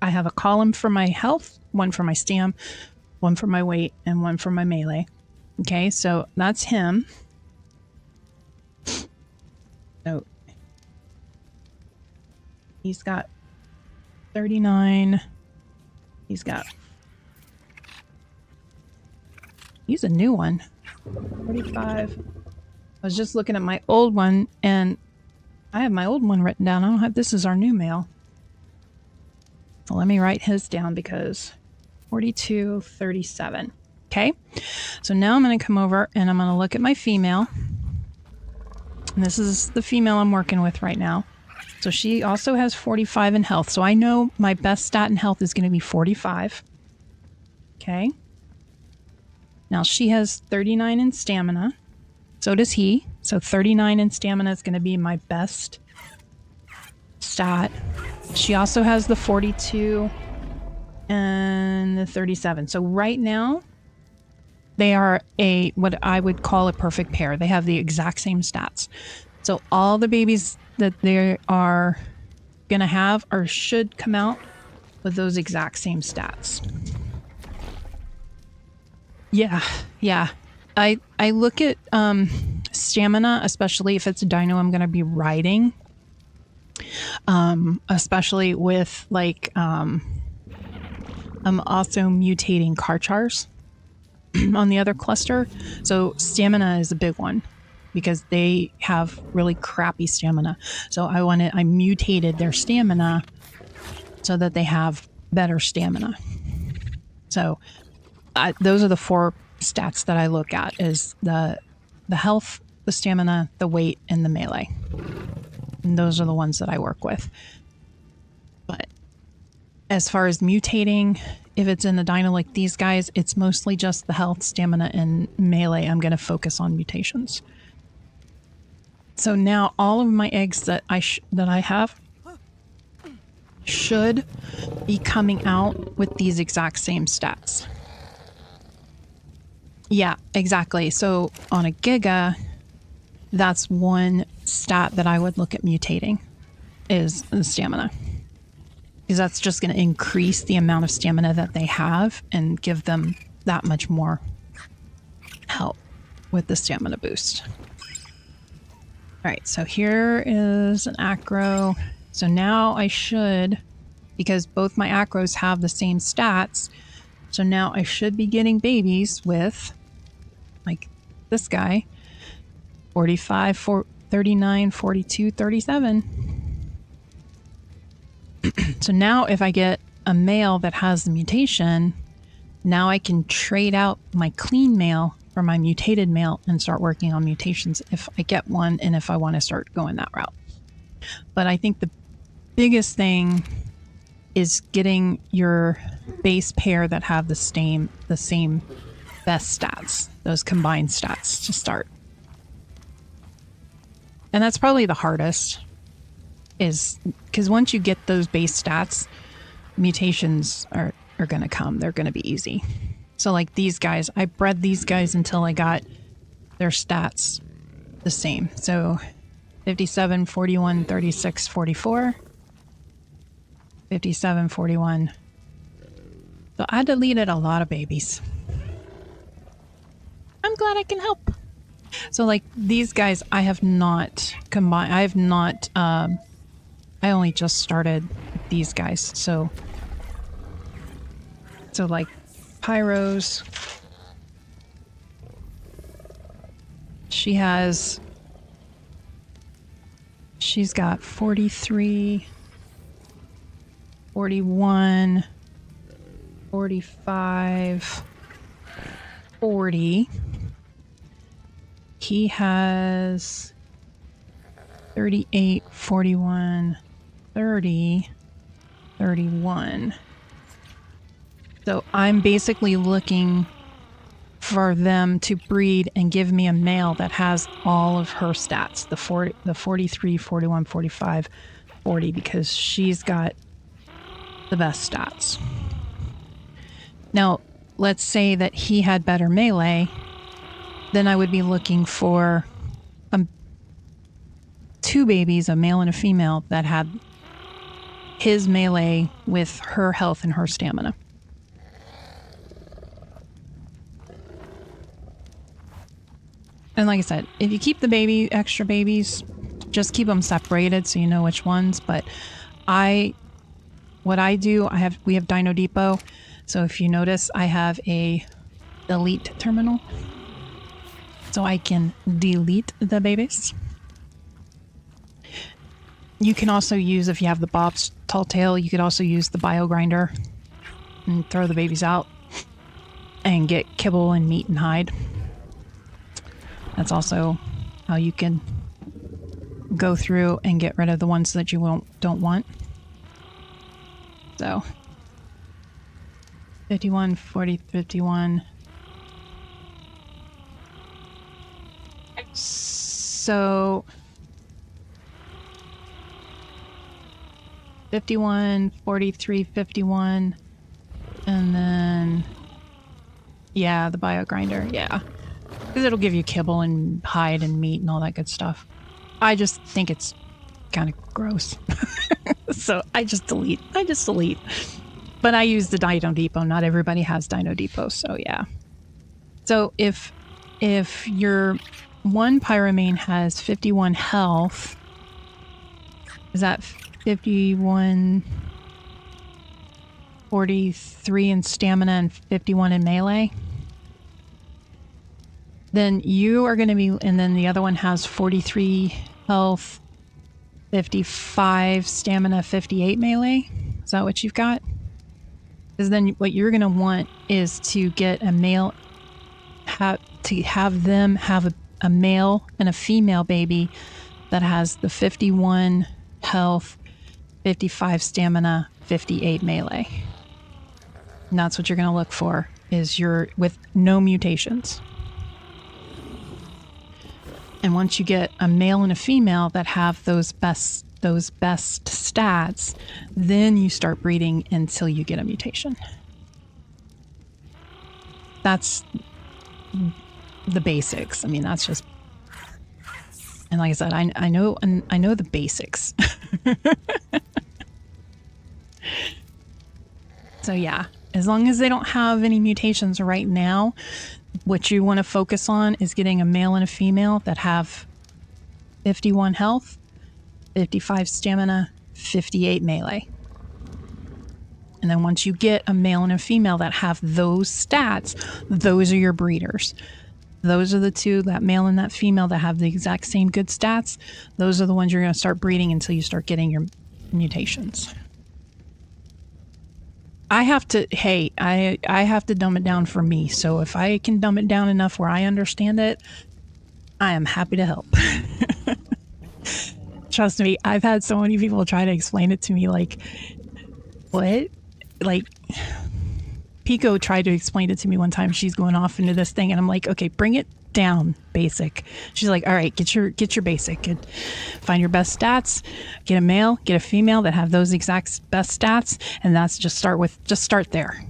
I have a column for my health, one for my stam, one for my weight, and one for my melee. Okay, so that's him. So he's got 39. He's a new one. 45. I was just looking at my old one, and I have my old one written down. I don't have, this is our new male. So let me write his down because 42, 37. Okay. So now I'm going to come over and I'm going to look at my female. And this is the female I'm working with right now. So she also has 45 in health. So I know my best stat in health is going to be 45. Okay. Now she has 39 in stamina. So does he. So 39 in stamina is going to be my best stat. She also has the 42 and the 37. So right now, they are what I would call a perfect pair. They have the exact same stats. So all the babies that they are going to have or should come out with those exact same stats. Yeah. I look at stamina, especially if it's a dino I'm going to be riding. Especially with, like, I'm also mutating Karchars on the other cluster. So stamina is a big one because they have really crappy stamina. So I mutated their stamina so that they have better stamina. So those are the 4 stats that I look at: is the health, the stamina, the weight, and the melee. And those are the ones that I work with. But as far as mutating, if it's in a dino like these guys, it's mostly just the health, stamina, and melee. I'm going to focus on mutations. So now all of my eggs that I have should be coming out with these exact same stats. Yeah, exactly. So on a Giga, that's one stat that I would look at mutating, is the stamina. Because that's just going to increase the amount of stamina that they have and give them that much more help with the stamina boost. Alright, so here is an acro. So now I should, because both my acros have the same stats, so now I should be getting babies with, like this guy, 45, 39, 42, 37. So now if I get a male that has the mutation, now I can trade out my clean male for my mutated male and start working on mutations if I get one and if I want to start going that route. But I think the biggest thing is getting your base pair that have the same best stats, those combined stats to start. And that's probably the hardest, is because once you get those base stats, mutations are going to come. They're going to be easy. So like these guys, I bred these guys until I got their stats the same. So 57, 41, 36, 44. 57, 41. So I deleted a lot of babies. I'm glad I can help. So like these guys, I have not combined. I have not, I only just started these guys. So like Pyros, she's got 43, 41, 45, 40. He has 38, 41, 30, 31. So I'm basically looking for them to breed and give me a male that has all of her stats, the 43, 41, 45, 40, because she's got the best stats. Now, let's say that he had better melee, then I would be looking for two babies, a male and a female, that had his melee with her health and her stamina. And like I said, if you keep the extra babies, just keep them separated so you know which ones. But what I do, we have Dino Depot. So if you notice, I have a delete terminal. So I can delete the babies. You can also use, if you have the Bob's Tall Tail, you could also use the bio grinder and throw the babies out and get kibble and meat and hide. That's also how you can go through and get rid of the ones that you don't want. So 51, 40, 51. So 51, 43, 51, and then yeah, the bio grinder, yeah. Because it'll give you kibble and hide and meat and all that good stuff. I just think it's kind of gross. So I just delete. But I use the Dino Depot. Not everybody has Dino Depot, so yeah. So if your one Pyromane has 51 health, is that 51, 43 in stamina and 51 in melee? Then you are going to be, and then the other one has 43 health, 55 stamina, 58 melee. Is that what you've got? Because then what you're going to want is to get a male, to have them have a male and a female baby that has the 51 health, 55 stamina, 58 melee. And that's what you're going to look for, is your with no mutations. And once you get a male and a female that have those best stats, then you start breeding until you get a mutation. That's the basics. I mean, that's just, and like I said, I know the basics. So yeah, as long as they don't have any mutations right now, what you want to focus on is getting a male and a female that have 51 health, 55 stamina, 58 melee. And then once you get a male and a female that have those stats, those are your breeders. Those are the two, that male and that female that have the exact same good stats. Those are the ones you're going to start breeding until you start getting your mutations. I have to dumb it down for me. So if I can dumb it down enough where I understand it, I am happy to help. Trust me, I've had so many people try to explain it to me like, what? Like, Pico tried to explain it to me one time. She's going off into this thing and I'm like, okay, bring it down, basic. She's like, all right, get your basic. Find your best stats, get a male, get a female that have those exact best stats, and that's just start there.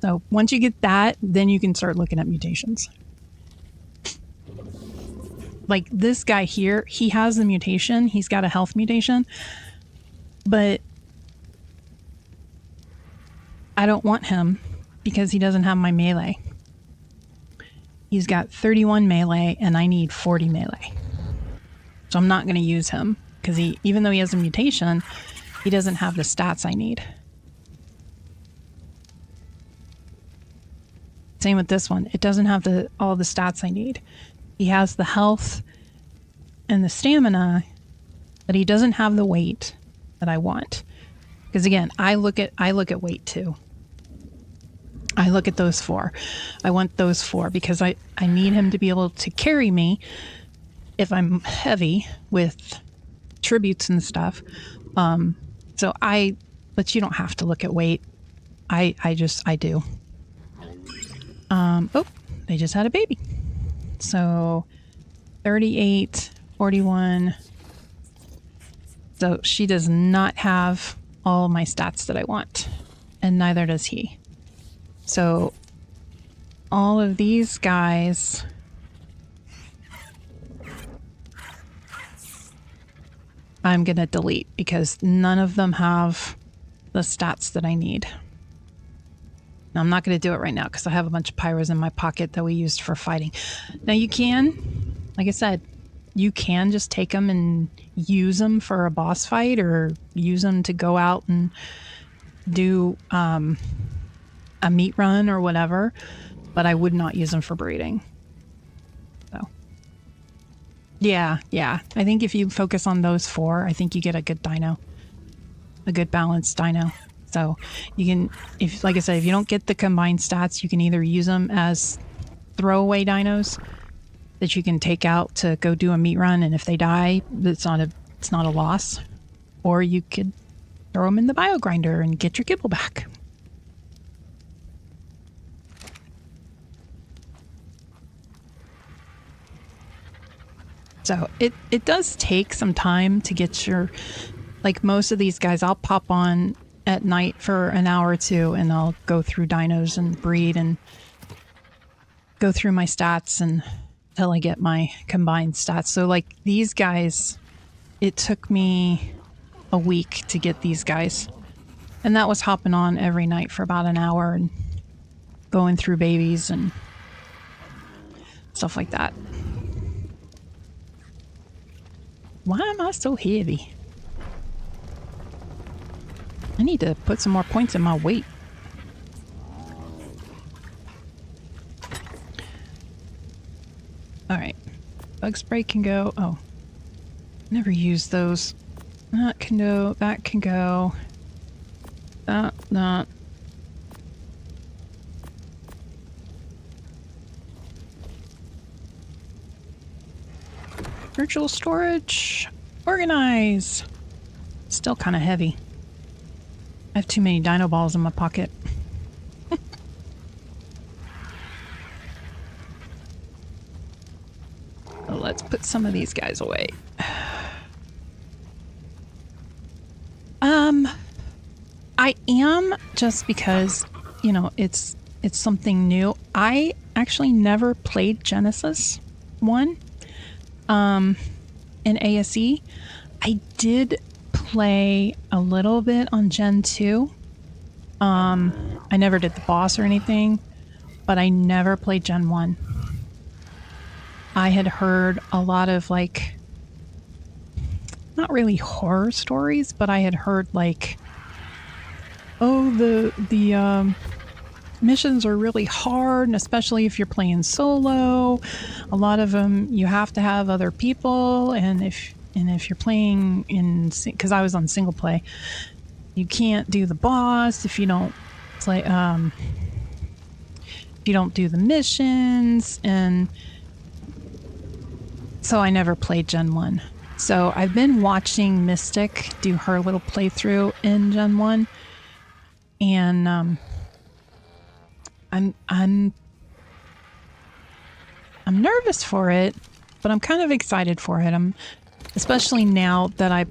So once you get that, then you can start looking at mutations. Like this guy here, he has the mutation. He's got a health mutation, but I don't want him because he doesn't have my melee. He's got 31 melee and I need 40 melee. So I'm not going to use him because even though he has a mutation, he doesn't have the stats I need. Same with this one. It doesn't have all the stats I need. He has the health and the stamina, but he doesn't have the weight that I want. Because again, I look at weight too. I look at those 4. I want those 4 because I need him to be able to carry me if I'm heavy with tributes and stuff. But you don't have to look at weight. I do. Oh, they just had a baby. So 38, 41. So she does not have all my stats that I want, and neither does he. So all of these guys I'm going to delete because none of them have the stats that I need. Now, I'm not going to do it right now because I have a bunch of pyros in my pocket that we used for fighting. Now you can, like I said, you can just take them and use them for a boss fight or use them to go out and do a meat run or whatever, but I would not use them for breeding. So yeah, I think if you focus on those 4, I think you get a good dino, a good balanced dino. So you can, like I said, if you don't get the combined stats, you can either use them as throwaway dinos that you can take out to go do a meat run, and if they die, it's not a loss. Or you could throw them in the bio grinder and get your kibble back. So it does take some time to get your, like most of these guys, I'll pop on at night for an hour or two and I'll go through dinos and breed and go through my stats until I get my combined stats. So like these guys, it took me a week to get these guys. And that was hopping on every night for about an hour and going through babies and stuff like that. Why am I so heavy? I need to put some more points in my weight. Alright. Bug spray can go. Oh. Never used those. That can go. That can go. That. Virtual storage. Organize. Still kind of heavy. I have too many dino balls in my pocket. So let's put some of these guys away. I am, just because, you know, it's something new. I actually never played Genesis 1 in ASE. I did play a little bit on Gen 2. I never did the boss or anything, but I never played Gen 1. I had heard a lot of, like, not really horror stories, but I had heard, like, oh, the missions are really hard, and especially if you're playing solo. A lot of them you have to have other people, and if you're playing in, because I was on single play, you can't do the boss if you don't play, if you don't do the missions, and so I never played Gen 1. So I've been watching Mystic do her little playthrough in Gen 1, and I'm nervous for it, but I'm kind of excited for it. Especially now that I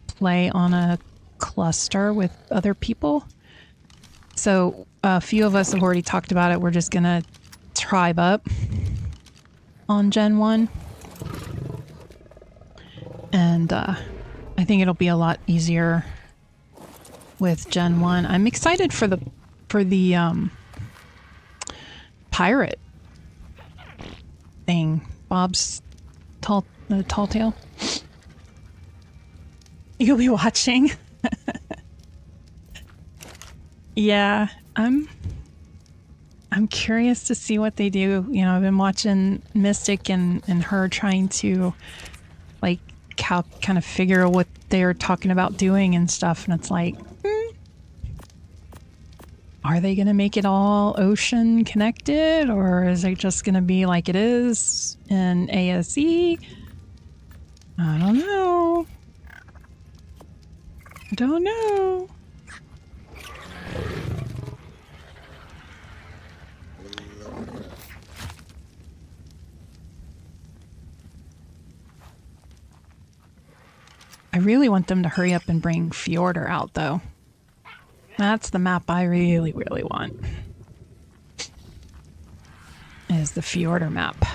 play on a cluster with other people. So a few of us have already talked about it. We're just gonna tribe up on Gen 1. And I think it'll be a lot easier with Gen 1. I'm excited for the pirate thing. Bob's tall tale. You'll be watching. Yeah, I'm curious to see what they do. You know, I've been watching Mystic and her trying to, like, kind of figure what they're talking about doing and stuff, and it's like, are they gonna make it all ocean connected, or is it just gonna be like it is in ASE? I don't know. I don't know. I really want them to hurry up and bring Fjordur out, though. That's the map I really, really want. Is the Fjordur map.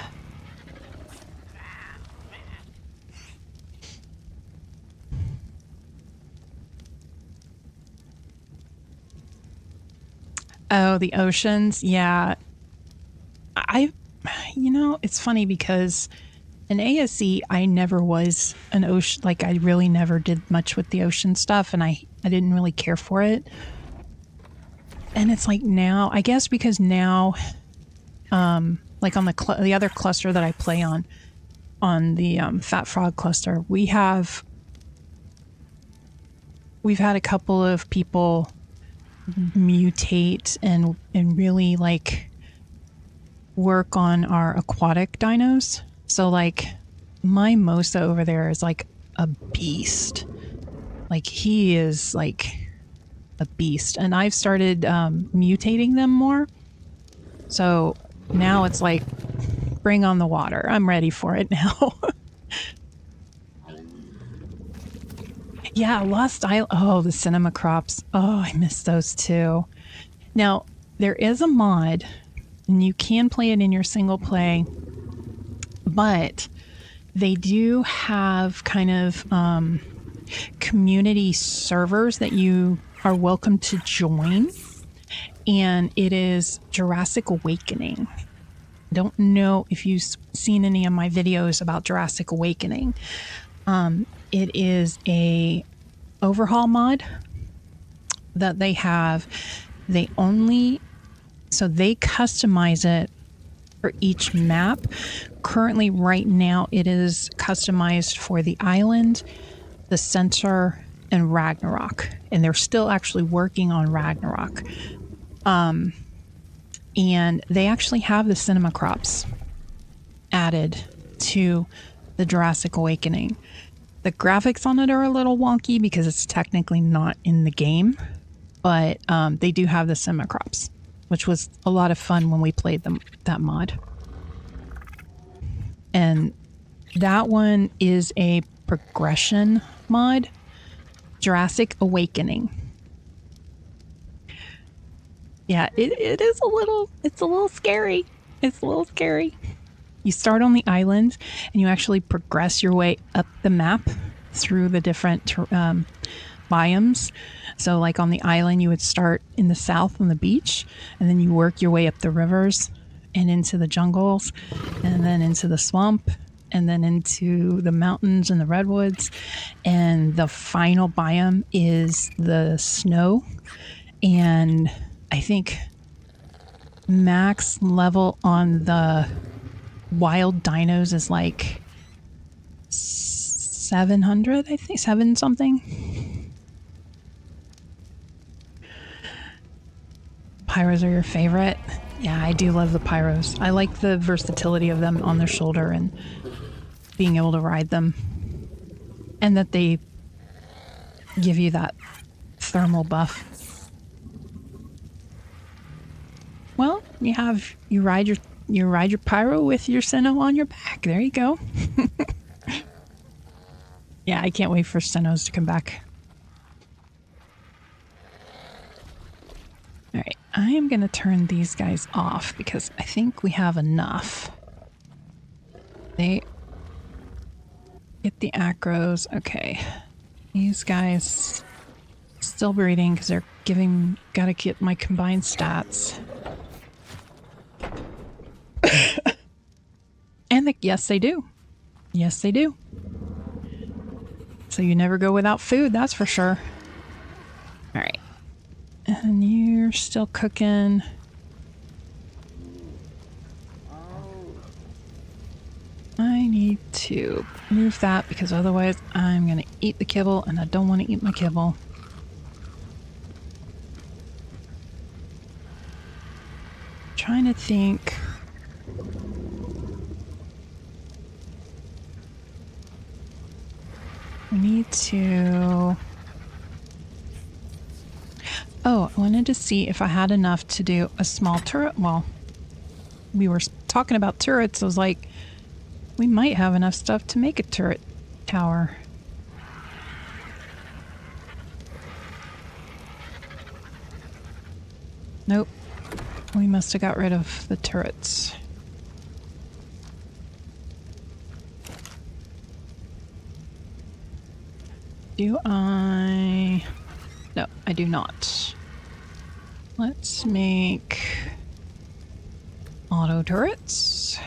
Oh, the oceans? Yeah. You know, it's funny because in ASE, I never was an ocean, like, I really never did much with the ocean stuff, and I didn't really care for it. And it's like now, I guess because now, like on the other cluster that I play on the Fat Frog cluster, we've had a couple of people mutate and really, like, work on our aquatic dinos. So, like, my Mosa over there is like a beast. Like, he is like a beast. And I've started mutating them more. So now it's like, bring on the water. I'm ready for it now. Yeah, Lost Island. Oh, the cinema crops. Oh, I miss those too. Now, there is a mod, and you can play it in your single play, but they do have kind of community servers that you are welcome to join, and it is Jurassic Awakening. I don't know if you've seen any of my videos about Jurassic Awakening. It is a overhaul mod that they have. They customize it for each map. Currently, right now, it is customized for the island, the center, and Ragnarok. And they're still actually working on Ragnarok. And they actually have the cinema crops added to the the Jurassic Awakening. The graphics on it are a little wonky because it's technically not in the game, but they do have the semicrops, which was a lot of fun when we played that mod. And that one is a progression mod, Jurassic Awakening. Yeah, it is it's a little scary. It's a little scary. You start on the island and you actually progress your way up the map through the different biomes. So like on the island, you would start in the south on the beach, and then you work your way up the rivers and into the jungles, and then into the swamp, and then into the mountains and the redwoods. And the final biome is the snow. And I think max level on the wild dinos is like 700, I think, 7 something. Pyros are your favorite? Yeah, I do love the pyros. I like the versatility of them on their shoulder and being able to ride them. And that they give you that thermal buff. Well, you ride your pyro with your Sinnoh on your back. There you go. Yeah, I can't wait for Sinnohs to come back. Alright, I am going to turn these guys off because I think we have enough. They get the acros. Okay. These guys still breeding because they're gotta get my combined stats. And yes, they do. Yes, they do. So you never go without food, that's for sure. All right. And you're still cooking. I need to move that because otherwise I'm going to eat the kibble and I don't want to eat my kibble. Trying to think. We need to... Oh, I wanted to see if I had enough to do a small turret. Well, we were talking about turrets. I was like, we might have enough stuff to make a turret tower. Nope. We must have got rid of the turrets. Do I... No, I do not. Let's make auto turrets.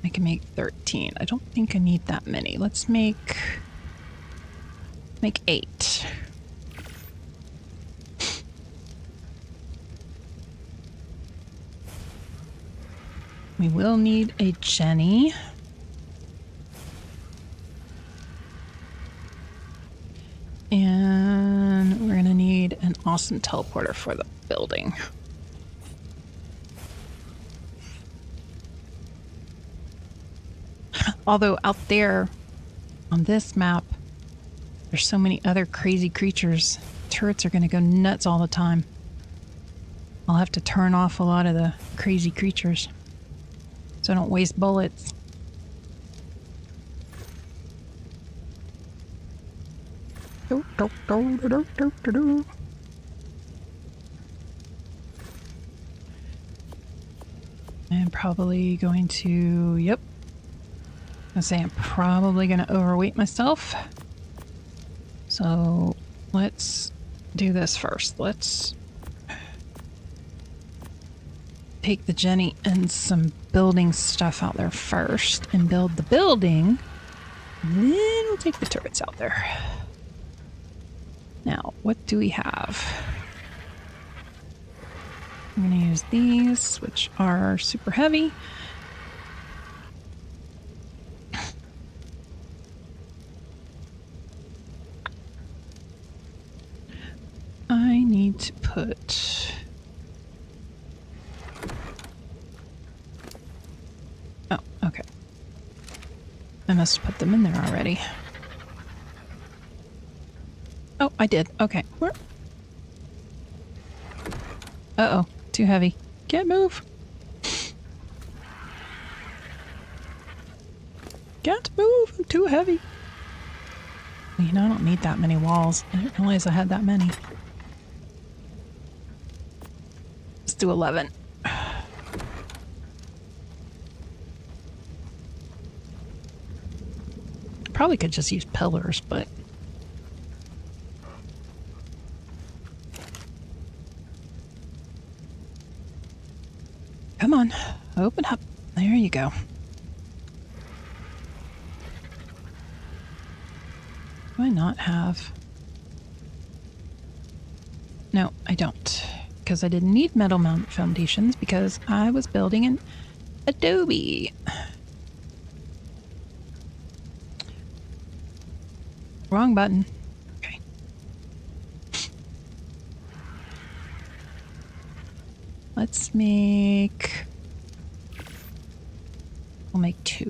I can make 13. I don't think I need that many. Let's make 8. We will need a Jenny. And we're gonna need an awesome teleporter for the building. Although out there on this map, there's so many other crazy creatures. Turrets are gonna go nuts all the time. I'll have to turn off a lot of the crazy creatures so I don't waste bullets. I'm probably going to, yep. I say I'm probably going to overweight myself. So let's do this first. Let's take the Jenny and some building stuff out there first and build the building. And then we'll take the turrets out there. Now, what do we have? I'm going to use these, which are super heavy. I need to put I must have put them in there already. Oh, I did. Okay. Where? Uh-oh. Too heavy. Can't move. Can't move. I'm too heavy. You know, I don't need that many walls. I didn't realize I had that many. Let's do 11. Probably could just use pillars, but... Come on, open up. There you go. Do I not have... No, I don't. Because I didn't need metal mount foundations because I was building an Adobe. Wrong button. Okay. Let's make... We'll make 2.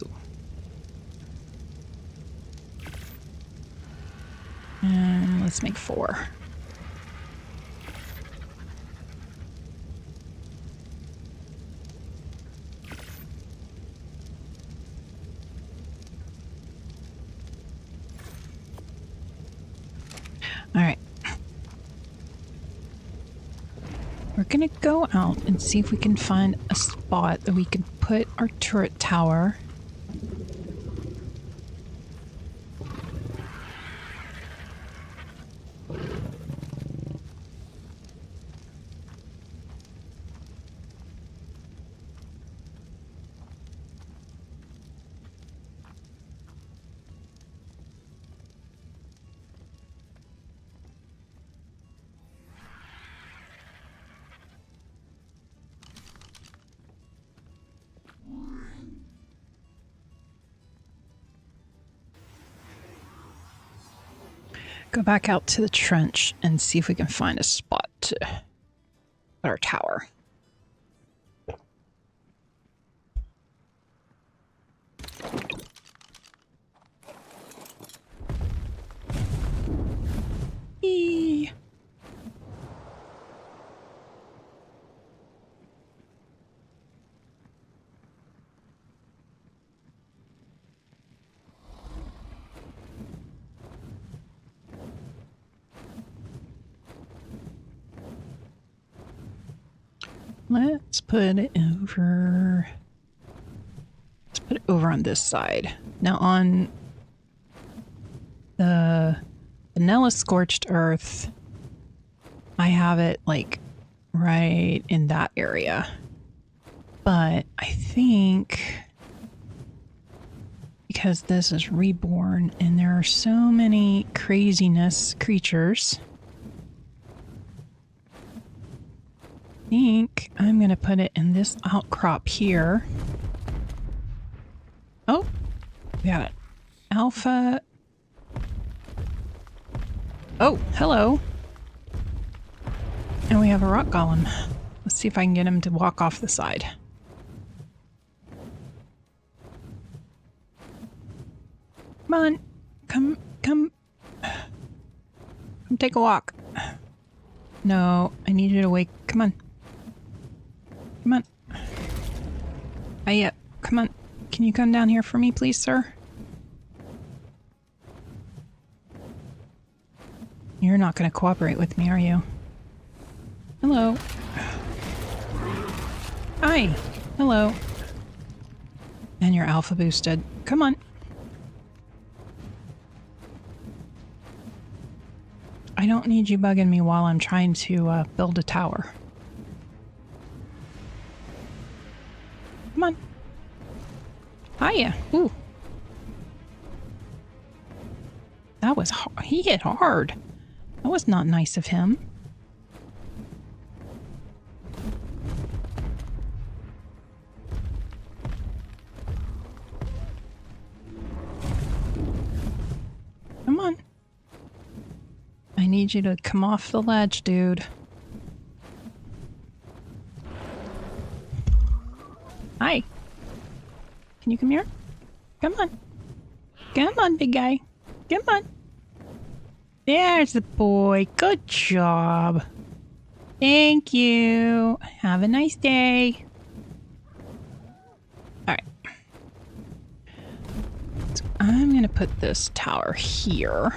And let's make 4. All right. We're gonna go out and see if we can find a spot that we can put our turret tower. Go back out to the trench and see if we can find a spot to put our tower. Eee. Let's put it over. Let's put it over on this side. Now on the vanilla scorched earth, I have it like right in that area. But I think because this is Reborn and there are so many craziness creatures, I think I'm going to put it in this outcrop here. Oh, we got it. Alpha. Oh, hello. And we have a rock golem. Let's see if I can get him to walk off the side. Come on. Come. Come take a walk. No, I need you to wake. Come on. Come on. Hiya. Come on. Can you come down here for me, please, sir? You're not going to cooperate with me, are you? Hello. Hi. Hello. And you're alpha boosted. Come on. I don't need you bugging me while I'm trying to build a tower. Come on. Hiya. Ooh. That was hard. He hit hard. That was not nice of him. Come on. I need you to come off the ledge, dude. Hi. Can you come here? Come on. Come on, big guy. Come on. There's the boy. Good job. Thank you. Have a nice day. Alright. So I'm going to put this tower here.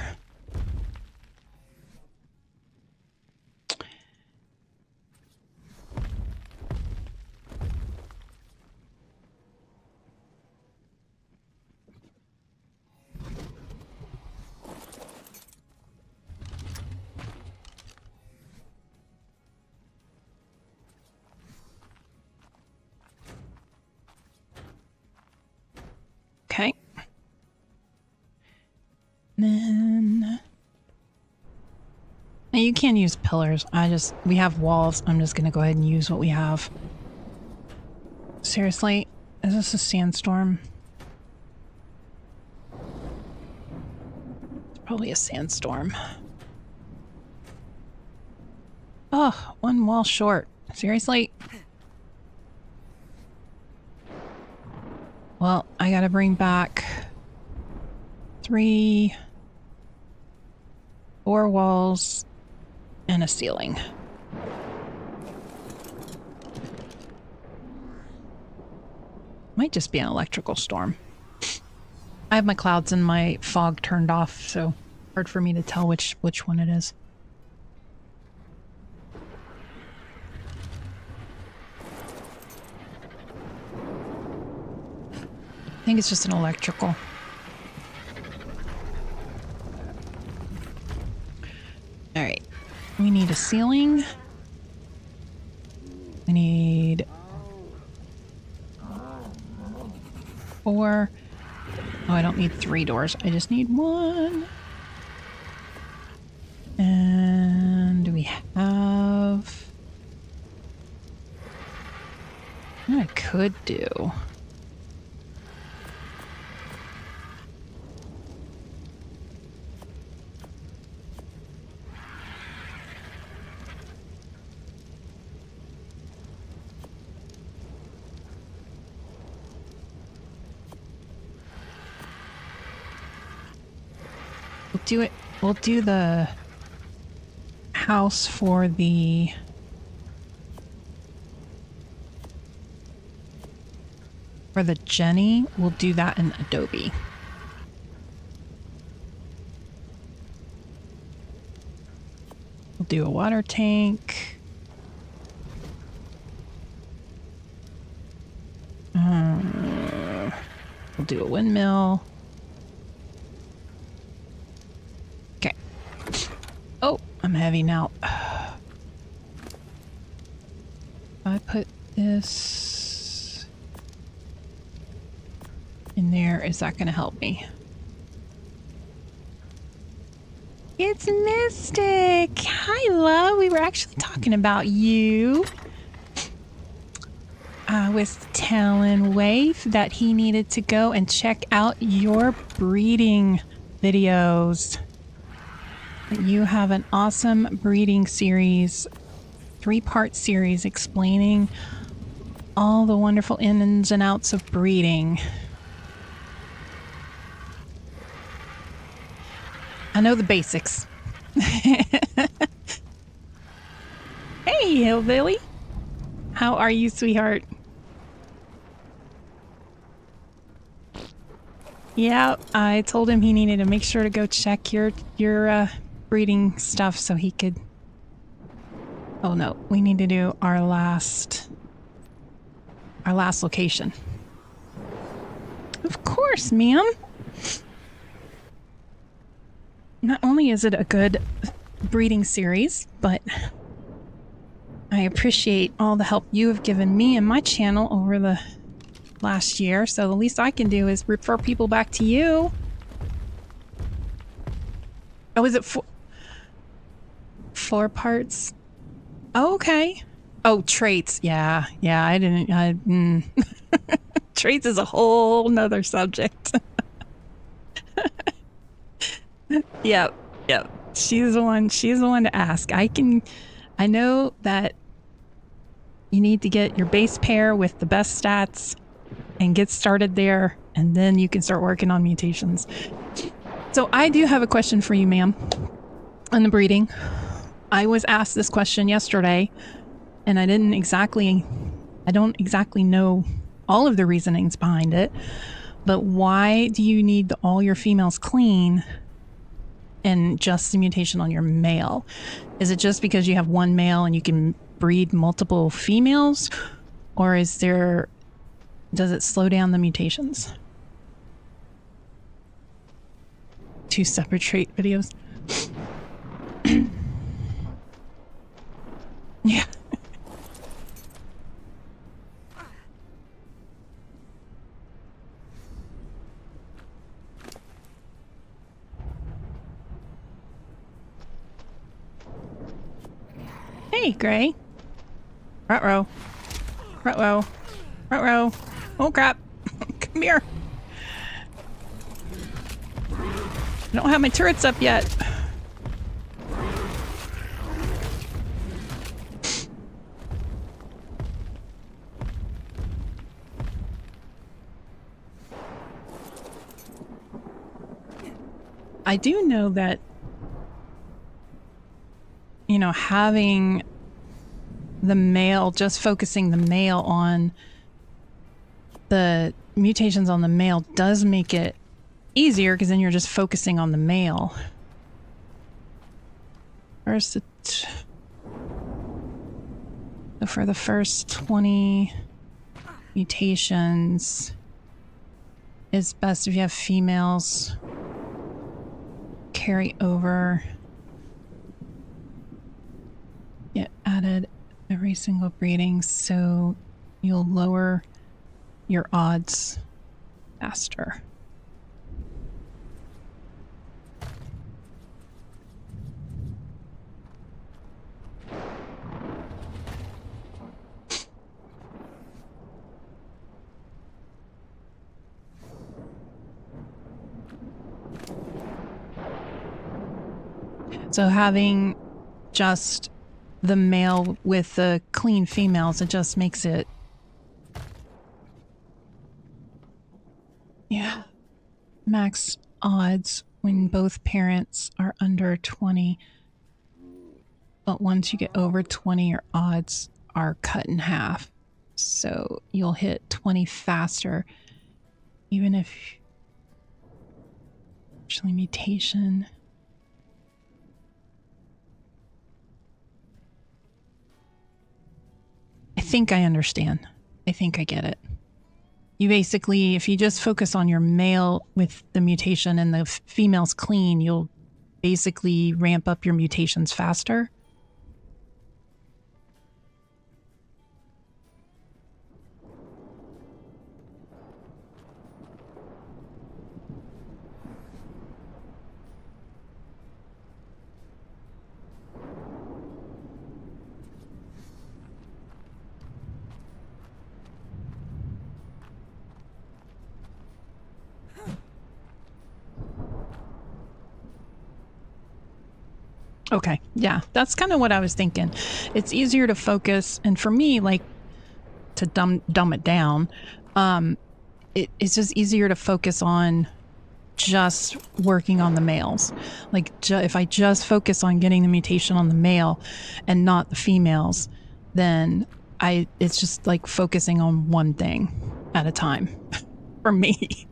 Okay. Then now you can use pillars. We have walls. I'm just gonna go ahead and use what we have. Seriously, is this a sandstorm? It's probably a sandstorm. Oh, one wall short. Seriously? Well, I gotta bring back 3, 4 walls and a ceiling. Might just be an electrical storm. I have my clouds and my fog turned off, so hard for me to tell which one it is. I think it's just an electrical. Alright. We need a ceiling. We need 4. Oh, I don't need 3 doors. I just need 1. And we have... what I could do... We'll do the house for the Jenny. We'll do that in Adobe. We'll do a water tank. We'll do a windmill. Oh, I'm heavy now. I put this in there. Is that going to help me? It's Mystic. Hi, love. We were actually talking about you. I was telling Wave that he needed to go and check out your breeding videos. You have an awesome breeding series, 3-part series explaining all the wonderful ins and outs of breeding. I know the basics. Hey, Hillbilly. How are you, sweetheart? Yeah, I told him he needed to make sure to go check your breeding stuff so he could... oh no, we need to do our last location. Of course, ma'am. Not only is it a good breeding series, but I appreciate all the help you have given me and my channel over the last year, so the least I can do is refer people back to you. Oh, is it 4 parts? Oh, okay. Oh, traits. Yeah, I didn't... Traits is a whole nother subject. Yep. She's the one to ask. I know that you need to get your base pair with the best stats and get started there and then you can start working on mutations. So I do have a question for you, ma'am, on the breeding. I was asked this question yesterday, and I don't exactly know all of the reasonings behind it, but why do you need all your females clean and just the mutation on your male? Is it just because you have one male and you can breed multiple females, or does it slow down the mutations? 2 separate trait videos. Yeah. Hey, Gray. Ruh-roh. Ruh-roh. Ruh-roh. Oh, crap. Come here. I don't have my turrets up yet. I do know that, you know, having the male, just focusing the male on the mutations on the male does make it easier, because then you're just focusing on the male. So for the first 20 mutations, it's best if you have females carry over, get added every single breeding, so you'll lower your odds faster. So having just the male with the clean females, it just makes it... Yeah. Max odds when both parents are under 20. But once you get over 20, your odds are cut in half. So you'll hit 20 faster, even if... Actually, mutation... I think I understand. I think I get it. You basically, if you just focus on your male with the mutation and the female's clean, you'll basically ramp up your mutations faster. Okay, yeah, that's kind of what I was thinking. It's easier to focus, and for me, like, to dumb it down, it's just easier to focus on just working on the males. Like, if I just focus on getting the mutation on the male and not the females, then it's just like focusing on one thing at a time for me.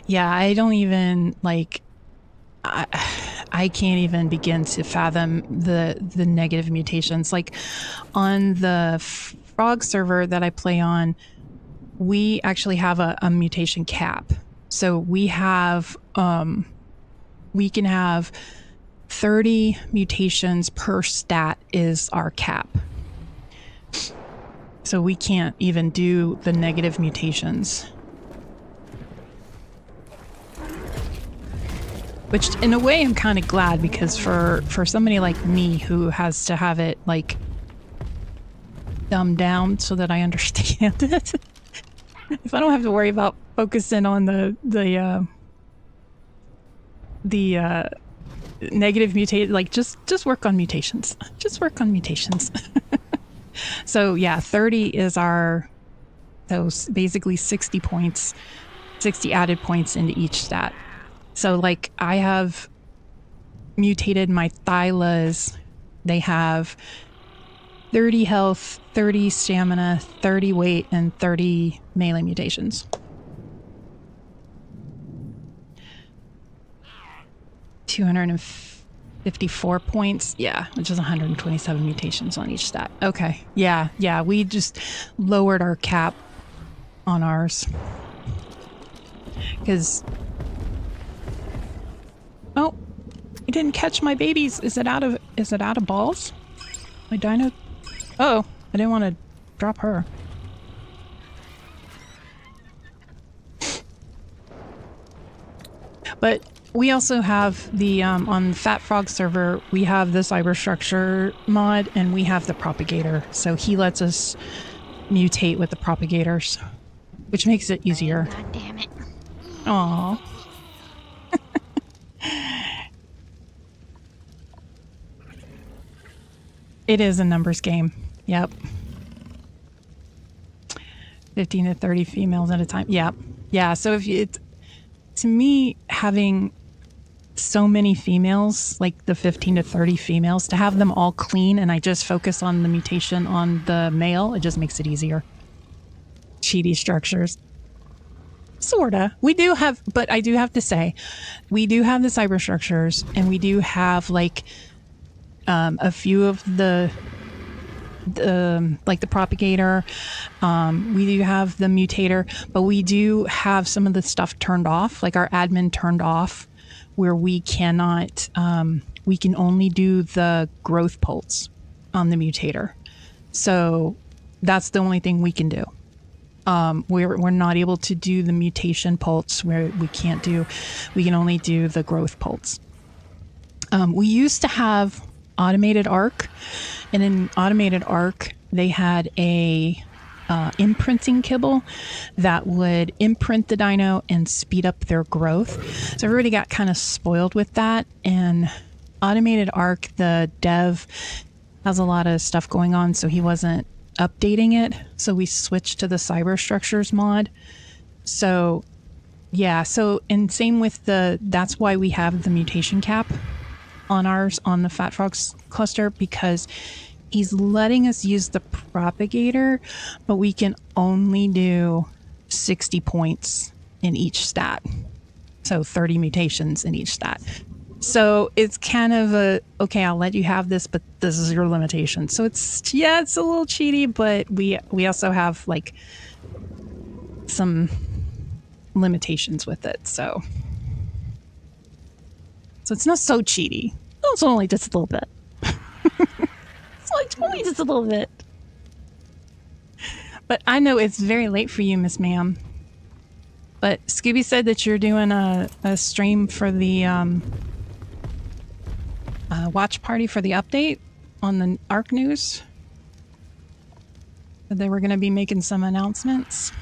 Yeah, I don't even, like, I can't even begin to fathom the negative mutations. Like, on the frog server that I play on, we actually have a mutation cap. So we have, we can have 30 mutations per stat is our cap. So we can't even do the negative mutations. Which, in a way, I'm kind of glad, because for somebody like me who has to have it, like, dumbed down so that I understand it, if I don't have to worry about focusing on the negative mutate, like, just work on mutations. Just work on mutations. So yeah, 30 is our, those basically 60 points, 60 added points into each stat. So like I have mutated my Thylas. They have 30 health, 30 stamina, 30 weight, and 30 melee mutations. 254 points. Yeah, which is 127 mutations on each stat. Okay. Yeah, we just lowered our cap on ours. Because... Oh, you didn't catch my babies. Is it out of balls? My dino... Oh, I didn't want to drop her. But we also have the, on Fat Frog server, we have the Cyberstructure mod and we have the Propagator. So he lets us mutate with the Propagators, which makes it easier. Oh, God damn it. Aww. It is a numbers game. Yep. 15 to 30 females at a time. Yep. Yeah, so if you, to me, having so many females, like the 15 to 30 females, to have them all clean and I just focus on the mutation on the male, it just makes it easier. Cheaty structures. Sorta. We do have, but I do have to say, we do have the cyber structures and we do have like a few of the like the propagator. We do have the mutator, but we do have some of the stuff turned off, like our admin turned off, where we cannot, we can only do the growth pulse on the mutator. So that's the only thing we can do. We're not able to do the mutation pulse where we can only do the growth pulse. We used to have automated arc, and in automated arc they had a imprinting kibble that would imprint the dino and speed up their growth. So everybody got kind of spoiled with that, and automated arc, the dev has a lot of stuff going on, so he wasn't updating it, so we switched to the cyber structures mod. So yeah, so and same with that's why we have the mutation cap on ours, on the Fat Frogs cluster, because he's letting us use the propagator, but we can only do 60 points in each stat. So 30 mutations in each stat. So it's kind of a, okay, I'll let you have this, but this is your limitation. So it's, yeah, it's a little cheaty, but we also have like some limitations with it. So it's not so cheaty. It's only just a little bit. It's only just a little bit. But I know it's very late for you, Miss Ma'am. But Scooby said that you're doing a stream for the watch party for the update on the ARC News. That they were going to be making some announcements.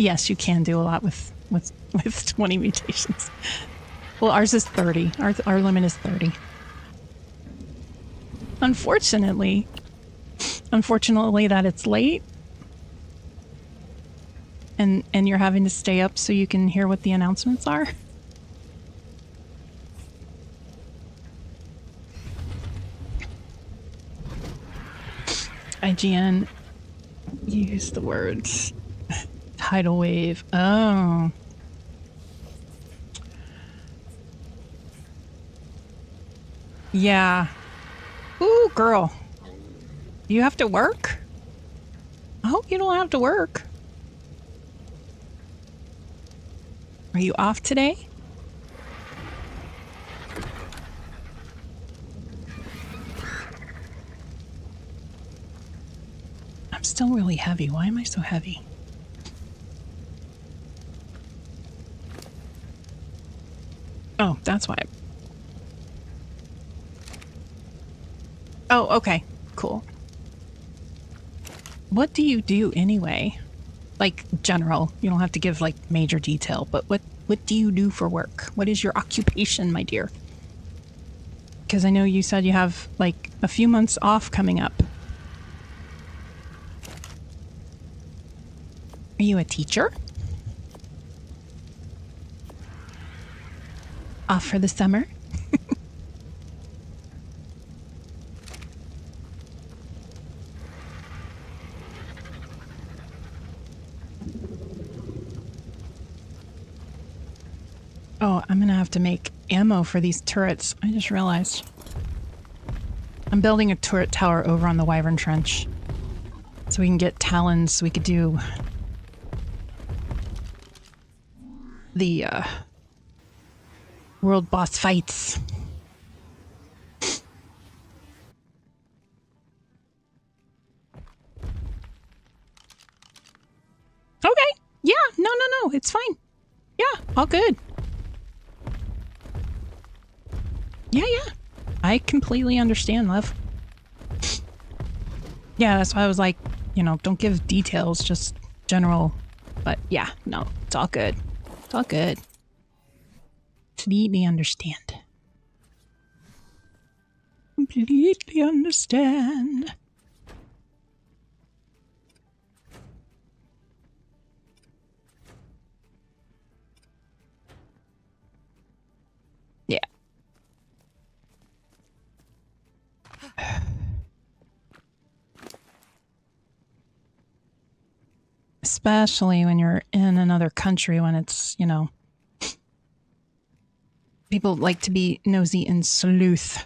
Yes, you can do a lot with 20 mutations. Well, ours is 30. Our limit is 30. Unfortunately that it's late. And you're having to stay up so you can hear what the announcements are. IGN used the words tidal wave. Oh. Yeah. Ooh, girl. You have to work? I hope you don't have to work. Are you off today? I'm still really heavy. Why am I so heavy? Oh, that's why. Oh, okay. Cool. what do you do anyway? Like general, you don't have to give like major detail, but what do you do for work? What is your occupation, my dear? Because I know you said you have like a few months off coming up. Are you a teacher? Off for the summer? Oh, I'm gonna have to make ammo for these turrets. I just realized. I'm building a turret tower over on the Wyvern Trench. So we can get talons, so we could do the world boss fights. Okay. Yeah, no, it's fine. Yeah, all good. Yeah. I completely understand, love. Yeah, that's why I was like, you know, don't give details, just general. But yeah, no, it's all good. It's all good. Completely understand. Completely understand. Yeah. Especially when you're in another country, when it's, you know, people like to be nosy and sleuth.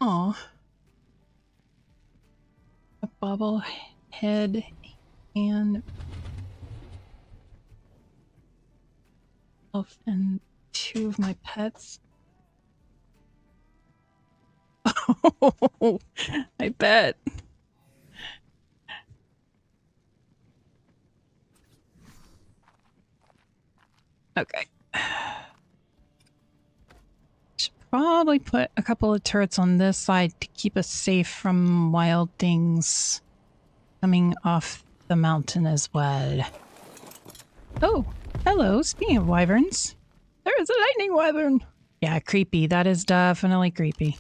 Aw. A bobble head and elf and two of my pets. Oh, I bet. Okay. Should probably put a couple of turrets on this side to keep us safe from wild things coming off the mountain as well. Oh, hello. Speaking of wyverns, there is a lightning wyvern. Yeah, creepy. That is definitely creepy.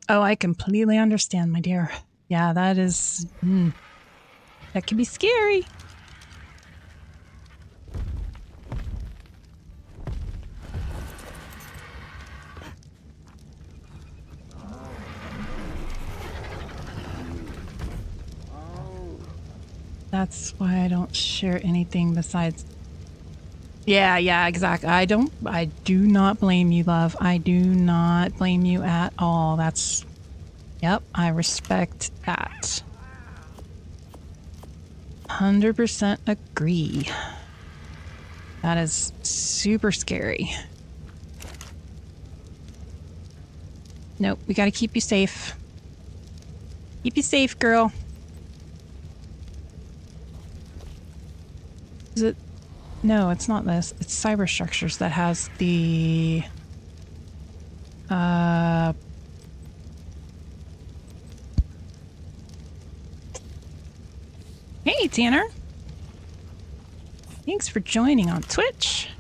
Oh, I completely understand, my dear. Yeah, that is... that can be scary. That's why I don't share anything besides... Yeah, exactly. I do not blame you, love. I do not blame you at all. That's... Yep, I respect that. 100% agree. That is super scary. Nope, we gotta keep you safe. Keep you safe, girl. Is it... No, it's not this. It's Cyber Structures that has the... Hey, Tanner. Thanks for joining on Twitch.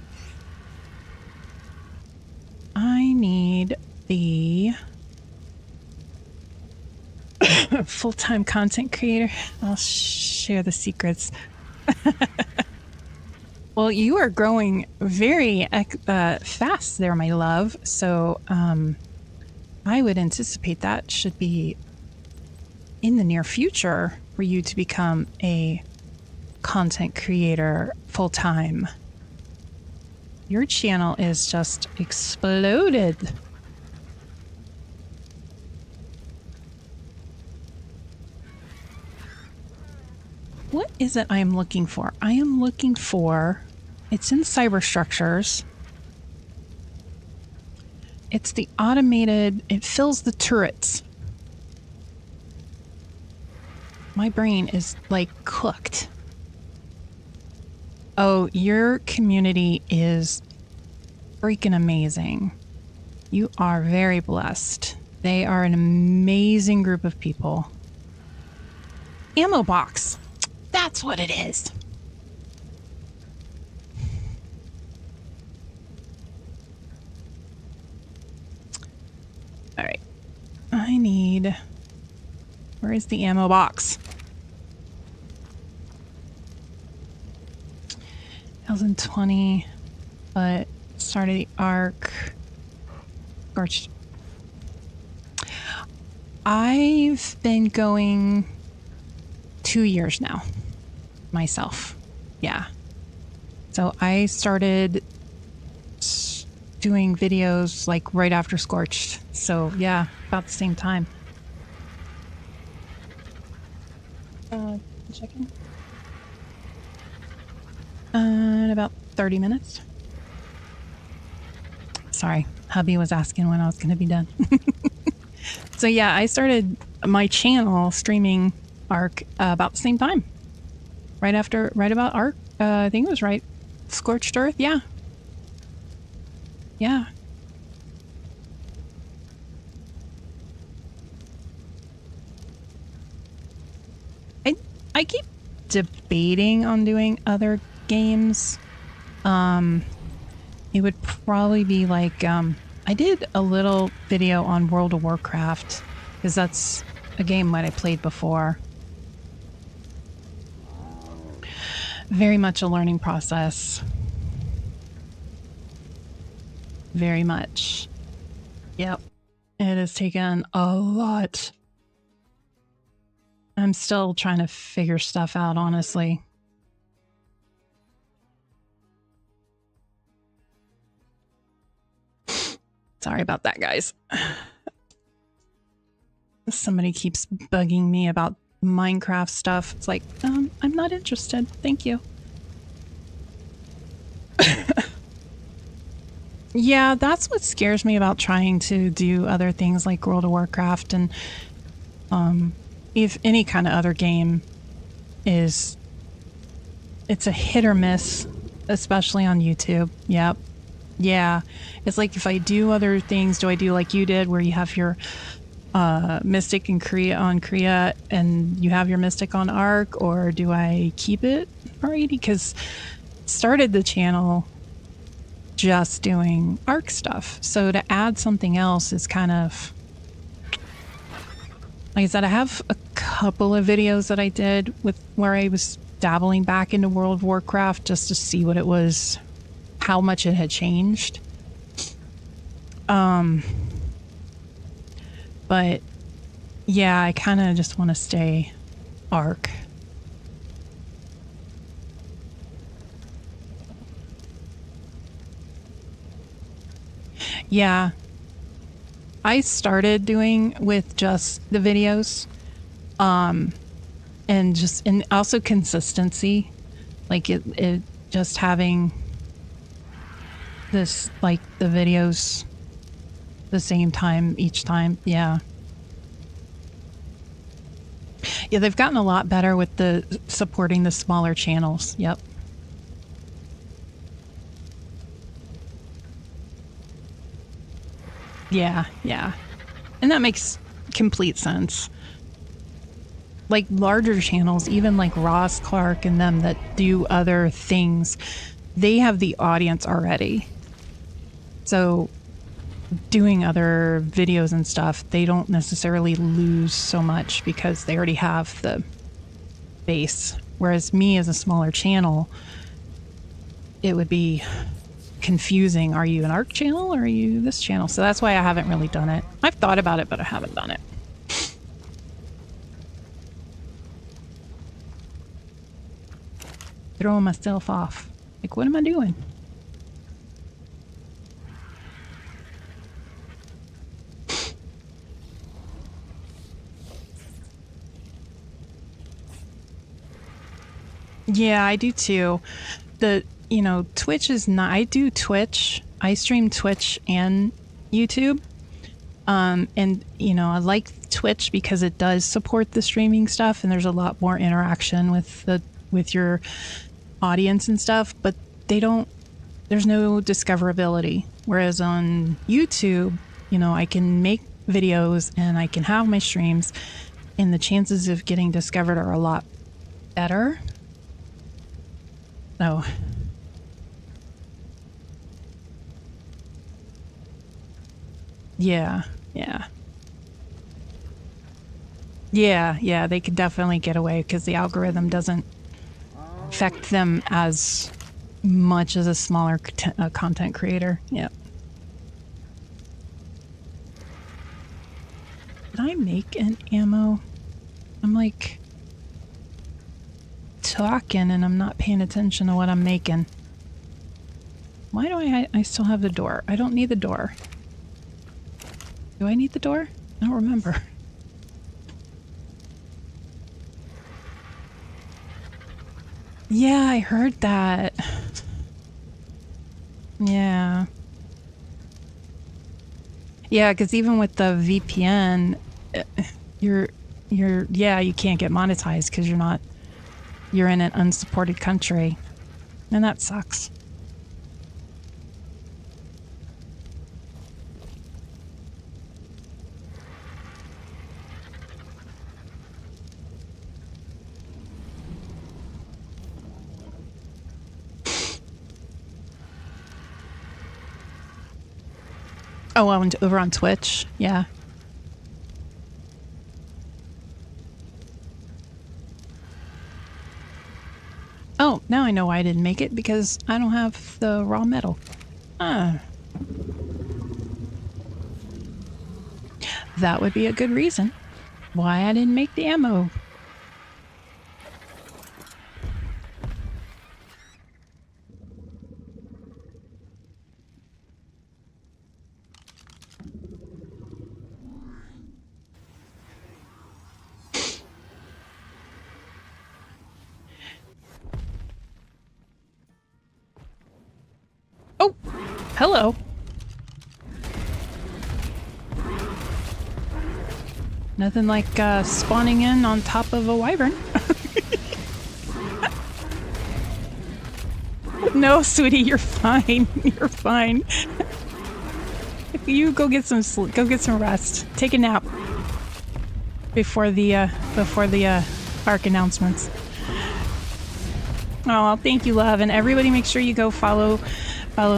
I need the... full-time content creator. I'll share the secrets. Well, you are growing very fast there, my love. So I would anticipate that should be in the near future for you to become a content creator full-time. Your channel is just exploded. What is it I am looking for? I am looking for... It's in Cyber Structures. It's the automated... It fills the turrets. My brain is like cooked. Oh, your community is freaking amazing. You are very blessed. They are an amazing group of people. Ammo box. That's what it is. All right. I need... Where is the ammo box? 2020, but started the arc. Scorched. I've been going 2 years now, myself. Yeah. So I started doing videos like right after Scorched. So yeah, about the same time. Checking. In about 30 minutes. Sorry, hubby was asking when I was going to be done. So yeah, I started my channel streaming Arc about the same time. Right about Arc. I think it was right. Scorched Earth, yeah. Yeah. I keep debating on doing other games. It would probably be like, I did a little video on World of Warcraft, because that's a game that I played before. Very much a learning process. Very much. Yep. It has taken a lot. I'm still trying to figure stuff out, honestly. Sorry about that, guys. Somebody keeps bugging me about Minecraft stuff. It's like, I'm not interested. Thank you. Yeah, that's what scares me about trying to do other things like World of Warcraft and if any kind of other game is, it's a hit or miss, especially on YouTube. Yep. Yeah. It's like if I do other things, do I do like you did where you have your Mystic and Kriya and you have your Mystic on Arc, or do I keep it already? Because started the channel just doing Arc stuff. So to add something else is kind of, like I said, I have a couple of videos that I did with where I was dabbling back into World of Warcraft just to see what it was, how much it had changed. But yeah, I kind of just want to stay Arc. Yeah. I started doing with just the videos, and also consistency, like it just having this, like the videos the same time each time. Yeah. Yeah, they've gotten a lot better with the supporting the smaller channels. Yep. Yeah, yeah. And that makes complete sense. Like larger channels, even like Ross Clark and them that do other things, they have the audience already. So doing other videos and stuff, they don't necessarily lose so much because they already have the base. Whereas me as a smaller channel, it would be confusing. Are you an Arc channel or are you this channel? So that's why I haven't really done it. I've thought about it, but I haven't done it. Throwing myself off. Like, what am I doing? Yeah, I do too. You know, Twitch is not, I do Twitch. I stream Twitch and YouTube. And you know, I like Twitch because it does support the streaming stuff, and there's a lot more interaction with your audience and stuff. But there's no discoverability. Whereas on YouTube, you know, I can make videos and I can have my streams, and the chances of getting discovered are a lot better. So. Yeah. Yeah, they could definitely get away because the algorithm doesn't affect them as much as a smaller content creator. Yeah. Did I make an ammo? I'm like talking and I'm not paying attention to what I'm making. Why do I still have the door? I don't need the door. Do I need the door? I don't remember. Yeah, I heard that. Yeah. Yeah, because even with the VPN, you can't get monetized because you're in an unsupported country. And that sucks. Oh, and over on Twitch, yeah. Oh, now I know why I didn't make it, because I don't have the raw metal. That would be a good reason why I didn't make the ammo. Oh, hello. Nothing like spawning in on top of a wyvern. No, sweetie, you're fine. You're fine. You go get some rest. Take a nap before the ARC announcements. Oh, thank you, love, and everybody, make sure you go follow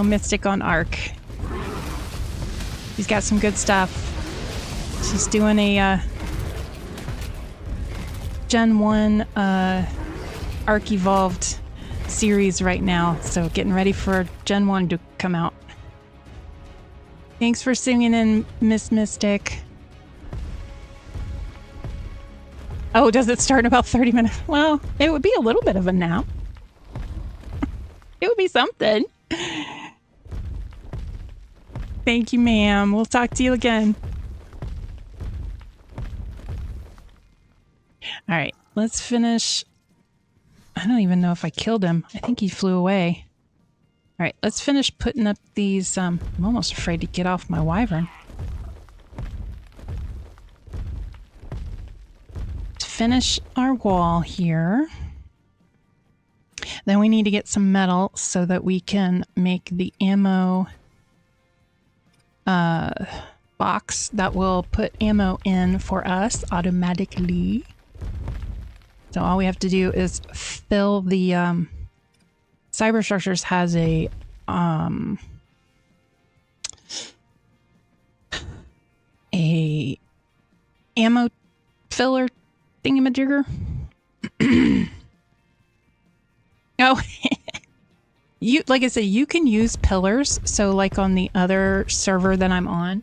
Mystic on ARC. She's got some good stuff. She's doing a Gen 1 ARC Evolved series right now, so getting ready for Gen 1 to come out. Thanks for singing in, Miss Mystic. Oh, does it start in about 30 minutes? Well, it would be a little bit of a nap. It would be something. Thank you, ma'am. We'll talk to you again. All right, let's finish. I don't even know if I killed him. I think he flew away. All right, let's finish putting up these. I'm almost afraid to get off my wyvern. To finish our wall here. Then we need to get some metal so that we can make the ammo box that will put ammo in for us automatically. So all we have to do is fill the Cyberstructures has a ammo filler thingamajigger. Oh, you, like I said, you can use pillars. So like on the other server that I'm on,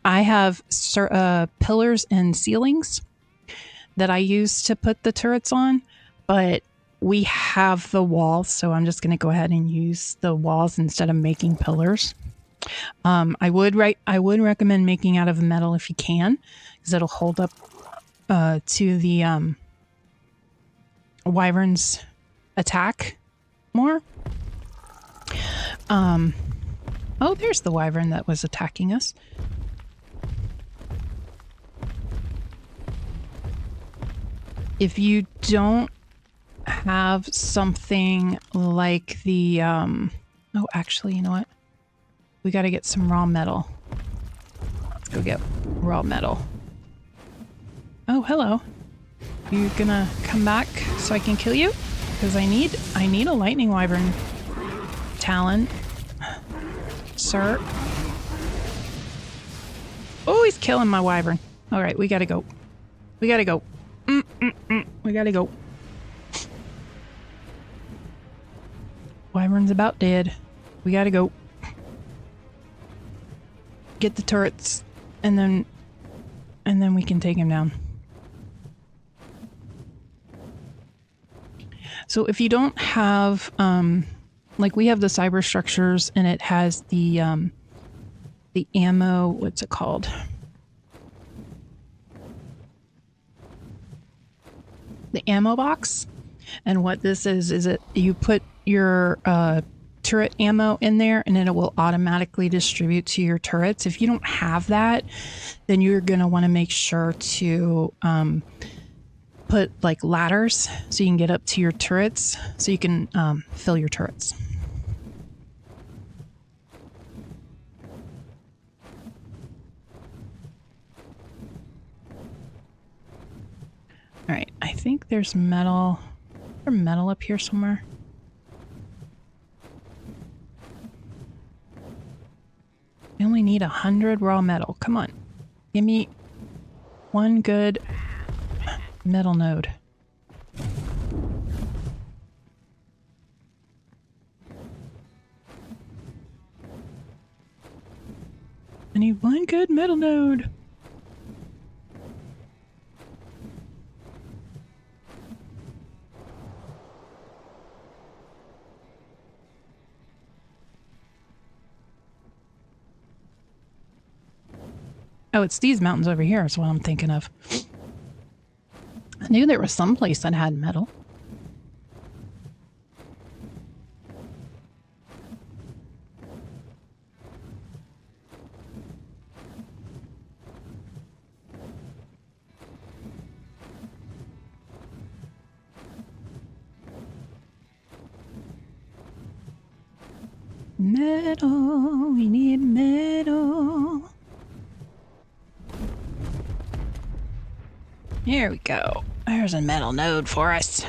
I have pillars and ceilings that I use to put the turrets on, but we have the walls, so I'm just going to go ahead and use the walls instead of making pillars. I would recommend making out of metal if you can, because it'll hold up to the wyvern's attack more. Oh, there's the wyvern that was attacking us. if you don't have something like the, oh, actually, you know what? We got to get some raw metal. Let's go get raw metal. Oh, hello. You gonna come back so I can kill you? Because I need a lightning wyvern talent, sir. Oh, he's killing my wyvern. All right, we gotta go. We gotta go. We gotta go. Wyvern's about dead. We gotta go. Get the turrets, and then we can take him down. So if you don't have, like we have the cyber structures, and it has the ammo, what's it called? The ammo box. And what this is it you put your turret ammo in there, and then it will automatically distribute to your turrets. If you don't have that, then you're going to want to make sure to put like ladders so you can get up to your turrets, so you can fill your turrets. All right, I think there's metal. Is there metal up here somewhere? I only need 100 raw metal. Come on. Give me one good metal node. I need one good metal node. Oh, it's these mountains over here is what I'm thinking of. I knew there was some place that had metal. Metal, we need metal. Here we go. There's a metal node for us.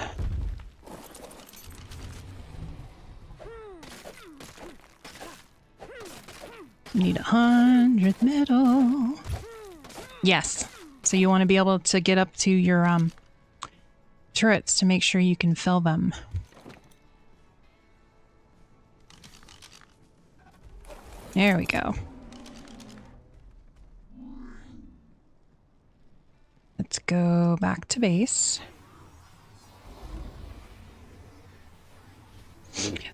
Need 100 metal. Yes. So you want to be able to get up to your turrets to make sure you can fill them. There we go. Let's go back to base.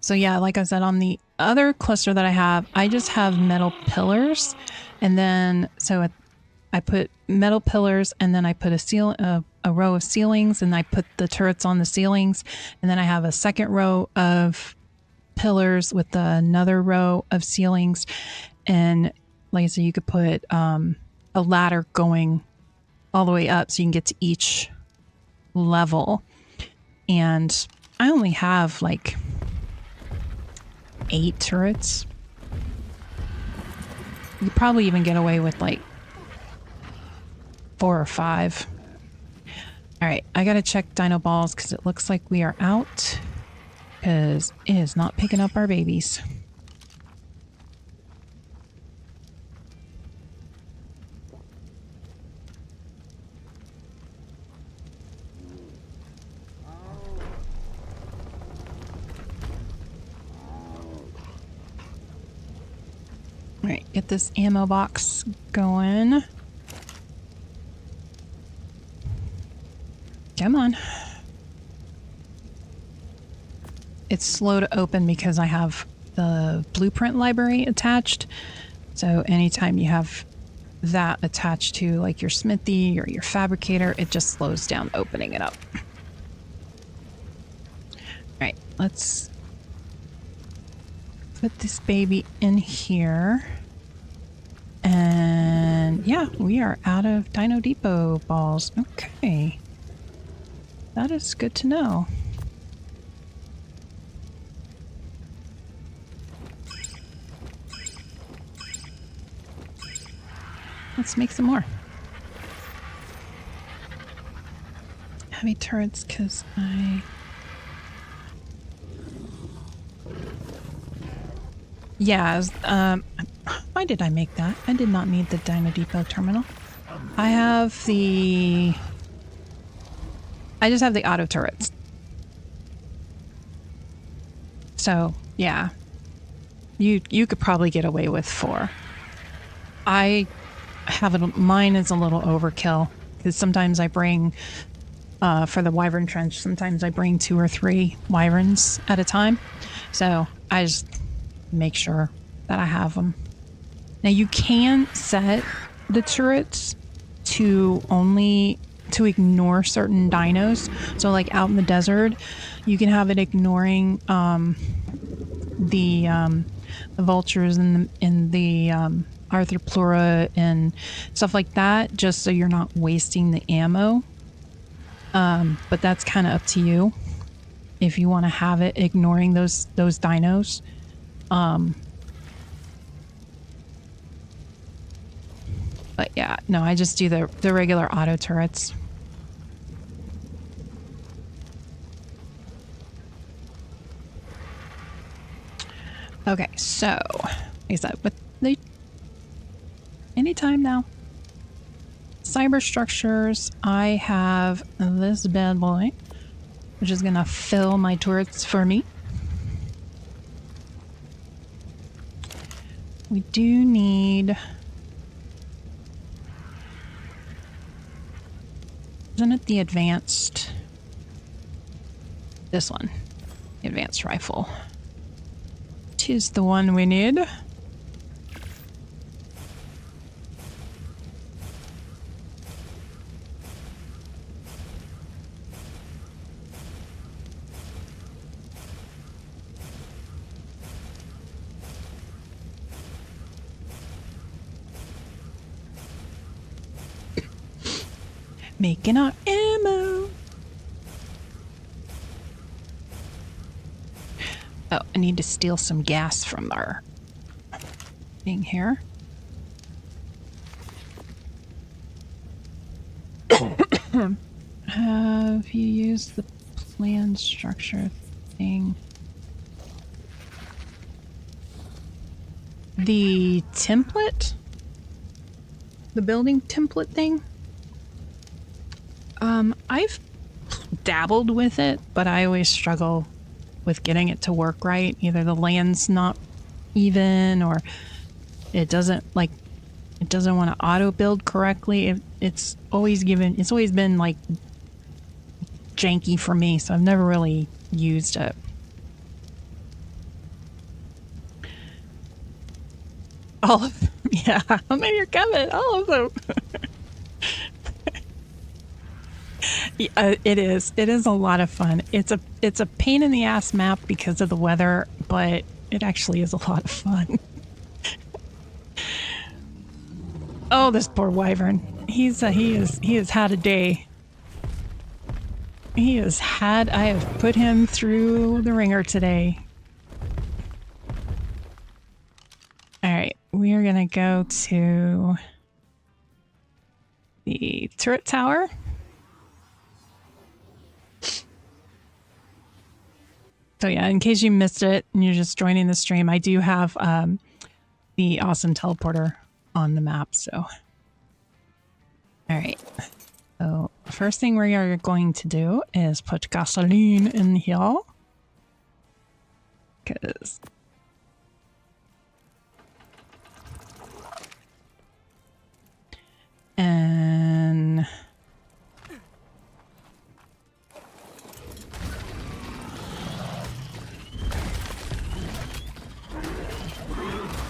So yeah, like I said, on the other cluster that I have, I just have metal pillars, and then I put metal pillars, and then I put a row of ceilings, and I put the turrets on the ceilings, and then I have a second row of pillars with another row of ceilings, and like I said, you could put a ladder going all the way up so you can get to each level. And I only have like 8 turrets. You could probably even get away with like 4 or 5. All right, I gotta check Dino Balls because it looks like we are out, because it is not picking up our babies. All right, get this ammo box going. Come on. It's slow to open because I have the blueprint library attached. So anytime you have that attached to like your smithy or your fabricator, it just slows down opening it up. All right, let's put this baby in here. And yeah, we are out of Dino Depot balls. Okay. That is good to know. Let's make some more. Heavy turrets, because Yeah, why did I make that? I did not need the Dino Depot terminal. I just have the auto turrets. So, yeah. You could probably get away with 4. I have it, mine is a little overkill, because sometimes I bring, for the wyvern trench, sometimes I bring 2 or 3 wyverns at a time. So I just make sure that I have them. Now you can set the turrets to ignore certain dinos. So like out in the desert, you can have it ignoring the vultures and the arthropleura and stuff like that, just so you're not wasting the ammo. But that's kind of up to you if you want to have it ignoring those dinos. But yeah, no, I just do the regular auto turrets. Okay, so like I said, with the anytime now. Cyber structures, I have this bad boy, which is gonna fill my turrets for me. We do need... Isn't it the advanced... This one. The advanced rifle. Tis the one we need. Making our ammo. Oh, I need to steal some gas from our thing here. Have you used the plan structure thing? The template? The building template thing? I've dabbled with it, but I always struggle with getting it to work right. Either the land's not even, or it doesn't want to auto build correctly. It's always been like janky for me, so I've never really used it. All of them, yeah. How many are coming? All of them. It is a lot of fun. It's a pain in the ass map because of the weather, but it actually is a lot of fun. Oh, this poor wyvern. He has had a day. I have put him through the ringer today. All right, we are gonna go to the turret tower. So yeah, in case you missed it and you're just joining the stream, I do have the awesome teleporter on the map, so. All right. So first thing we are going to do is put gasoline in here. Because... And...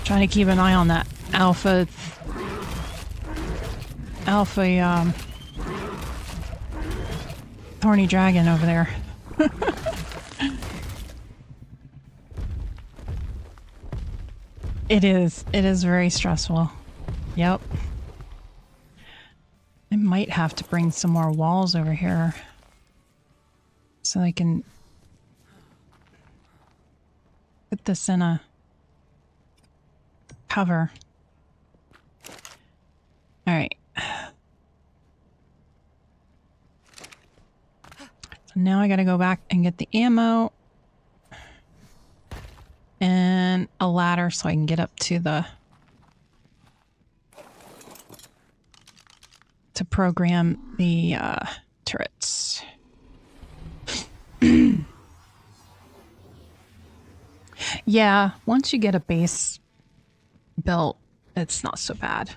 Trying to keep an eye on that alpha thorny dragon over there. It is very stressful. Yep. I might have to bring some more walls over here. so I can put this in a cover. All right. So now I got to go back and get the ammo and a ladder so I can get up to the to program the turrets. Yeah, once you get a base built, it's not so bad.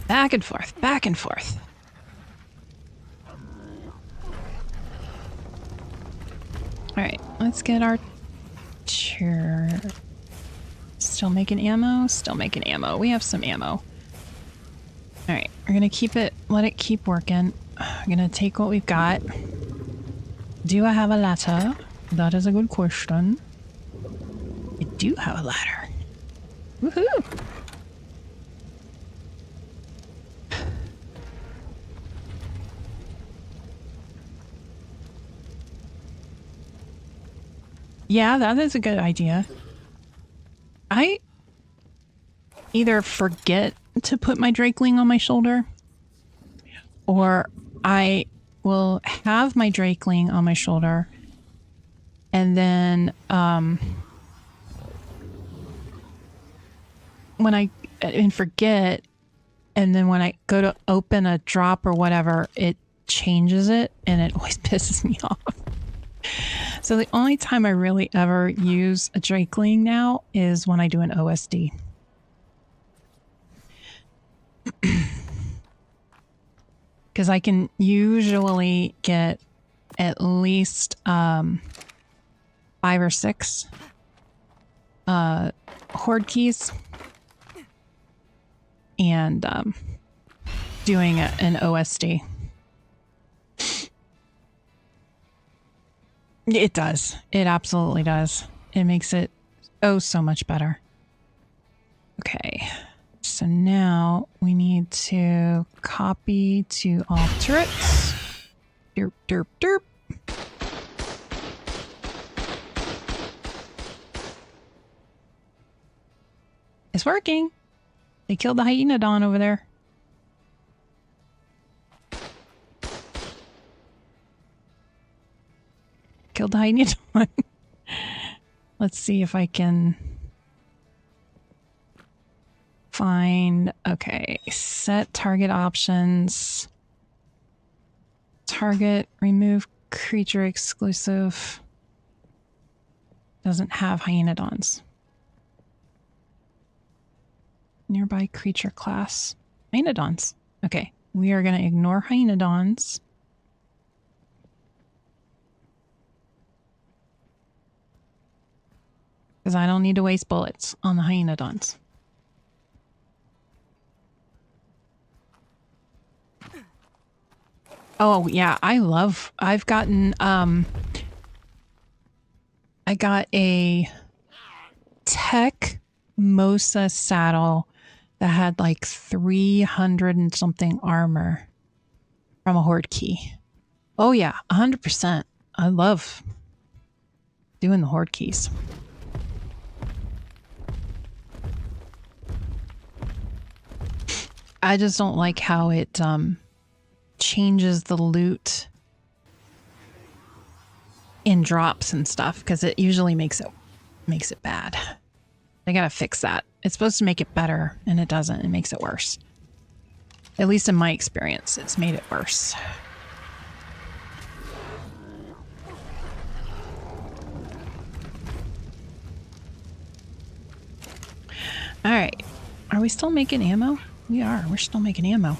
Back and forth, back and forth. All right, let's get our chair. Still making ammo? Still making ammo. We have some ammo. All right, we're gonna keep it, let it keep working. I'm gonna take what we've got. Do I have a ladder? That is a good question. I do have a ladder. Woohoo! Yeah, that is a good idea. I either forget to put my Drakeling on my shoulder, or I will have my Drakeling on my shoulder and then when I forget, and then when I go to open a drop or whatever, it changes it and it always pisses me off. So the only time I really ever use a Drakeling now is when I do an OSD. Because I can usually get at least 5 or 6 horde keys and doing an OSD. It does. It absolutely does. It makes it oh so much better. Okay. So now we need to copy to all turrets. Derp, derp, derp. It's working. They killed the Hyenodon over there. Killed the Hyenodon. Let's see if I can find, okay, set target options. Target, remove creature exclusive. Doesn't have Hyenodons. Nearby creature class. Hyenodons. Okay, we are going to ignore Hyenodons. Because I don't need to waste bullets on the Hyenodons. Oh, yeah, I've gotten, I got a Tech Mosa saddle that had like 300 and something armor from a horde key. Oh yeah, 100%. I love doing the horde keys. I just don't like how it changes the loot in drops and stuff, because it usually makes it bad. They gotta fix that. It's supposed to make it better, and it doesn't. It makes it worse. At least in my experience, it's made it worse. All right. Are we still making ammo? We are. We're still making ammo.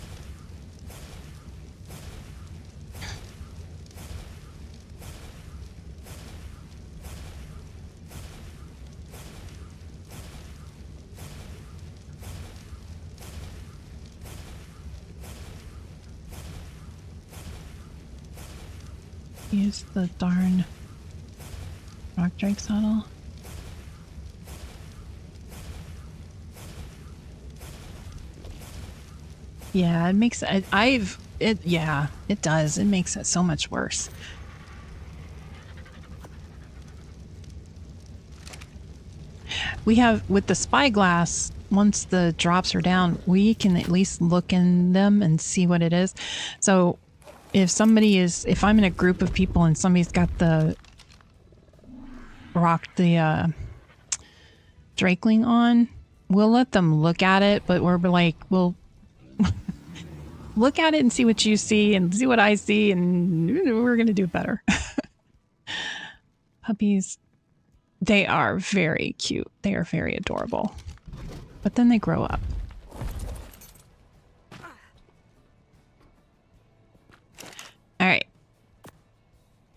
Use the darn rock drake saddle. Yeah, it makes it. Yeah, it does. It makes it so much worse. We have, with the Spyglass, once the drops are down, we can at least look in them and see what it is. So if I'm in a group of people and somebody's got the Drakeling on, we'll let them look at it, but we're like, we'll look at it and see what you see and see what I see, and we're going to do better. Puppies. They are very cute. They are very adorable. But then they grow up. All right.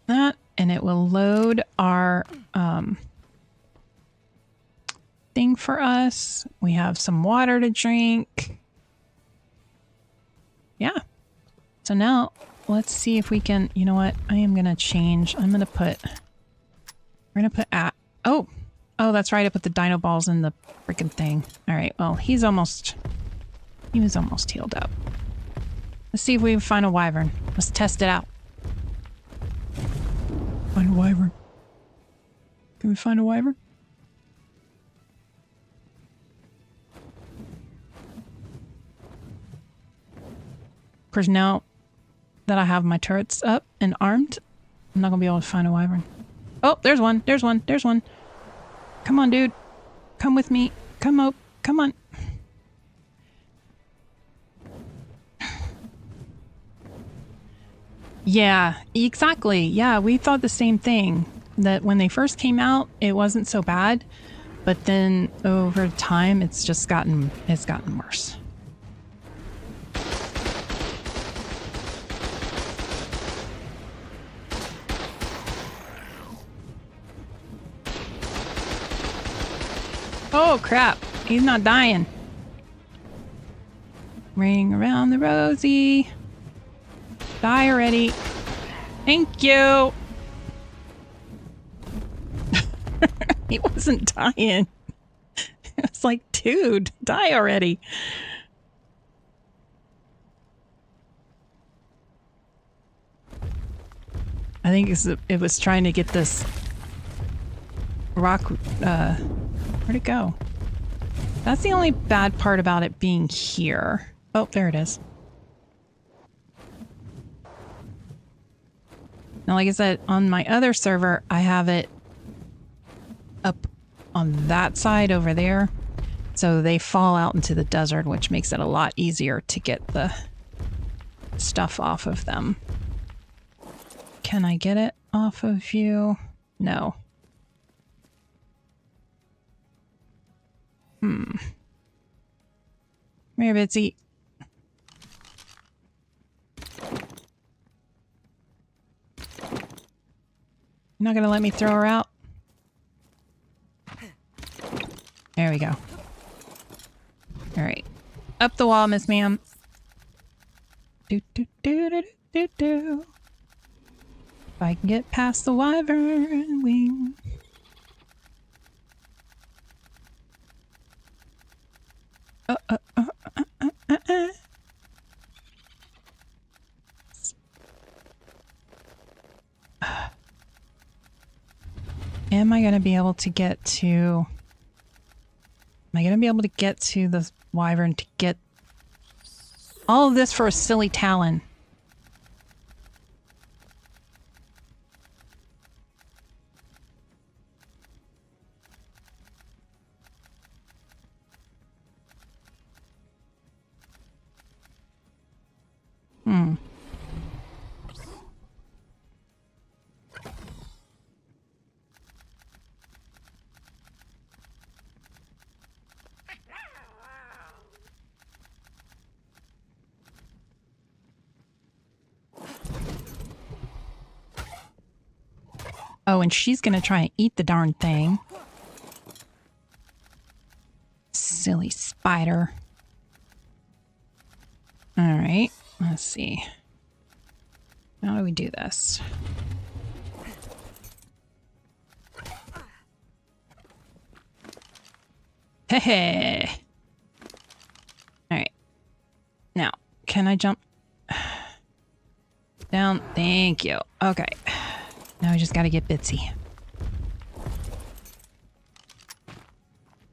That, and it will load our thing for us. We have some water to drink. Yeah. So now let's see if we can, you know what? I am going to change. We're going to put Oh, that's right. I put the dino balls in the freaking thing. All right. Well, he was almost healed up. Let's see if we can find a wyvern. Let's test it out. Find a wyvern. Can we find a wyvern? Of course, now that I have my turrets up and armed, I'm not going to be able to find a wyvern. Oh, there's one. There's one. There's one. Come on, dude. Come with me. Come up. Come on. Yeah, exactly. Yeah, we thought the same thing. That when they first came out, it wasn't so bad. But then over time, it's gotten worse. Oh, crap. He's not dying. Ring around the rosy. Die already. Thank you. He wasn't dying. It's like, dude, die already. I think it was trying to get this rock, where'd it go? That's the only bad part about it being here. Oh, there it is. Now, like I said, on my other server, I have it up on that side over there. So they fall out into the desert, which makes it a lot easier to get the stuff off of them. Can I get it off of you? No. Come here, Bitsy. You're not gonna let me throw her out? There we go. Alright. Up the wall, Miss Ma'am. Do do do do do do. If I can get past the wyvern wing. Am I going to be able to get to... Am I going to be able to get to the wyvern to get all of this for a silly talon? Oh, and she's gonna try and eat the darn thing. Silly spider. Alright, let's see. How do we do this? Hey. Alright. Now, Can I jump down? Thank you. Okay. Now we just gotta get bitsy.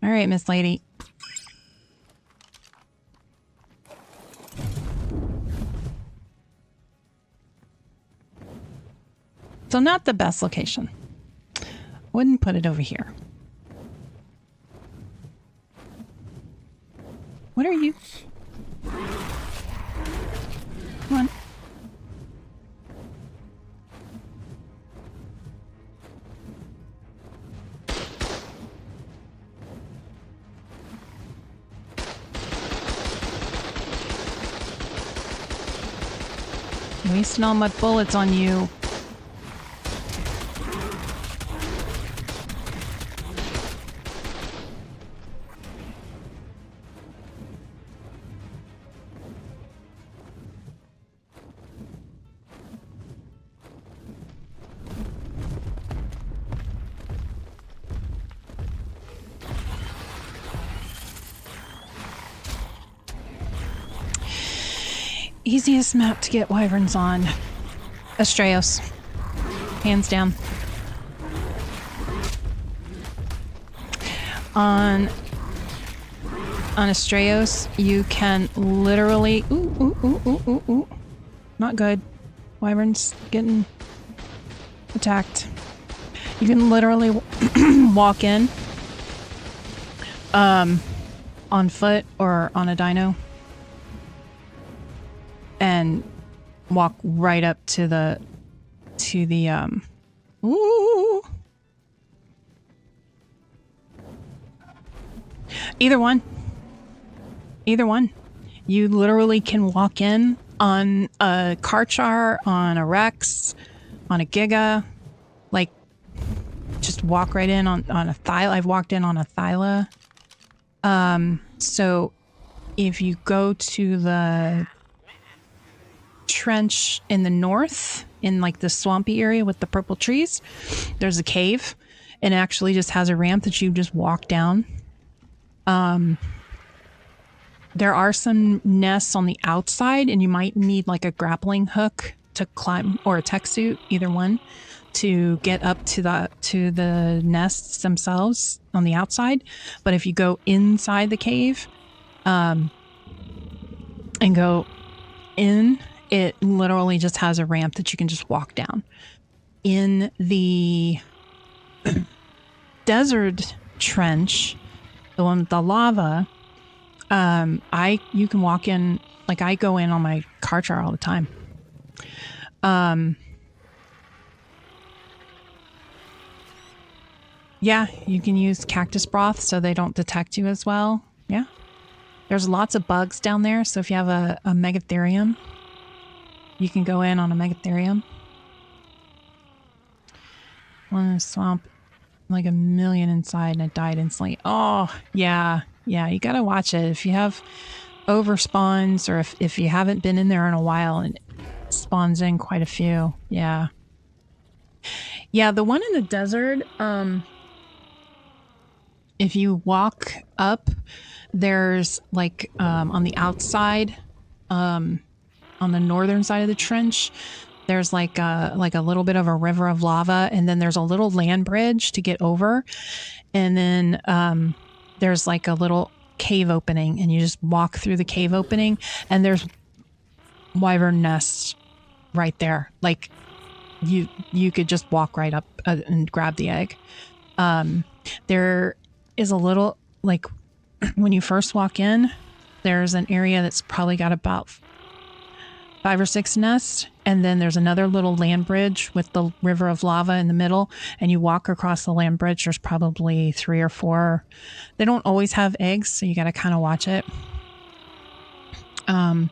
All right, Miss Lady. So not the best location. Wouldn't put it over here. What are you? Come on. Wasting all my bullets on you. Easiest map to get wyverns on. Astraeos. Hands down. On Astraeos, you can literally... Ooh. Not good. Wyvern's getting attacked. You can literally walk in on foot or on a dino and walk right up to the ooh. Either one. You literally can walk in on a Karchar, on a Rex, on a Giga, like just walk right in on a Thyla. I've walked in on a Thyla. So if you go to the trench in the north, in like the swampy area with the purple trees, there's a cave, and it actually just has a ramp that you just walk down. There are some nests on the outside, and you might need like a grappling hook to climb, or a tech suit, either one, to get up to the nests themselves on the outside. But if you go inside the cave, and go in, it literally just has a ramp that you can just walk down. In the desert trench, the one with the lava, you can walk in, like I go in on my Karchar all the time. Yeah, you can use cactus broth so they don't detect you as well. Yeah. There's lots of bugs down there, so if you have a Megatherium, you can go in on a Megatherium. One in the swamp, like a million inside, and it died instantly. Oh, yeah. Yeah, you gotta watch it. If you have overspawns, or if you haven't been in there in a while and it spawns in quite a few. Yeah. Yeah, the one in the desert, if you walk up, there's like on the outside, on the northern side of the trench, there's like a little bit of a river of lava, and then there's a little land bridge to get over, and then there's like a little cave opening, and you just walk through the cave opening, and there's wyvern nests right there. Like you could just walk right up and grab the egg. There is a little, like, when you first walk in, there's an area that's probably got about 5 or 6 nests, and then there's another little land bridge with the river of lava in the middle, and you walk across the land bridge, there's probably 3 or 4. They don't always have eggs, so you got to kind of watch it. Now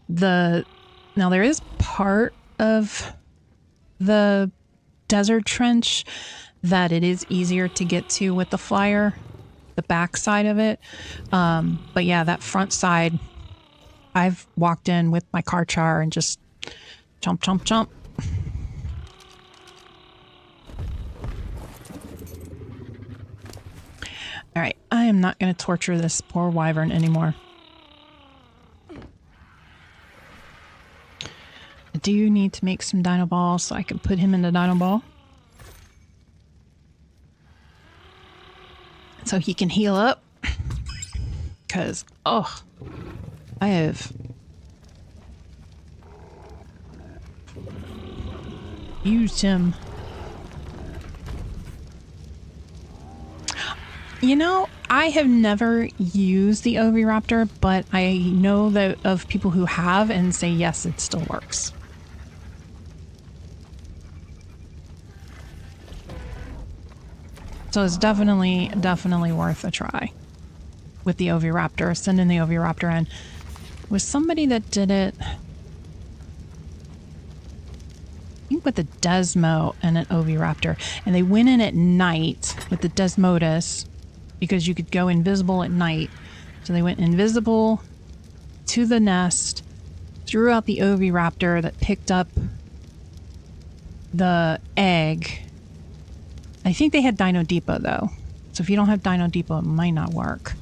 there is part of the desert trench that it is easier to get to with the flyer, the back side of it. But yeah, that front side, I've walked in with my Karchar and just jump, jump, jump. All right, I am not going to torture this poor wyvern anymore. do need to make some dino balls so I can put him in the dino ball. So he can heal up. Because, oh, I have used him. You know, I have never used the Oviraptor, but I know that of people who have and say yes, it still works. So it's definitely worth a try with the Oviraptor. Sending the Oviraptor in. Was somebody that did it, I think with the Desmo and an Oviraptor, and they went in at night with the Desmodus because you could go invisible at night. So they went invisible to the nest, threw out the Oviraptor that picked up the egg. I think they had Dino Depot though. So if you don't have Dino Depot, it might not work.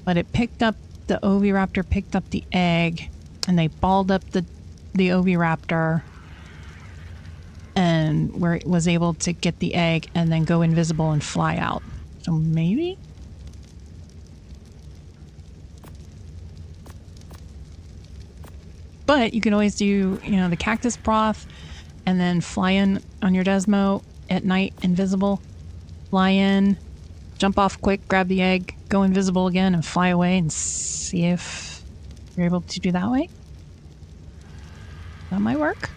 But it picked up, the Oviraptor picked up the egg, and they balled up the Oviraptor and was able to get the egg and then go invisible and fly out. So maybe? But you could always do, you know, the cactus broth and then fly in on your Desmo at night, invisible, fly in, jump off quick, grab the egg, go invisible again and fly away and see if you're able to do that way. That might work.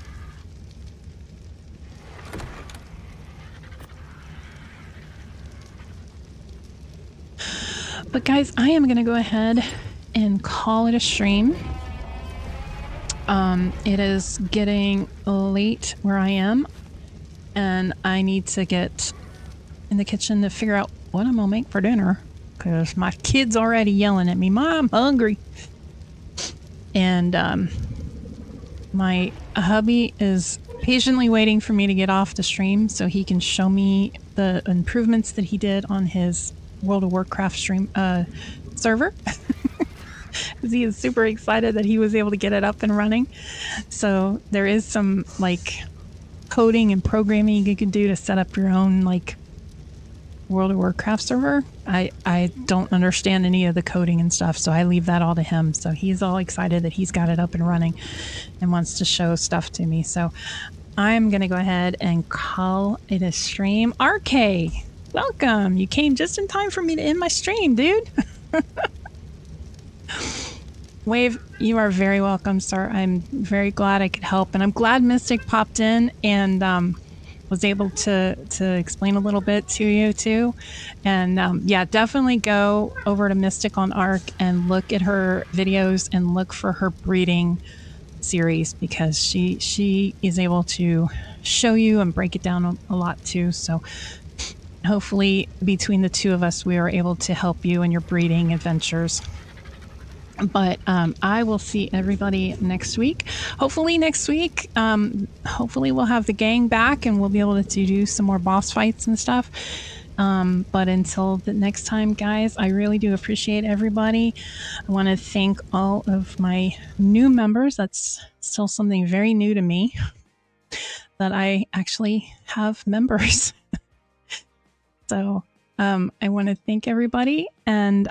But guys, I am going to go ahead and call it a stream. It is getting late where I am, and I need to get in the kitchen to figure out what I'm going to make for dinner, because my kid's already yelling at me, "Mom, I'm hungry." And my hubby is patiently waiting for me to get off the stream so he can show me the improvements that he did on his World of Warcraft stream server. Because he is super excited that he was able to get it up and running. So there is some like coding and programming you can do to set up your own like World of Warcraft server. I don't understand any of the coding and stuff, so I leave that all to him. So he's all excited that he's got it up and running and wants to show stuff to me. So I'm gonna go ahead and call it a stream. RK, welcome. You came just in time for me to end my stream, dude. Wave, you are very welcome, sir. I'm very glad I could help, and I'm glad Mystic popped in and was able to explain a little bit to you too. And yeah, definitely go over to Mystic on Arc and look at her videos and look for her breeding series, because she is able to show you and break it down a lot too. So hopefully between the two of us, we are able to help you in your breeding adventures. But I will see everybody next week. Hopefully next week, hopefully we'll have the gang back and we'll be able to do some more boss fights and stuff. But until the next time, guys, I really do appreciate everybody. I want to thank all of my new members. That's still something very new to me, that I actually have members. So I want to thank everybody, and